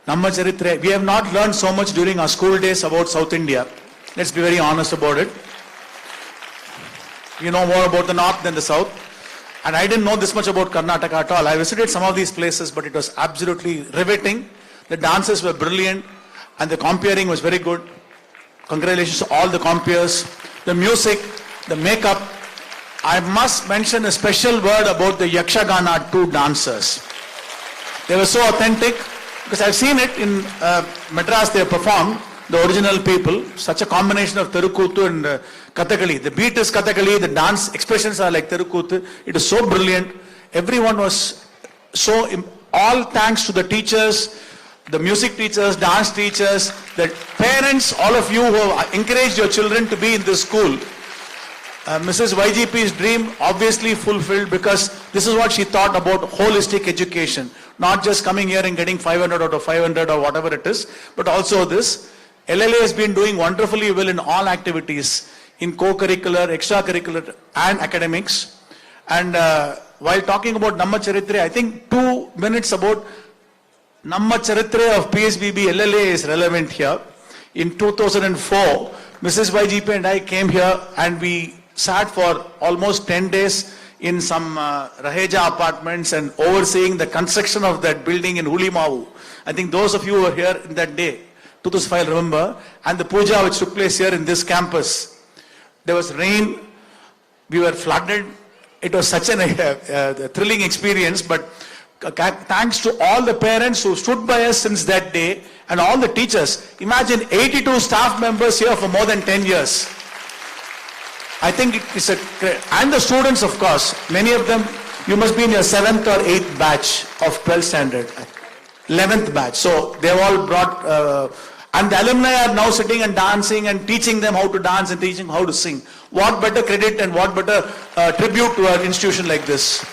NAMMA CHARITRE, we have not learned so much during our school days about South India. Let's be very honest about it. You know more about the north than the south. And I didn't know this much about Karnataka at all. I visited some of these places, but it was absolutely riveting. The dances were brilliant and the comparing was very good. Congratulations to all the compeers. The music, the makeup. I must mention a special word about the Yakshagana 2 dancers. They were so authentic, because I've seen it in Madras. They have performed, the original people, such a combination of Terukuthu and Kathakali. The beat is Kathakali, the dance expressions are like Terukuthu. It is so brilliant. Everyone was so, all thanks to the teachers, the music teachers, dance teachers, the parents, all of you who have encouraged your children to be in this school. Mrs. YGP's dream obviously fulfilled, because this is what she thought about holistic education. Not just coming here and getting 500 out of 500 or whatever it is, but also this. LLA has been doing wonderfully well in all activities, in co-curricular, extracurricular and academics. And while talking about NAMMA CHARITRE, I think 2 minutes about NAMMA CHARITRE of PSBB LLA is relevant here. In 2004, Mrs. YGP and I came here and we sat for almost 10 days in some Raheja apartments and overseeing the construction of that building in Hulimavu. I think those of you who were here in that day, 2005, remember, and the puja which took place here in this campus. There was rain, we were flooded. It was such a thrilling experience, but thanks to all the parents who stood by us since that day and all the teachers. Imagine 82 staff members here for more than 10 years. I think it's and the students, of course, many of them, you must be in your 7th or 8th batch of 12th standard, 11th batch. So they've all brought, and the alumni are now sitting and dancing and teaching them how to dance and teaching how to sing. What better credit and what better tribute to an institution like this.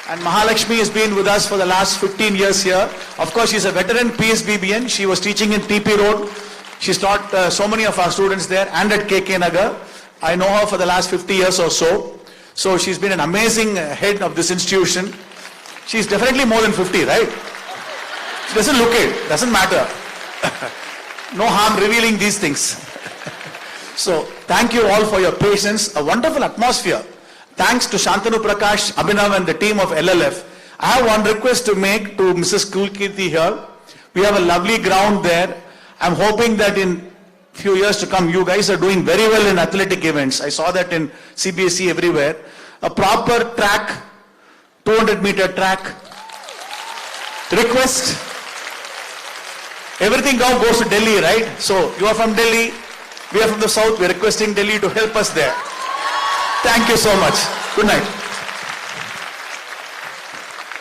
And Mahalakshmi has been with us for the last 15 years here. Of course, she's a veteran PSBBN. She was teaching in TP Road. She's taught so many of our students there and at KK Nagar. I know her for the last 50 years or so. So she's been an amazing head of this institution. She's definitely more than 50, right? She doesn't look it. Doesn't matter. No harm revealing these things. So thank you all for your patience. A wonderful atmosphere. Thanks to Shantanu Prakash, Abhinav and the team of LLF. I have one request to make to Mrs. Kulkirti here. We have a lovely ground there. I'm hoping that in few years to come, you guys are doing very well in athletic events. I saw that in CBSE everywhere. A proper track, 200-meter track. Request. Everything now goes to Delhi, right? So you are from Delhi, we are from the south. We are requesting Delhi to help us there. Thank you so much. Good night.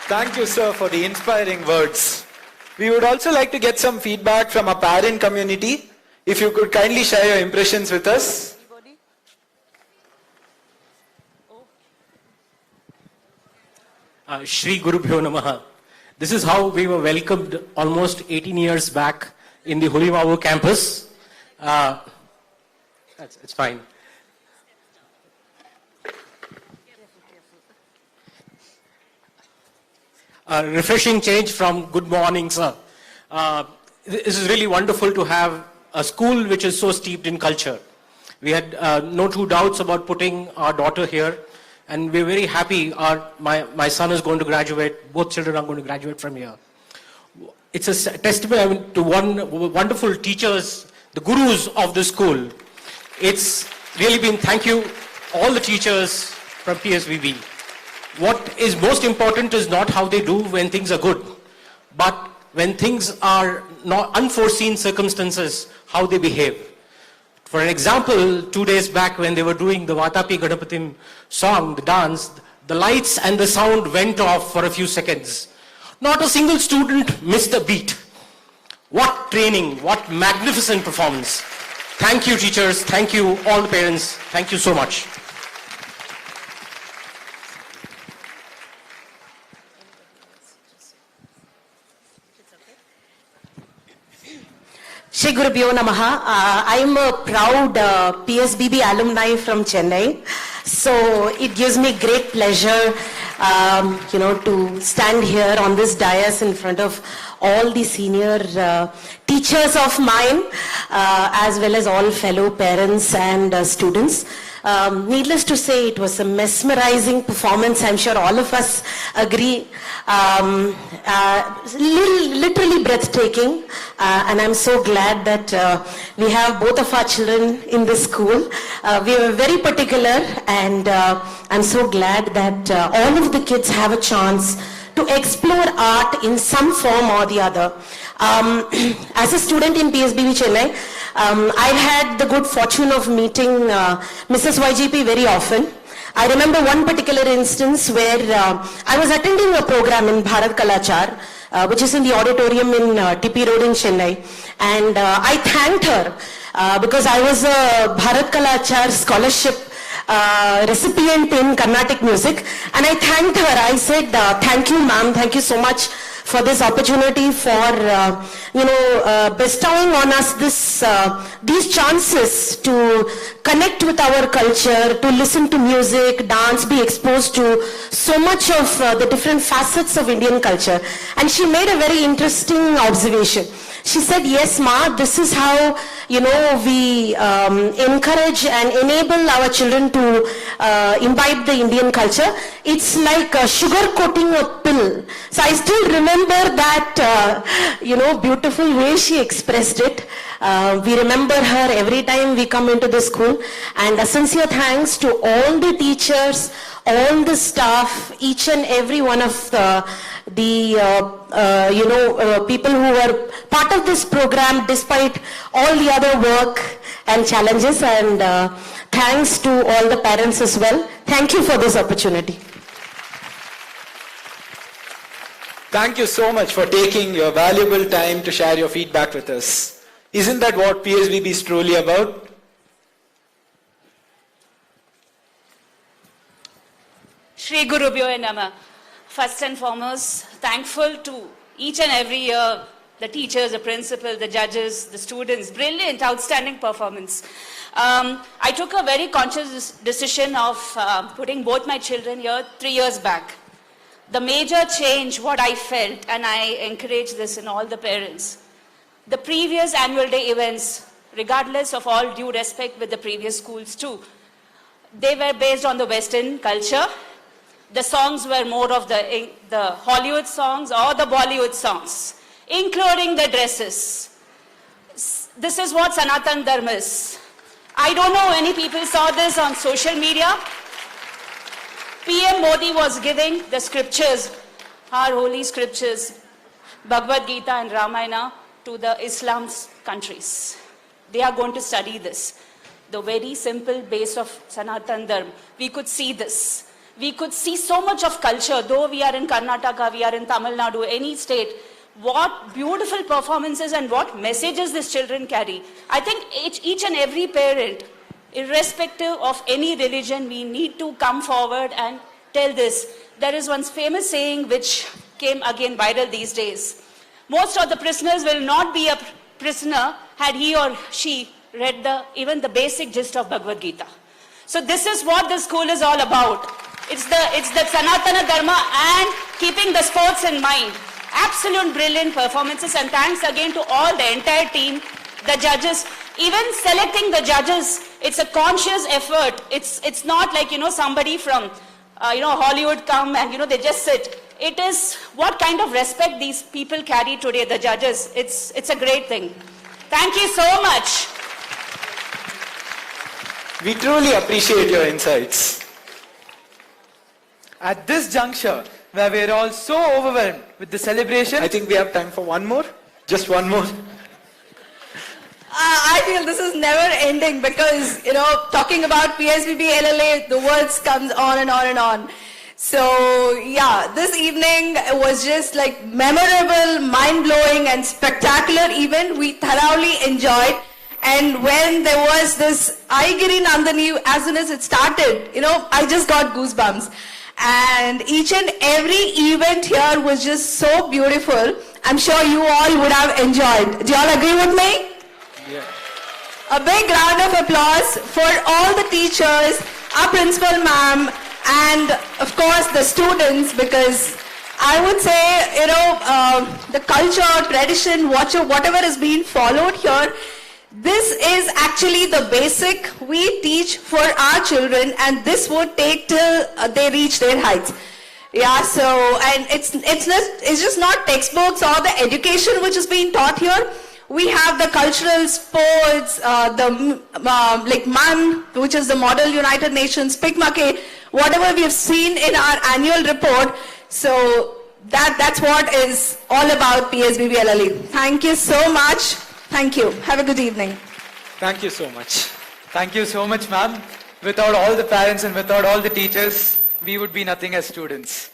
Thank you, sir, for the inspiring words. We would also like to get some feedback from our parent community. If you could kindly share your impressions with us. Shri Guru Bhyo Namaha. This is how we were welcomed almost 18 years back in the Hulimavu campus. It's fine. Refreshing change from good morning, sir. This is really wonderful to have a school which is so steeped in culture. We had no two doubts about putting our daughter here, and we're very happy. My son is going to graduate. Both children are going to graduate from here. It's a testament to wonderful teachers, the gurus of the school. It's really been, thank you, all the teachers from PSVB. What is most important is not how they do when things are good, but when things are not unforeseen circumstances, how they behave. For an example, 2 days back when they were doing the Vatapi Gadapatim song, the dance, the lights and the sound went off for a few seconds. Not a single student missed a beat. What training, what magnificent performance. Thank you, teachers. Thank you, all the parents. Thank you so much. Shri Guru Bhyo Namaha. I am a proud PSBB alumni from Chennai. So it gives me great pleasure, to stand here on this dais in front of all the senior teachers of mine, as well as all fellow parents and students. Needless to say, it was a mesmerizing performance. I'm sure all of us agree. Literally breathtaking. And I'm so glad that we have both of our children in this school. We were very particular, and I'm so glad that all of the kids have a chance to explore art in some form or the other. As a student in PSBB Chennai, I've had the good fortune of meeting Mrs. YGP very often. I remember one particular instance where I was attending a program in Bharat Kalachar, which is in the auditorium in TP Road in Chennai. And I thanked her because I was a Bharat Kalachar scholarship recipient in Carnatic music, and I thanked her. I said, thank you, ma'am, thank you so much for this opportunity, for bestowing on us these chances to connect with our culture, to listen to music, dance, be exposed to so much of the different facets of Indian culture. And she made a very interesting observation. She said, yes, ma, this is how, we encourage and enable our children to imbibe the Indian culture. It's like sugar coating a pill. So I still remember that, beautiful way she expressed it. We remember her every time we come into the school. And a sincere thanks to all the teachers, all the staff, each and every one of the people who were part of this program despite all the other work and challenges, and thanks to all the parents as well. Thank you for this opportunity. Thank you so much for taking your valuable time to share your feedback with us. Isn't that what PSBB is truly about? Shri Guru Bhyo Namaha. First and foremost, thankful to each and every year, the teachers, the principal, the judges, the students. Brilliant, outstanding performance. I took a very conscious decision of putting both my children here 3 years back. The major change, what I felt, and I encourage this in all the parents, the previous annual day events, regardless of all due respect with the previous schools too, they were based on the Western culture. The songs were more of the Hollywood songs or the Bollywood songs, including the dresses. This is what Sanatan Dharma is. I don't know any people saw this on social media. PM Modi was giving the scriptures, our holy scriptures, Bhagavad Gita and Ramayana, to the Islam countries. They are going to study this. The very simple base of Sanatan Dharma. We could see this. We could see so much of culture, though we are in Karnataka, we are in Tamil Nadu, any state. What beautiful performances and what messages these children carry. I think each and every parent, irrespective of any religion, we need to come forward and tell this. there is one famous saying which came again viral these days. Most of the prisoners will not be a prisoner had he or she read even the basic gist of Bhagavad Gita. So this is what the school is all about. It's the Sanatana Dharma and keeping the sports in mind. Absolute brilliant performances, and thanks again to all the entire team, the judges. Even selecting the judges, it's a conscious effort. It's not like, somebody from, Hollywood come and, they just sit. It is what kind of respect these people carry today, the judges. It's a great thing. Thank you so much. We truly appreciate your insights. At this juncture, where we are all so overwhelmed with the celebration, I think we have time for one more. Just one more. I feel this is never ending because, talking about PSBB LLA, the words comes on and on and on. So, yeah, this evening was just like memorable, mind-blowing and spectacular event. We thoroughly enjoyed. And when there was this Aigiri Nandani, as soon as it started, I just got goosebumps. And each and every event here was just so beautiful. I'm sure you all would have enjoyed. Do you all agree with me? Yeah. A big round of applause for all the teachers, our principal ma'am, and of course the students, because I would say, the culture, tradition, whatever is being followed here, this is actually the basic we teach for our children, and this would take till they reach their heights. Yeah, so, and it's just not textbooks or the education which is being taught here. We have the cultural sports, like MAN, which is the Model United Nations, Pikmake, whatever we have seen in our annual report. So that's what is all about PSBB LLE. Thank you so much. Thank you. Have a good evening. Thank you so much. Thank you so much, ma'am. Without all the parents and without all the teachers, we would be nothing as students.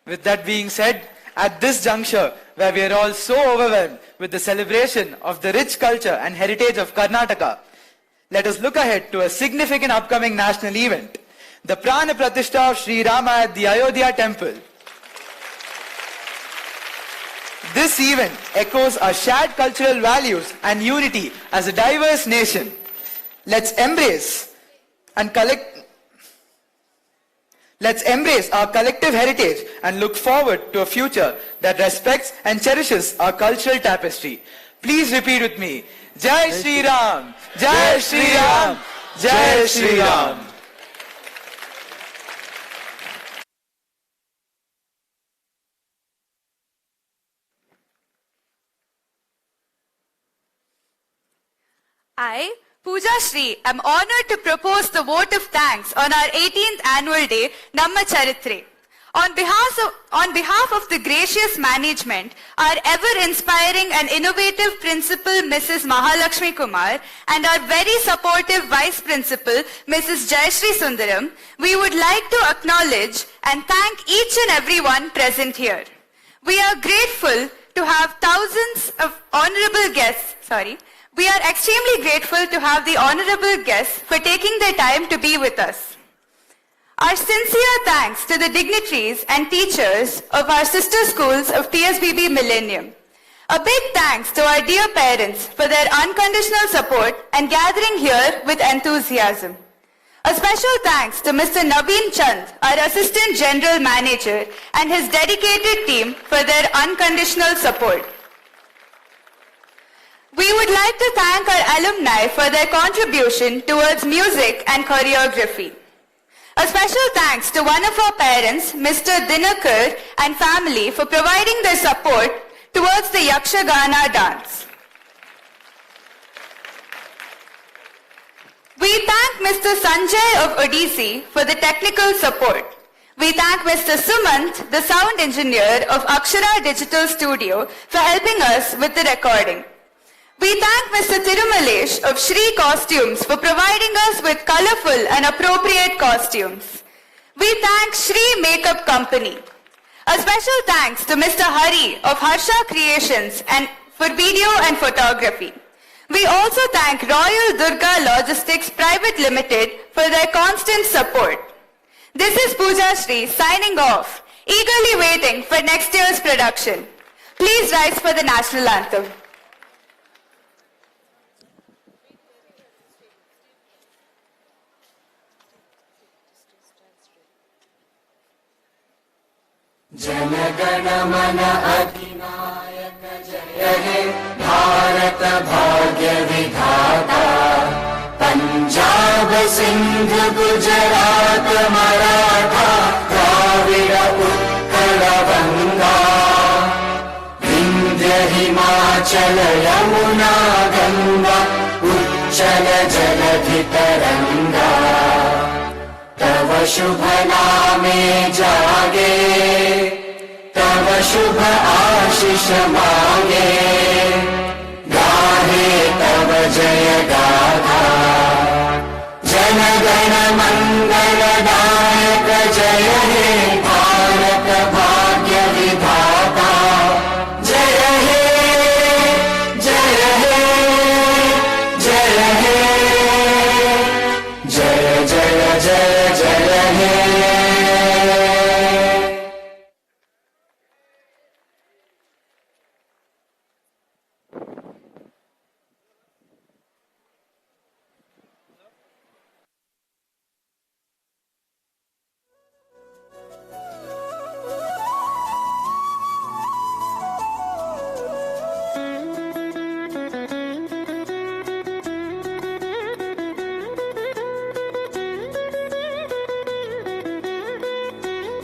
With that being said, at this juncture, where we are all so overwhelmed with the celebration of the rich culture and heritage of Karnataka, let us look ahead to a significant upcoming national event, the Prana Pratishtha of Sri Rama at the Ayodhya temple. This event echoes our shared cultural values and unity as a diverse nation. Let's embrace our collective heritage and look forward to a future that respects and cherishes our cultural tapestry. Please repeat with me. Jai Shri Ram! Jai Shri Ram! Jai Shri Ram! I, Pooja Shri, am honored to propose the vote of thanks on our 18th annual day, NAMMA CHARITRE. On behalf of the gracious management, our ever-inspiring and innovative principal, Mrs. Mahalakshmi Kumar, and our very supportive vice principal, Mrs. Jayashree Sundaram, we would like to acknowledge and thank each and everyone present here. We are grateful to have thousands of honorable guests, We are extremely grateful to have the honorable guests for taking their time to be with us. Our sincere thanks to the dignitaries and teachers of our sister schools of PSBB Millennium. A big thanks to our dear parents for their unconditional support and gathering here with enthusiasm. A special thanks to Mr. Naveen Chand, our Assistant General Manager, and his dedicated team for their unconditional support. We would like to thank our alumni for their contribution towards music and choreography. A special thanks to one of our parents, Mr. Dinakar, and family for providing their support towards the Yakshagana dance. We thank Mr. Sanjay of Odissi for the technical support. We thank Mr. Sumant, the sound engineer of Akshara Digital Studio, for helping us with the recording. We thank Mr. Tirumalesh of Shri Costumes for providing us with colorful and appropriate costumes. We thank Shri Makeup Company. A special thanks to Mr. Hari of Harsha Creations and for video and photography. We also thank Royal Durga Logistics Private Limited for their constant support. This is Pooja Shri signing off. eagerly waiting for next year's production. Please rise for the national anthem. जनगण मन अधिनायक जय हे भारत भाग्य विधाता पंजाब सिंध गुजरात मराठा द्राविड़ उत्कल गंगा विंध्य हिमाचल यमुना गंगा उच्चल जलधि तरंगा तव शुभ नामे जागे तव शुभ आशीष मांगे गाहे तव जय गाथा जन गण मंगल